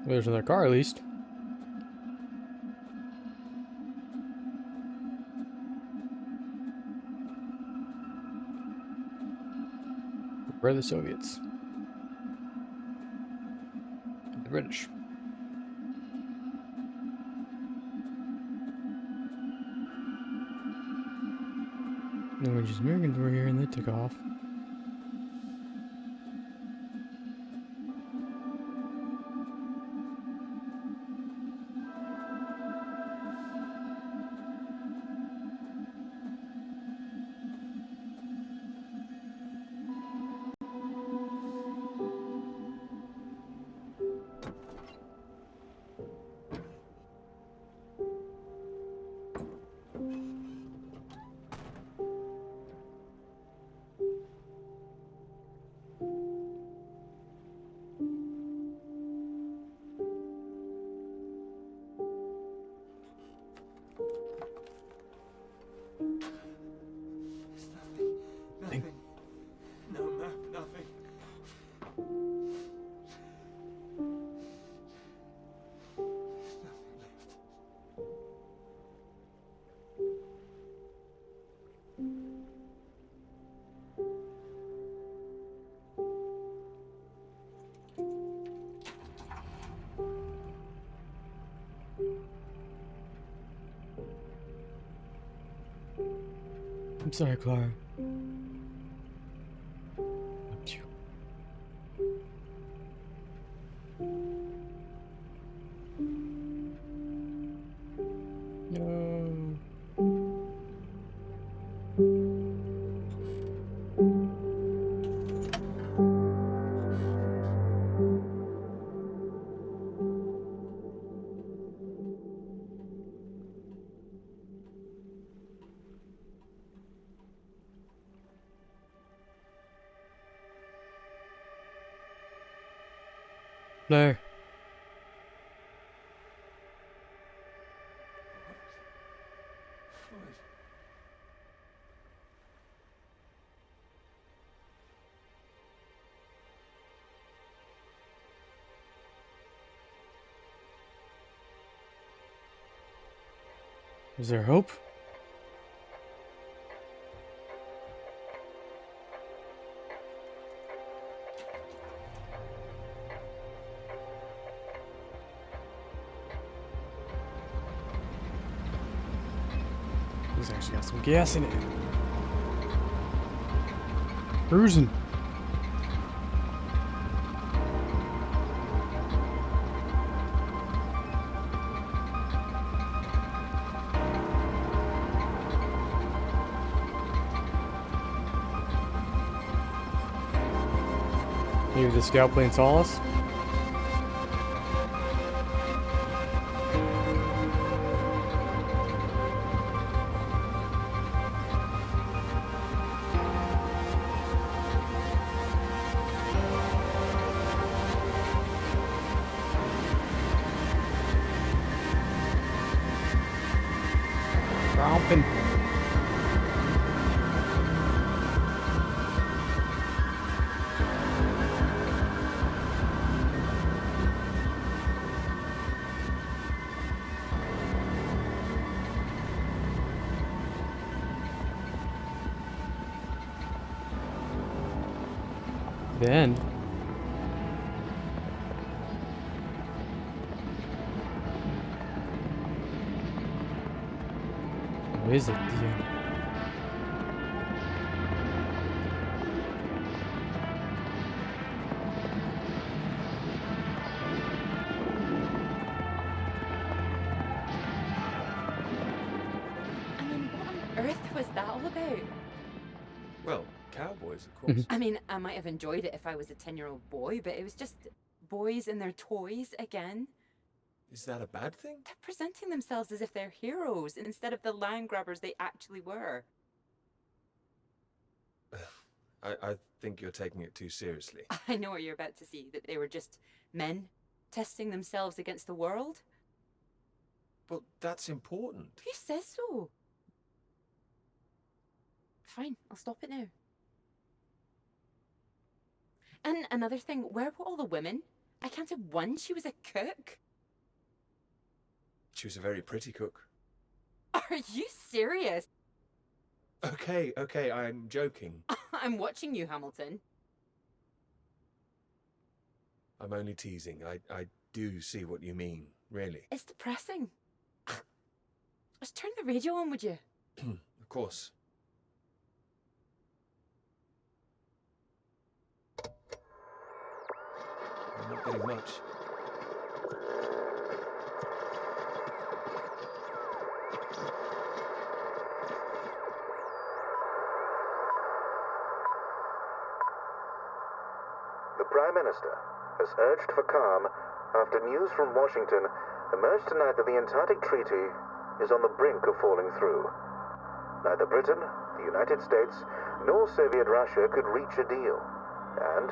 There's another car at least. Where are the Soviets? The British. No, just Americans were here and they took off. Nothing. No map, nothing. There's nothing left. I'm sorry, Clara. Loved you. No. Blair. Is there hope? He's actually got some gas in it. Cruising. Maybe the scout plane saw us. Tromping. The end. Or is it the end? I mean, what on earth was that all about? Well, cowboys, of course. I mean, I might have enjoyed it if I was a 10-year-old boy, but it was just boys and their toys again. Is that a bad thing? They're presenting themselves as if they're heroes instead of the land grabbers they actually were. I think you're taking it too seriously. I know what you're about to see, that they were just men testing themselves against the world. Well, that's important. Who says so? Fine, I'll stop it now. And another thing, where were all the women? I counted one, she was a cook. She was a very pretty cook. Are you serious? Okay, I'm joking. I'm watching you, Hamilton. I'm only teasing. I do see what you mean, really. It's depressing. Just turn the radio on, would you? Of course. I'm not getting much. The Prime Minister has urged for calm after news from Washington emerged tonight that the Antarctic Treaty is on the brink of falling through. Neither Britain, the United States, nor Soviet Russia could reach a deal. And,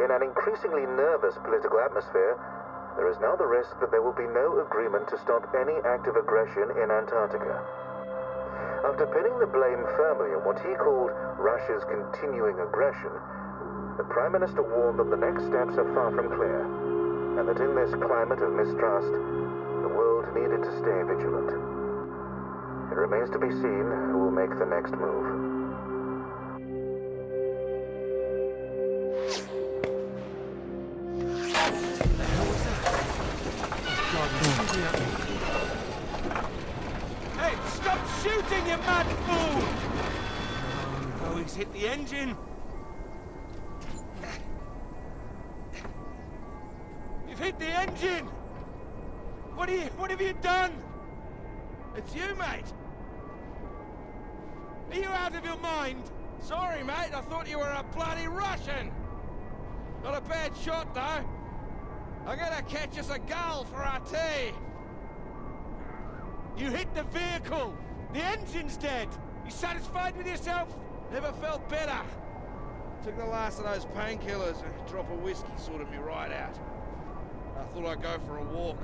in an increasingly nervous political atmosphere, there is now the risk that there will be no agreement to stop any active aggression in Antarctica. After pinning the blame firmly on what he called Russia's continuing aggression, the Prime Minister warned that the next steps are far from clear, and that in this climate of mistrust, the world needed to stay vigilant. It remains to be seen who will make the next move. Hey, stop shooting, you mad fool! Oh, he's hit the engine. You've hit the engine! What have you done? It's you, mate. Are you out of your mind? Sorry, mate. I thought you were a bloody Russian. Not a bad shot, though. I'm gonna catch us a gull for our tea. You hit the vehicle! The engine's dead! You satisfied with yourself? Never felt better. Took the last of those painkillers and a drop of whiskey sorted me right out. I thought I'd go for a walk.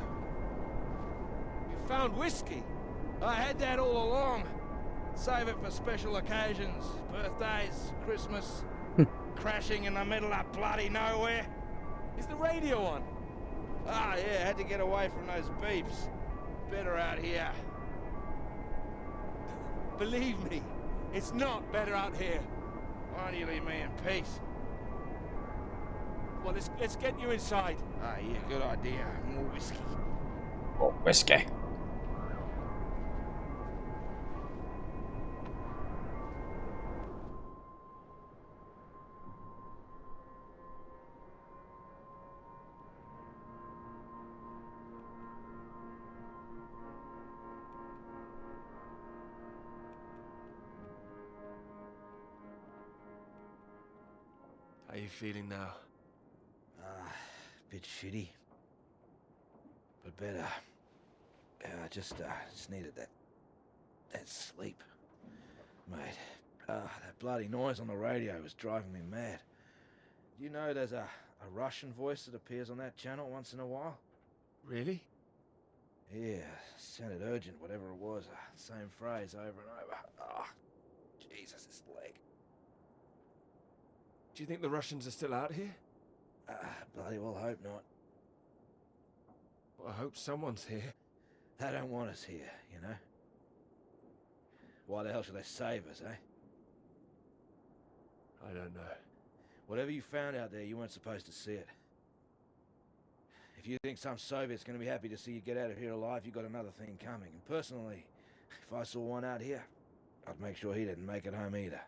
You found whiskey? I had that all along. Save it for special occasions. Birthdays, Christmas. Crashing in the middle of bloody nowhere. Is the radio on? Ah, yeah, had to get away from those beeps. Better out here. Believe me, it's not better out here. Why don't you leave me in peace? Well, let's get you inside. Ah, yeah, good idea. More whiskey. Oh, whiskey. How are you feeling now? Bit shitty. But better. Yeah, I just needed that sleep. Mate, that bloody noise on the radio was driving me mad. Do you know there's a Russian voice that appears on that channel once in a while? Really? Yeah, sounded urgent, whatever it was. Same phrase over and over. Ah, Jesus, this leg. Do you think the Russians are still out here? Bloody well hope not. Well, I hope someone's here. They don't want us here, you know? Why the hell should they save us, eh? I don't know. Whatever you found out there, you weren't supposed to see it. If you think some Soviet's gonna be happy to see you get out of here alive, you got another thing coming. And personally, if I saw one out here, I'd make sure he didn't make it home either.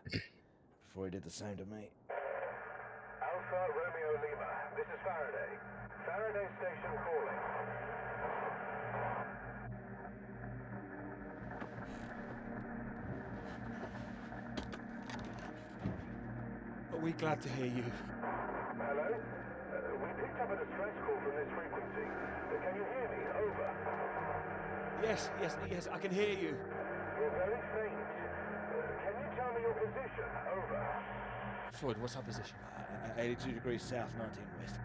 Before he did the same to me. Alpha Romeo Lima, this is Faraday. Faraday Station calling. Are we glad to hear you? Hello? We picked up a distress call from this frequency. Can you hear me? Over. Yes, I can hear you. You're very faint. Can you tell me your position? Over. Floyd, what's our position? 82 degrees south, 19 west.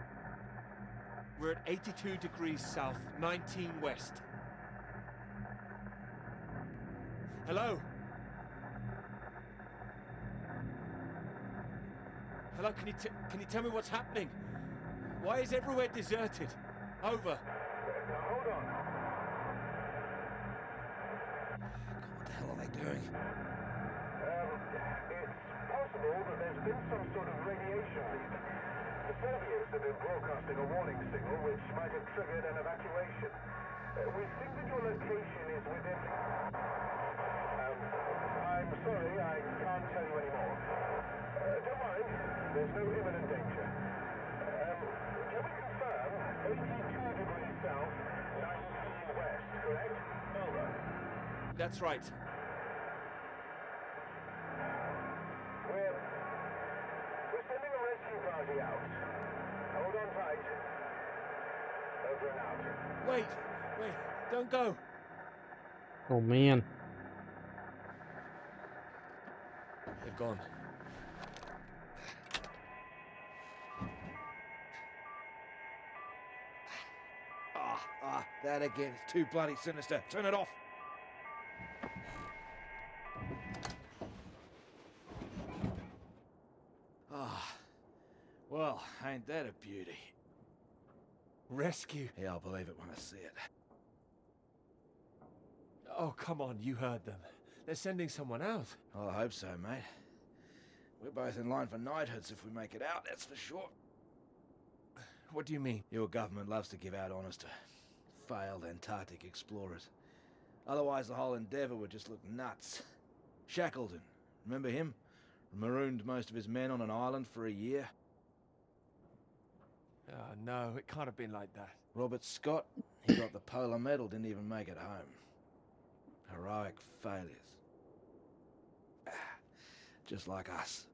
We're at 82 degrees south, 19 west. Hello? Hello, can you tell me what's happening? Why is everywhere deserted? Over. Hold on. What the hell are they doing? It's possible that there's been some sort of radiation leak. The Soviets have been broadcasting a warning signal which might have triggered an evacuation. We think that your location is within... I'm sorry, I can't tell you anymore. Don't worry, there's no imminent danger. Can we confirm 82 degrees south, 19 west, correct? Over. That's right. We're sending a rescue party out. Hold on tight. Over and out. Wait, don't go. Oh man. They're gone. That again. It's too bloody sinister. Turn it off. Well, ain't that a beauty? Rescue? Yeah, I'll believe it when I see it. Oh, come on, you heard them. They're sending someone out. Well, I hope so, mate. We're both in line for knighthoods if we make it out, that's for sure. What do you mean? Your government loves to give out honors to failed Antarctic explorers. Otherwise, the whole endeavor would just look nuts. Shackleton, remember him? Marooned most of his men on an island for a year. No, it can't have been like that. Robert Scott, he got the polar medal, didn't even make it home. Heroic failures. Just like us.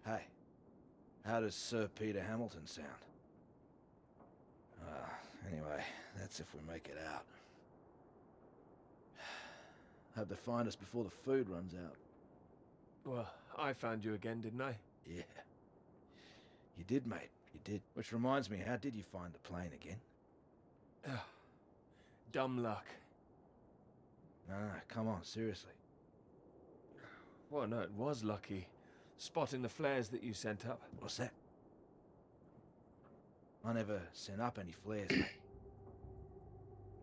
Hey, how does Sir Peter Hamilton sound? Anyway, that's if we make it out. Hope they find us before the food runs out. Well, I found you again, didn't I? Yeah. You did, mate. You did. Which reminds me, how did you find the plane again? Dumb luck. No, come on, seriously. Well, no, it was lucky. Spotting the flares that you sent up. What's that? I never sent up any flares, mate.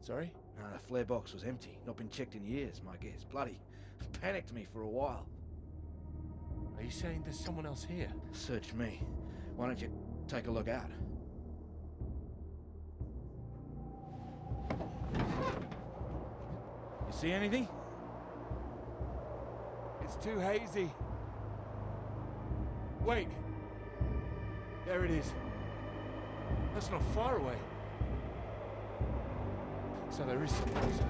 Sorry? No, the flare box was empty. Not been checked in years, my guess. Bloody panicked me for a while. Are you saying there's someone else here? Search me. Why don't you take a look out? You see anything? It's too hazy. Wait. There it is. That's not far away. So there is someone else out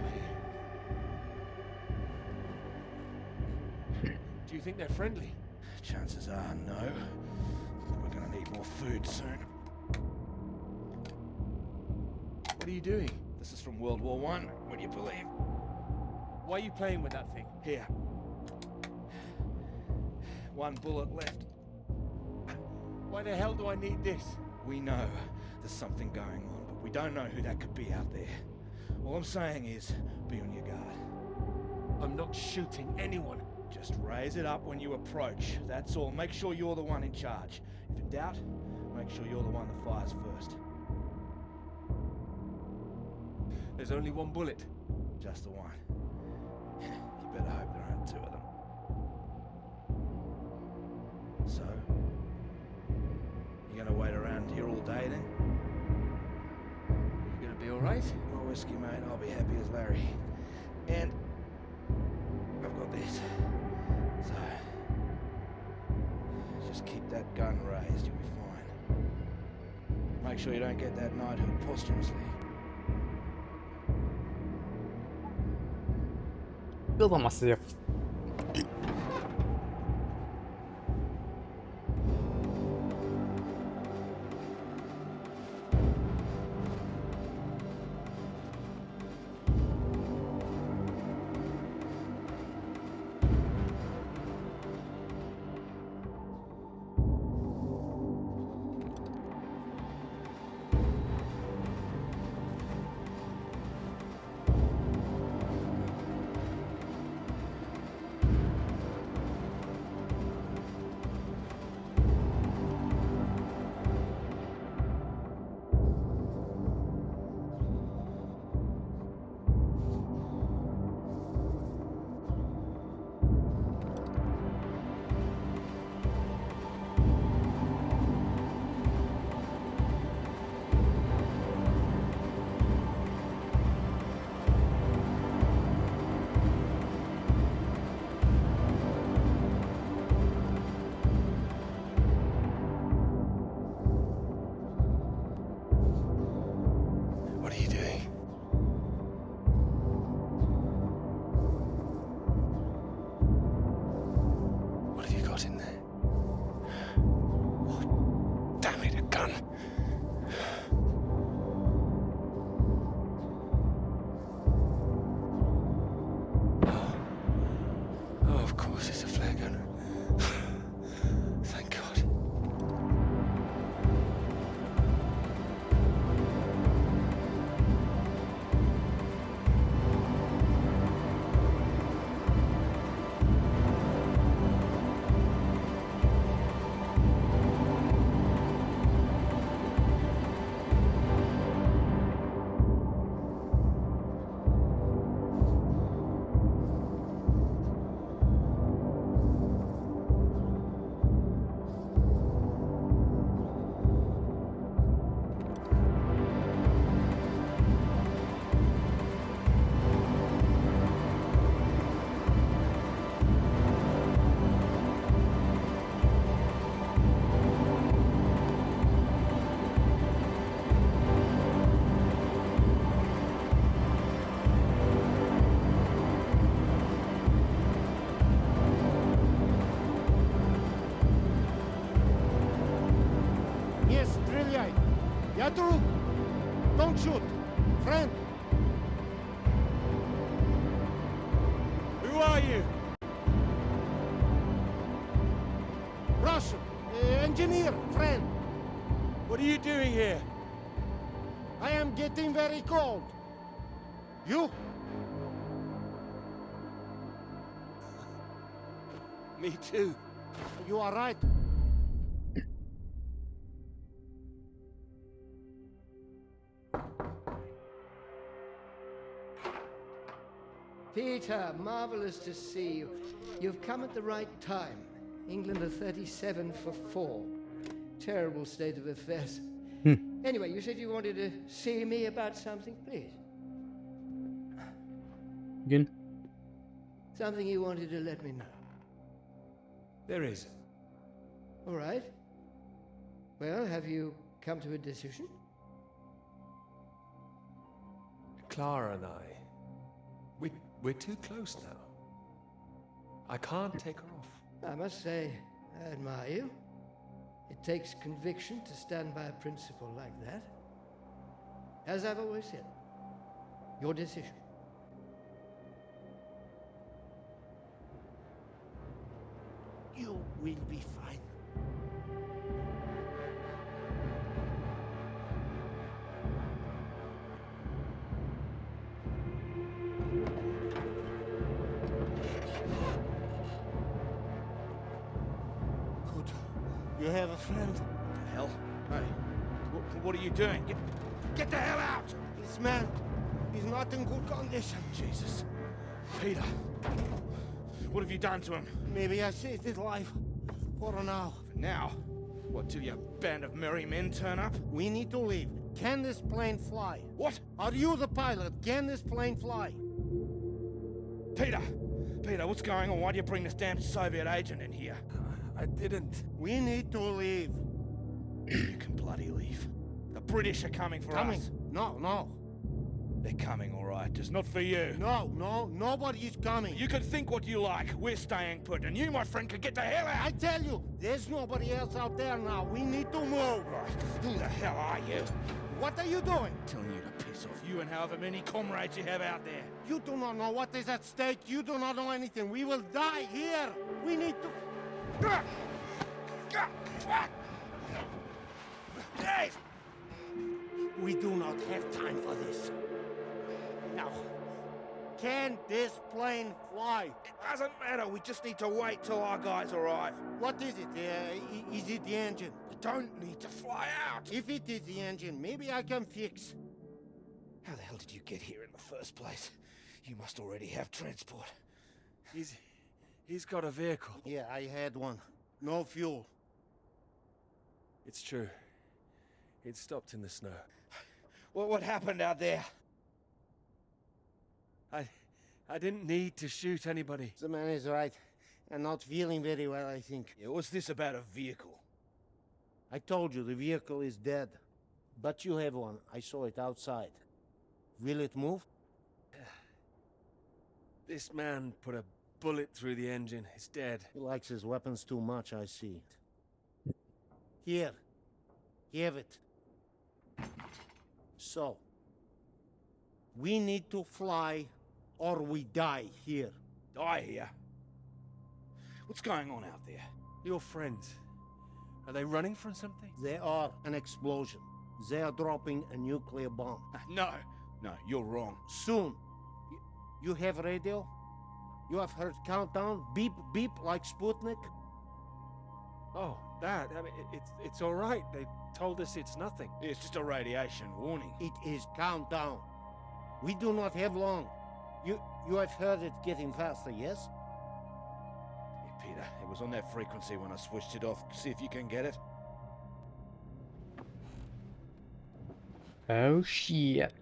here. Do you think they're friendly? Chances are no. We're gonna need more food soon. What are you doing? This is from World War I, would you believe? Why are you playing with that thing? Here. One bullet left. Why the hell do I need this? We know there's something going on, but Look, we don't know who that could be out there. All I'm saying is, be on your guard. I'm not shooting anyone. Just raise it up when you approach. That's all. Make sure you're the one in charge. If in doubt, make sure you're the one that fires first. There's only one bullet. Just the one. You better hope there aren't two of them. So, you gonna wait around here all day then? You gonna be alright? No whiskey, mate. I'll be happy as Larry. And I've got this. So, just keep that gun raised, you'll be fine. Make sure you don't get that knighthood posthumously. Build on myself. What are you doing? What have you got in there? Oh, damn it, a gun. Oh, of course it's a flare gun. Thank God. Yatru! Don't shoot! Friend! Who are you? Russian! Engineer! Friend! What are you doing here? I am getting very cold. You? Me too. You are right. Peter, marvelous to see you. You've come at the right time. England are 37 for 4. Terrible state of affairs. Anyway, you said you wanted to see me about something, please. Again? Something you wanted to let me know. There is. All right. Well, have you come to a decision? Clara and I, we're too close now. I can't take her off. I must say, I admire you. It takes conviction to stand by a principle like that. As I've always said, your decision. You will be fine. You have a friend? The hell? Hey, what are you doing? Get the hell out! This man, he's not in good condition. Jesus. Peter, what have you done to him? Maybe I saved his life. For now. For now? What, till your band of merry men turn up? We need to leave. Can this plane fly? What? Are you the pilot? Can this plane fly? Peter! Peter, what's going on? Why do you bring this damn Soviet agent in here? I didn't. We need to leave. You can bloody leave. The British are coming for us. No. They're coming, all right. Just not for you. No, nobody's coming. You can think what you like. We're staying put, and you, my friend, can get the hell out. I tell you, there's nobody else out there now. We need to move. Right. Who the hell are you? What are you doing? Telling you to piss off. You and however many comrades you have out there. You do not know what is at stake. You do not know anything. We will die here. We need to... We do not have time for this. Now, can this plane fly? It doesn't matter. We just need to wait till our guys arrive. What is it? Is it the engine? We don't need to fly out. If it is the engine, maybe I can fix. How the hell did you get here in the first place? You must already have transport. He's got a vehicle. Yeah, I had one. No fuel. It's true. It stopped in the snow. What happened out there? I didn't need to shoot anybody. The man is right. And not feeling very well, I think. Yeah, what's this about a vehicle? I told you, the vehicle is dead. But you have one. I saw it outside. Will it move? This man put a bullet through the engine. It's dead. He likes his weapons too much, I see. Here. Have it. So. We need to fly, or we die here. Die here? What's going on out there? Your friends. Are they running from something? They are an explosion. They are dropping a nuclear bomb. No, you're wrong. Soon. You have radio? You have heard countdown? Beep, beep, like Sputnik? Oh, that. I mean, it's all right. They told us it's nothing. It's just a radiation warning. It is countdown. We do not have long. You have heard it getting faster, yes? Yeah, Peter, it was on that frequency when I switched it off. See if you can get it. Oh shit.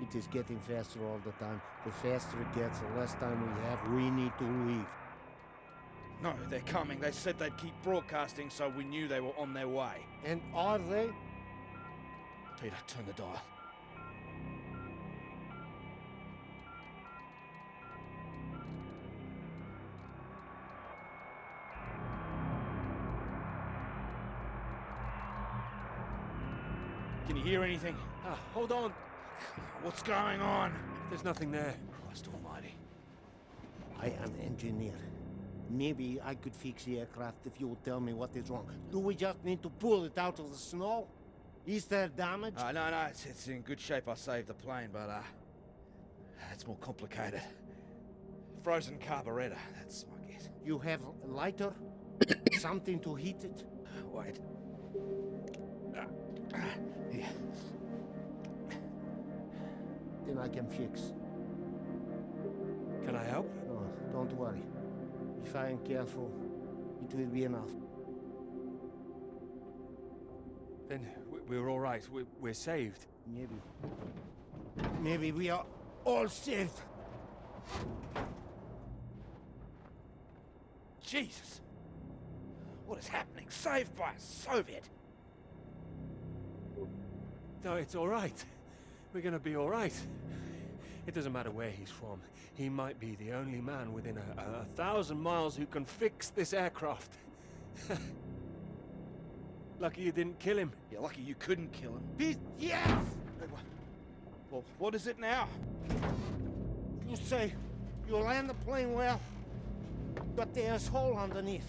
It is getting faster all the time. The faster it gets, the less time we have. We need to leave. No, they're coming. They said they'd keep broadcasting, so we knew they were on their way. And are they? Peter, turn the dial. Can you hear anything? Hold on. What's going on? There's nothing there. Christ almighty. I am engineer. Maybe I could fix the aircraft if you would tell me what is wrong. Do we just need to pull it out of the snow? Is there damage? No, it's in good shape. I saved the plane, but it's more complicated. Frozen carburetor, that's my guess. You have a lighter? Something to heat it? Wait. Here. Then I can fix. Can I help? No, don't worry. If I am careful, it will be enough. Then we're all right. We're saved. Maybe we are all saved. Jesus! What is happening? Saved by a Soviet! No, it's all right. We're gonna be all right. It doesn't matter where he's from. He might be the only man within a 1,000 miles who can fix this aircraft. Lucky you didn't kill him. You're lucky you couldn't kill him. Yes! Well, what is it now? You say you land the plane well, but there's a hole underneath.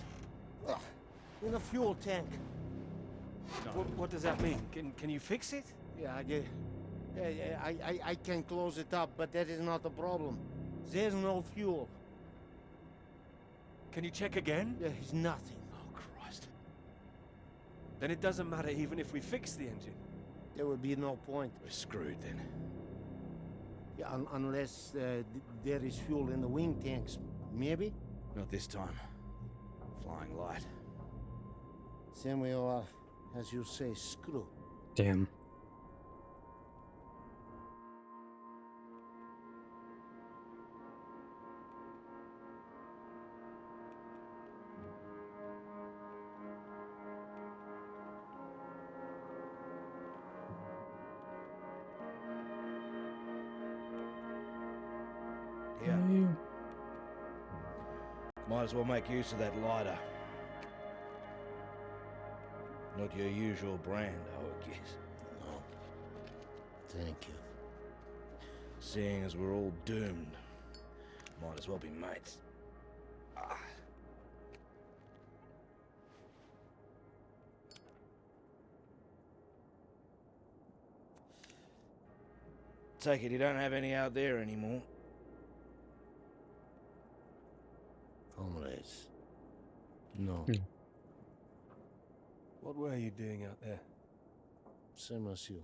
In the fuel tank. What does that mean? Can you fix it? Yeah, I can close it up, but that is not the problem. There's no fuel. Can you check again? There is nothing. Oh, Christ. Then it doesn't matter even if we fix the engine. There would be no point. We're screwed then. Yeah, unless there is fuel in the wing tanks, maybe? Not this time. Flying light. Then we are, as you say, screwed. Damn. Yeah. Might as well make use of that lighter. Not your usual brand, I would guess. No. Thank you. Seeing as we're all doomed, might as well be mates. Take it you don't have any out there anymore. Comrades. No. What were you doing out there? Same as you.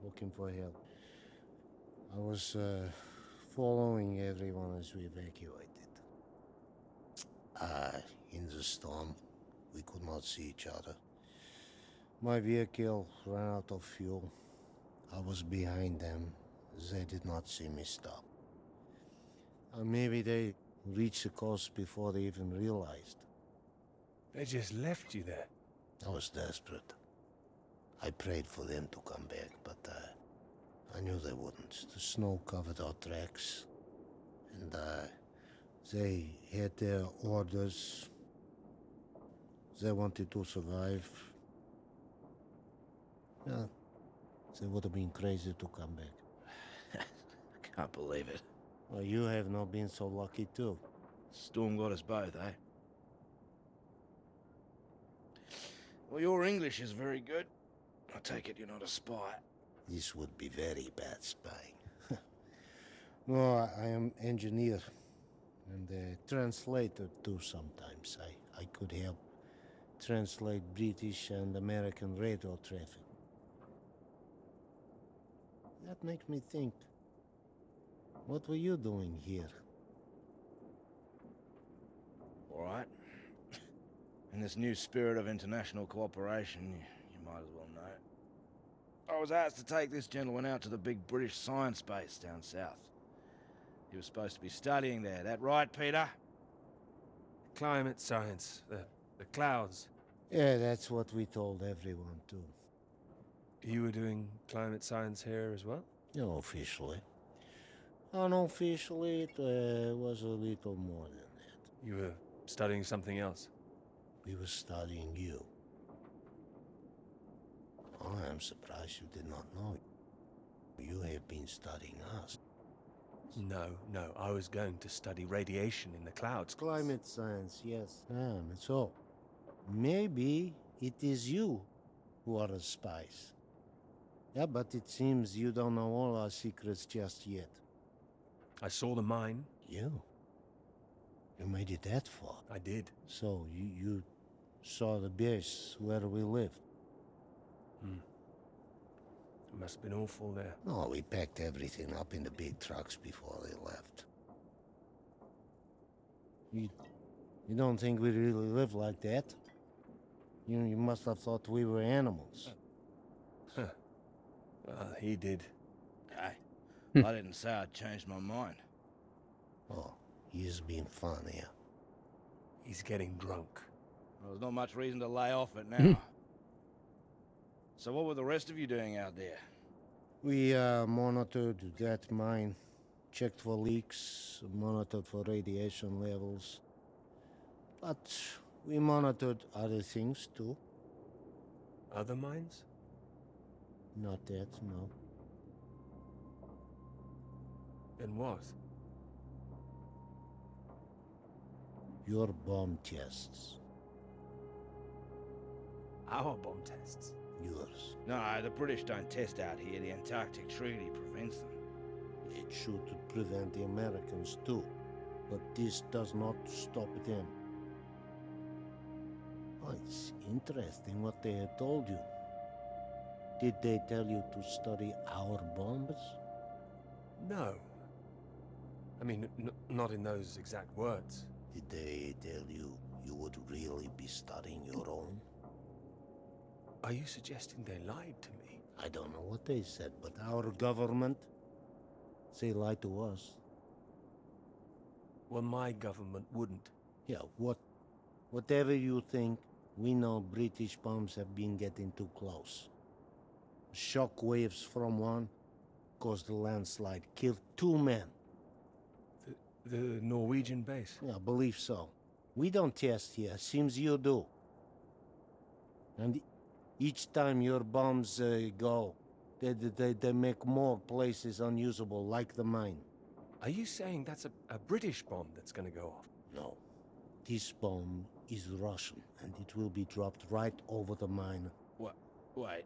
Looking for help. I was following everyone as we evacuated. In the storm, we could not see each other. My vehicle ran out of fuel. I was behind them. They did not see me stop. Maybe they reached the coast before they even realized. They just left you there. I was desperate. I prayed for them to come back, but I knew they wouldn't. The snow covered our tracks, and they had their orders. They wanted to survive. Yeah, they would have been crazy to come back. Can't believe it. Well, you have not been so lucky too. Storm got us both, eh? Well, your English is very good. I take it you're not a spy. This would be very bad spying. No, I am engineer and a translator too sometimes. I could help translate British and American radio traffic. That makes me think. What were you doing here? All right. In this new spirit of international cooperation, you might as well know. I was asked to take this gentleman out to the big British science base down south. He was supposed to be studying there. That right, Peter? Climate science, the clouds. Yeah, that's what we told everyone too. You were doing climate science here as well? No, officially. Unofficially, it was a little more than that. You were studying something else? We were studying you. I am surprised you did not know. You have been studying us. No, I was going to study radiation in the clouds. Climate science, yes. So, maybe it is you who are the spies. Yeah, but it seems you don't know all our secrets just yet. I saw the mine. You made it that far? I did. So, you saw the base where we lived? It must have been awful there. No, we packed everything up in the big trucks before they left. You don't think we really live like that? You must have thought we were animals. Well, he did. Hey, I didn't say I'd changed my mind. Oh, he's been fun here. He's getting drunk. Well, there's not much reason to lay off it now. So what were the rest of you doing out there? We monitored that mine, checked for leaks, monitored for radiation levels. But we monitored other things too. Other mines? Not that, no. Then what? Your bomb tests. Our bomb tests? Yours. No, the British don't test out here. The Antarctic Treaty prevents them. It should prevent the Americans too. But this does not stop them. Oh, it's interesting what they had told you. Did they tell you to study our bombs? No. I mean, not in those exact words. Did they tell you you would really be studying your own? Are you suggesting they lied to me? I don't know what they said, but our government, they lied to us. Well, my government wouldn't. Yeah, whatever you think, we know British bombs have been getting too close. Shock waves from one caused a landslide, killed 2 men. The Norwegian base? Yeah, I believe so. We don't test here, seems you do. And each time your bombs go, they make more places unusable, like the mine. Are you saying that's a British bomb that's gonna go off? No. This bomb is Russian, and it will be dropped right over the mine. What?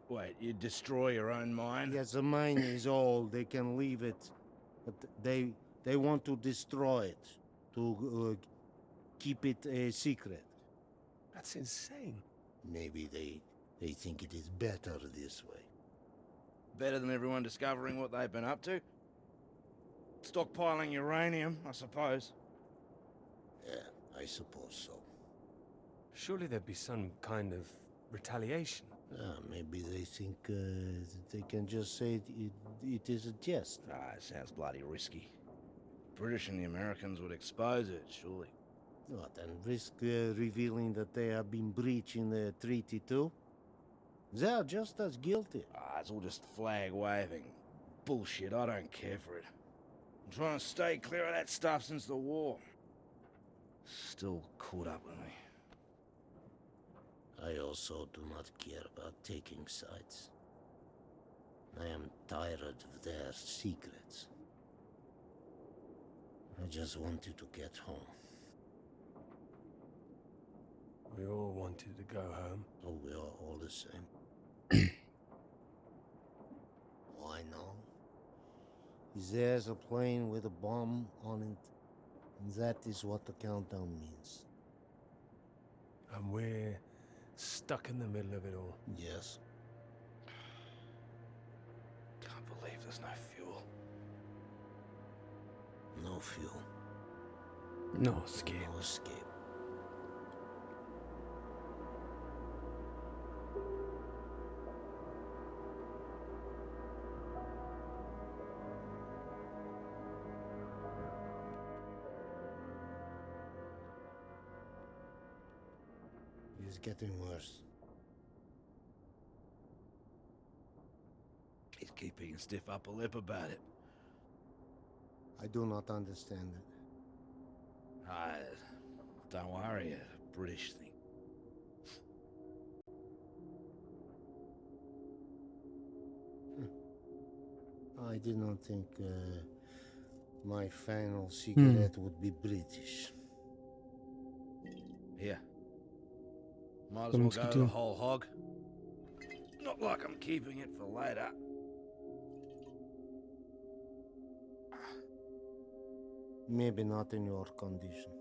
Wait, you destroy your own mine? Yes, the mine is old, they can leave it. But they want to destroy it, to keep it a secret. That's insane. Maybe they think it is better this way. Better than everyone discovering what they've been up to? Stockpiling uranium, I suppose. Yeah, I suppose so. Surely there'd be some kind of retaliation. Maybe they think they can just say it is a jest. It sounds bloody risky. British and the Americans would expose it, surely. What, and risk revealing that they have been breaching the treaty too? They are just as guilty. It's all just flag waving. Bullshit, I don't care for it. I'm trying to stay clear of that stuff since the war. Still caught up with me. I also do not care about taking sides. I am tired of their secrets. I just wanted to get home. We all wanted to go home. Oh, we are all the same. Why now? There's a plane with a bomb on it, and that is what the countdown means. And we're stuck in the middle of it all. Yes. Can't believe there's no fuel. No fuel. No escape. No escape. It's getting worse. He's keeping a stiff upper lip about it. I do not understand it. Don't worry, a British thing. I did not think my final cigarette would be British. Here. Might as well go the whole hog. Not like I'm keeping it for later. Maybe not in your condition.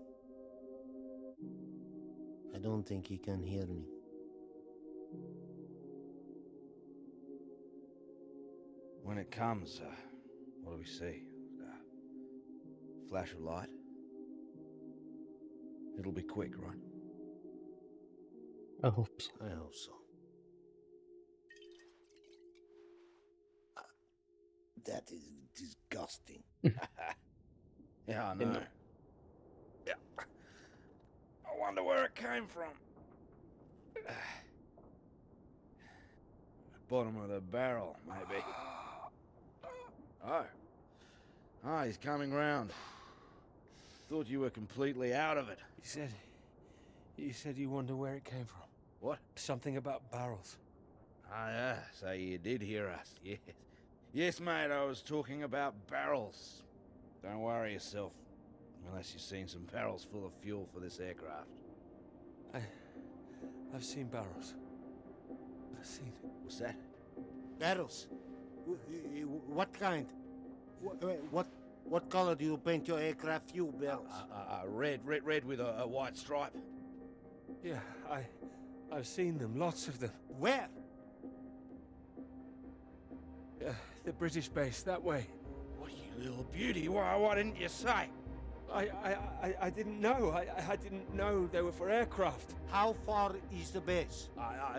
I don't think he can hear me. When it comes, what do we see? Flash of light? It'll be quick, right? I hope so. I hope so. That is disgusting. Yeah, I know. Yeah. I wonder where it came from. Bottom of the barrel, maybe. Oh. Ah, he's coming round. Thought you were completely out of it. You said you wonder where it came from. What? Something about barrels. Ah, yeah, so you did hear us, yes. Yes, mate, I was talking about barrels. Don't worry yourself, unless you've seen some barrels full of fuel for this aircraft. I've seen barrels. I've seen... What's that? Barrels? What kind? What color do you paint your aircraft fuel barrels? Red with a white stripe. Yeah, I've seen them, lots of them. Where? The British base, that way. What, you little beauty? Why didn't you say? I didn't know. I didn't know they were for aircraft. How far is the base?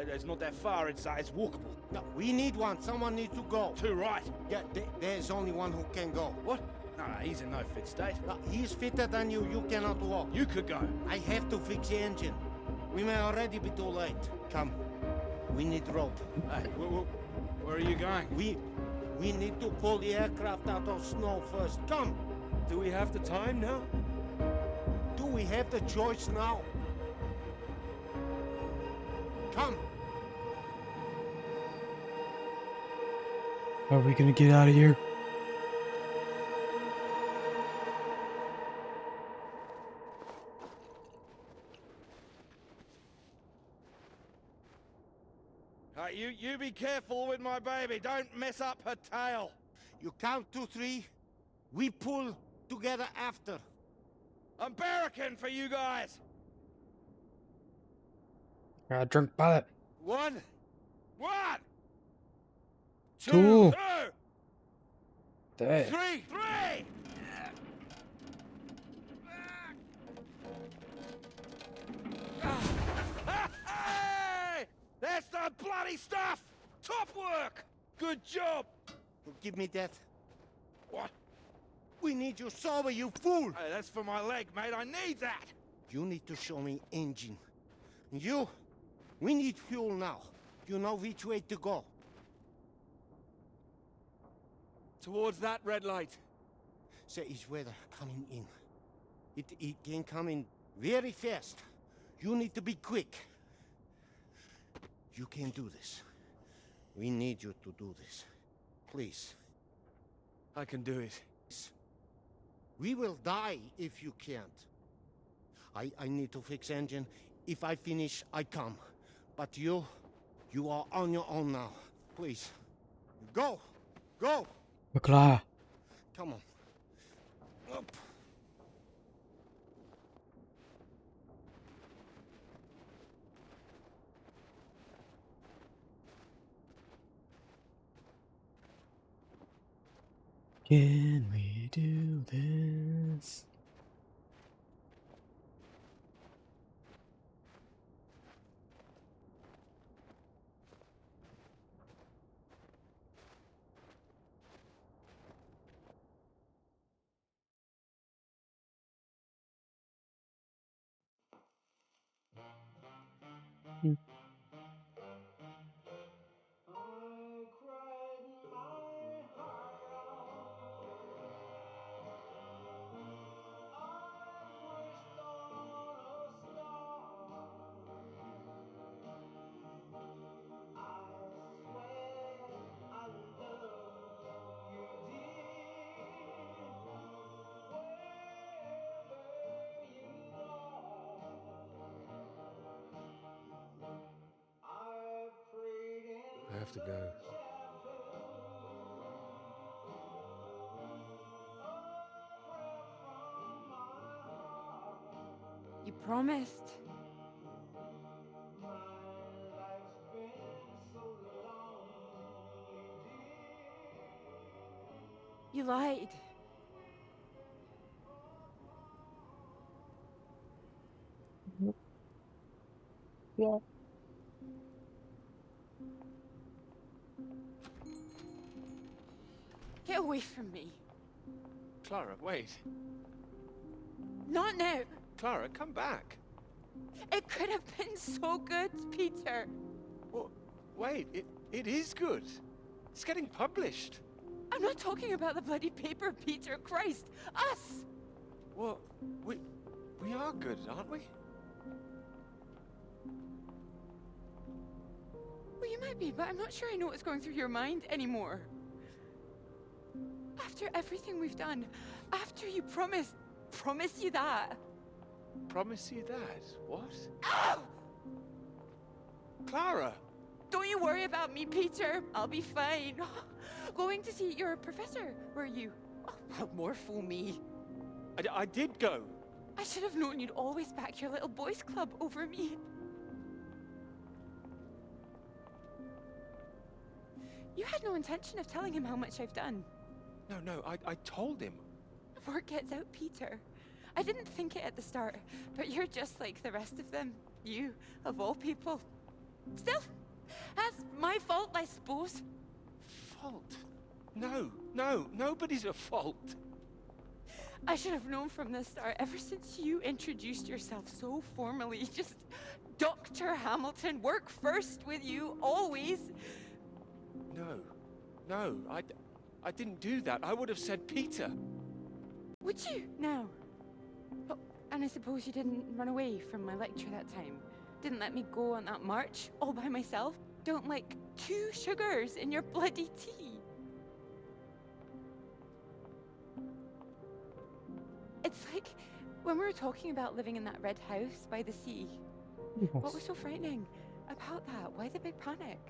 It's not that far. It's walkable. No, we need one. Someone needs to go. Two right. Yeah, there's only one who can go. What? No, he's in no fit state. No, he's fitter than you. You cannot walk. You could go. I have to fix the engine. We may already be too late. Come. We need rope. Hey, where are you going? We need to pull the aircraft out of snow first. Come. Do we have the time now? Do we have the choice now? Come. Are we gonna get out of here? You be careful with my baby. Don't mess up her tail. You count to 3. We pull together after. I'm barricading for you guys. Drunk pilot. 1, 2, 2, 3. 3. Hey! That's the bloody stuff! Top work! Good job! Give me that. What? We need you sober, you fool! Hey, that's for my leg, mate. I need that! You need to show me engine. You, we need fuel now. You know which way to go. Towards that red light. There is weather coming in. It can come in very fast. You need to be quick. You can do this. We need you to do this. Please. I can do it. We will die if you can't. I need to fix engine. If I finish, I come. But you are on your own now. Please. Go! Go! McClure. Come on. Up. Can we do this? I have to go. You promised. You lied. Yeah. Get away from me. Clara, wait. Not now. Clara, come back. It could have been so good, Peter. Well, wait, it is good. It's getting published. I'm not talking about the bloody paper, Peter. Christ. Us! Well, we are good, aren't we? Well, you might be, but I'm not sure I know what's going through your mind anymore. After everything we've done, after you promise you that. Promise you that? What? Ow! Clara! Don't you worry about me, Peter. I'll be fine. Going to see your professor, were you? Oh, well, more fool me. I did go. I should have known you'd always back your little boys club over me. You had no intention of telling him how much I've done. No, I told him. Word gets out, Peter. I didn't think it at the start, but you're just like the rest of them. You, of all people. Still, that's my fault, I suppose. Fault? No, nobody's at fault. I should have known from the start, ever since you introduced yourself so formally. Just Dr. Hamilton, work first with you, always. No, I didn't do that. I would have said Peter. Would you, now? Oh, and I suppose you didn't run away from my lecture that time. Didn't let me go on that march all by myself. Don't like 2 sugars in your bloody tea. It's like when we were talking about living in that red house by the sea. Yes. What was so frightening about that? Why the big panic?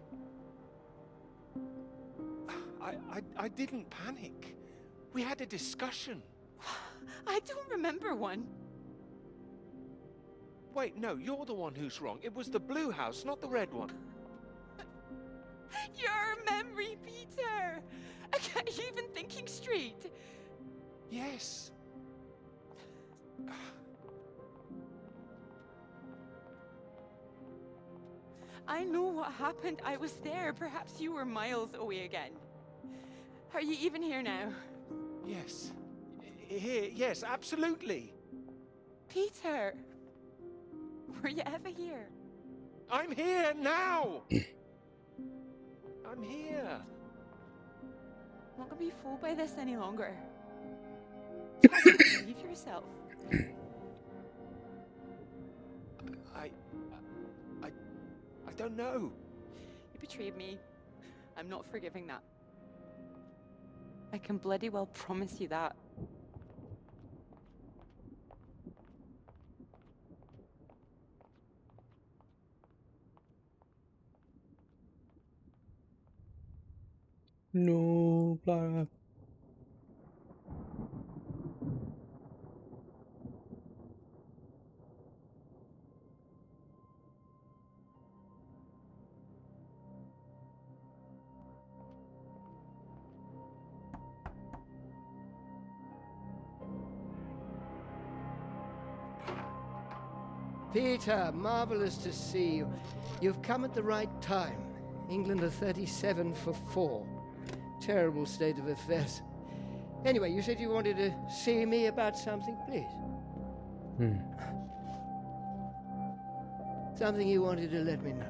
I didn't panic. We had a discussion. I don't remember one. Wait, no, you're the one who's wrong. It was the blue house, not the red one. Your memory, Peter! Are you even thinking straight? Yes. I know what happened. I was there. Perhaps you were miles away again. Are you even here now? Yes. Here, yes, absolutely. Peter! Were you ever here? I'm here now! I'm here. I'm not gonna be fooled by this any longer. Believe yourself. I don't know. You betrayed me. I'm not forgiving that. I can bloody well promise you that. No, Clara. Peter, marvelous to see you. You've come at the right time. England are 37 for 4. Terrible state of affairs. Anyway, you said you wanted to see me about something, please. Something you wanted to let me know.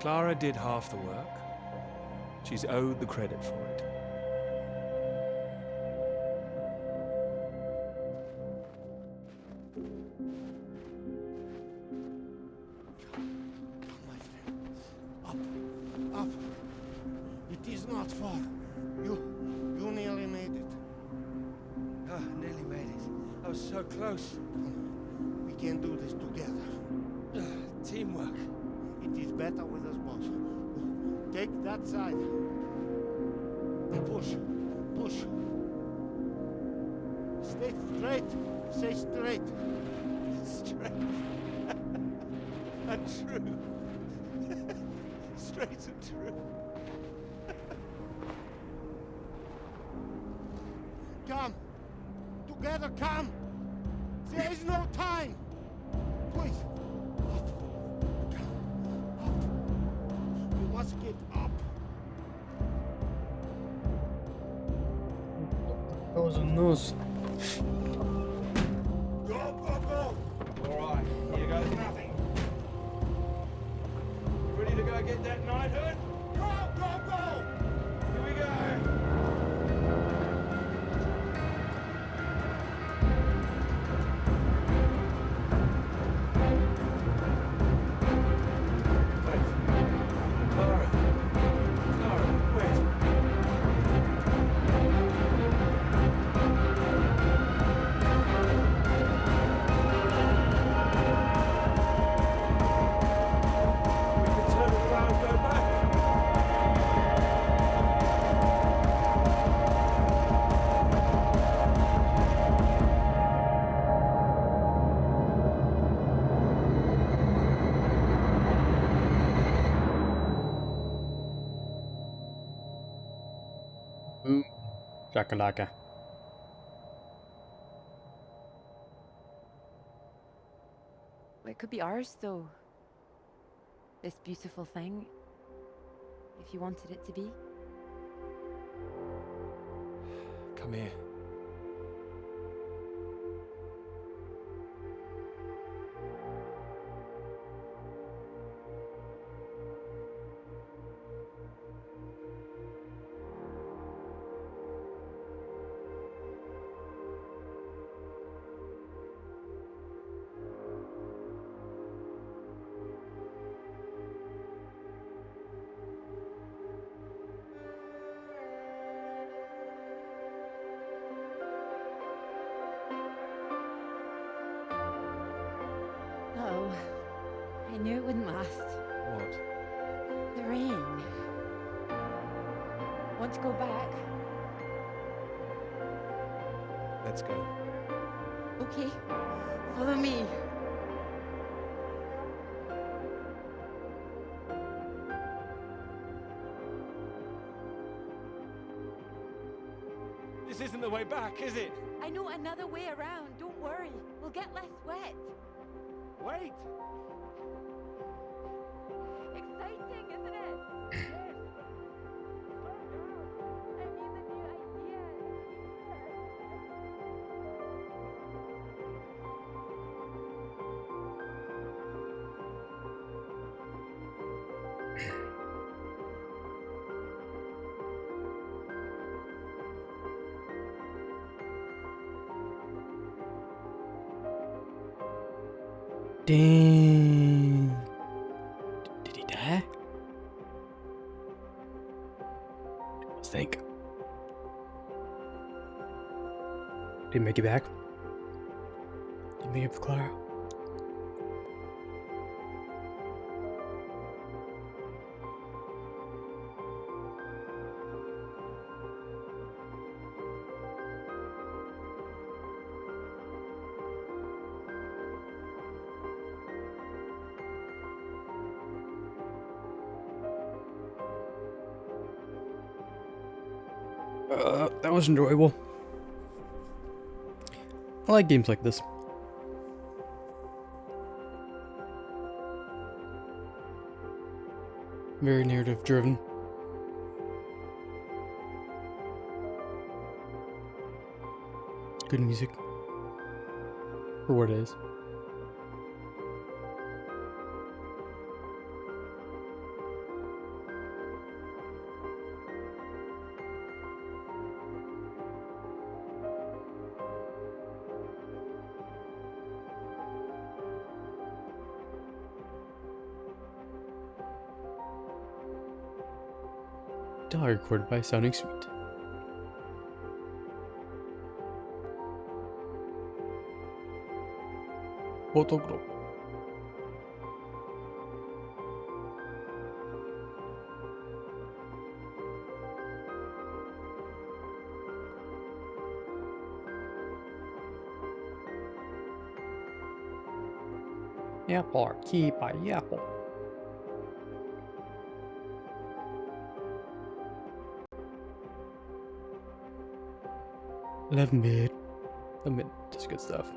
Clara did half the work. She's owed the credit for it. Up. It is not far. You nearly made it. Ah, nearly made it. I was so close. We can do this together. Teamwork. It is better with us both. Take that side. And push. Stay straight. Stay straight. Straight. And true. Straight and true. Come. Together, come. There is no time. Please. Up. You must get up. Those are nose. Go. All right, here goes nothing. go get that knighthood? Go, go, go! Here we go! Wait. Clara. Clara, wait. We can turn around and go back. Boom. Shakalaka. Well, it could be ours, though. This beautiful thing. If you wanted it to be. Come here. Oh, I knew it wouldn't last. What? The rain. Want to go back? Let's go. Okay, follow me. This isn't the way back, is it? I know another way around. Don't worry. We'll get less wet. Wait! Exciting, isn't it? Yes. I mean the new ideas. Dang. Did he die? Let's think. Did he make it back? Did he make it for Clara? That was enjoyable. I like games like this. Very narrative driven. Good music. For what it is. Dialogue recorded by Sounding Sweet. Photogroup. Apple, key by Apple. Love mid. The mid is good stuff.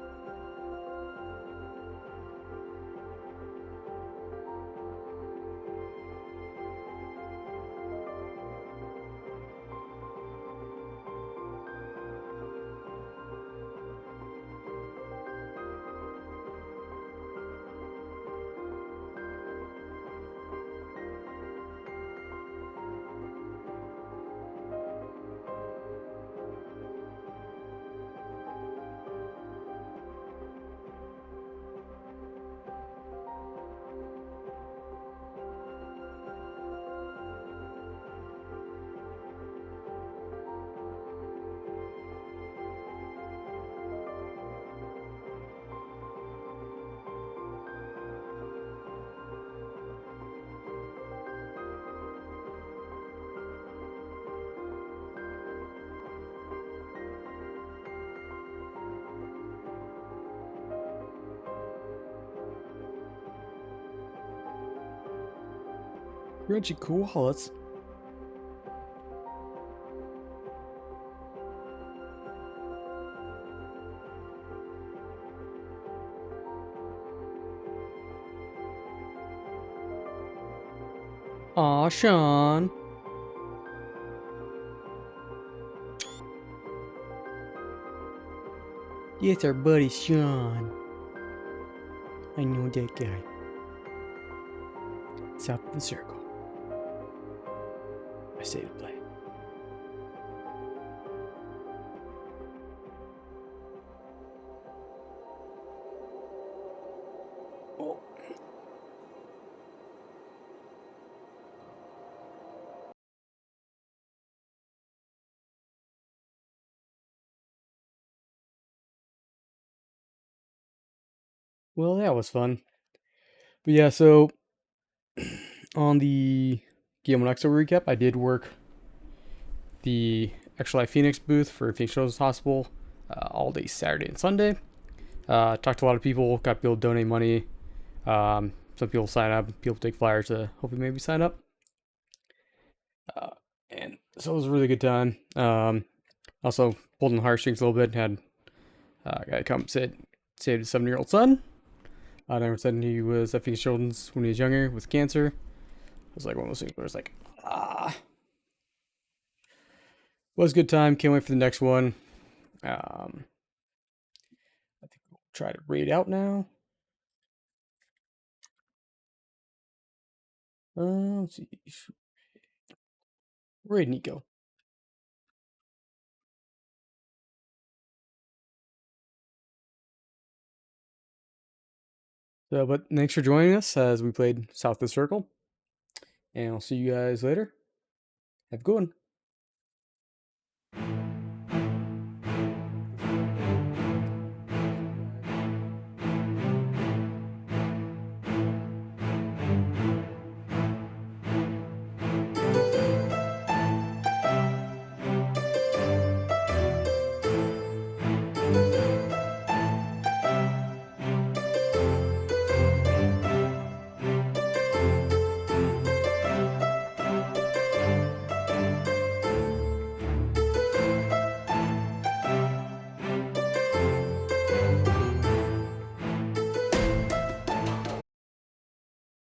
Crunchy koalas. Aw, Sean. Yes, our buddy Sean. I know that guy. South of the circle. I say to play. Oh. Well, that was fun. But yeah, so on the GameOn Expo recap, I did work the Extra Life Phoenix booth for Phoenix Children's Hospital all day Saturday and Sunday. Talked to a lot of people, got people to donate money. Some people sign up, people take flyers to hopefully maybe sign up. And so it was a really good time. Also pulled on the heartstrings a little bit. Had a guy come saved his 7-year-old son. I never said he was at Phoenix Children's when he was younger with cancer. It was like one of those things where it's like, was a good time. Can't wait for the next one. I think we'll try to raid out now. Let's see. Raid Nico. So, but thanks for joining us as we played South of the Circle. And I'll see you guys later. Have a good one.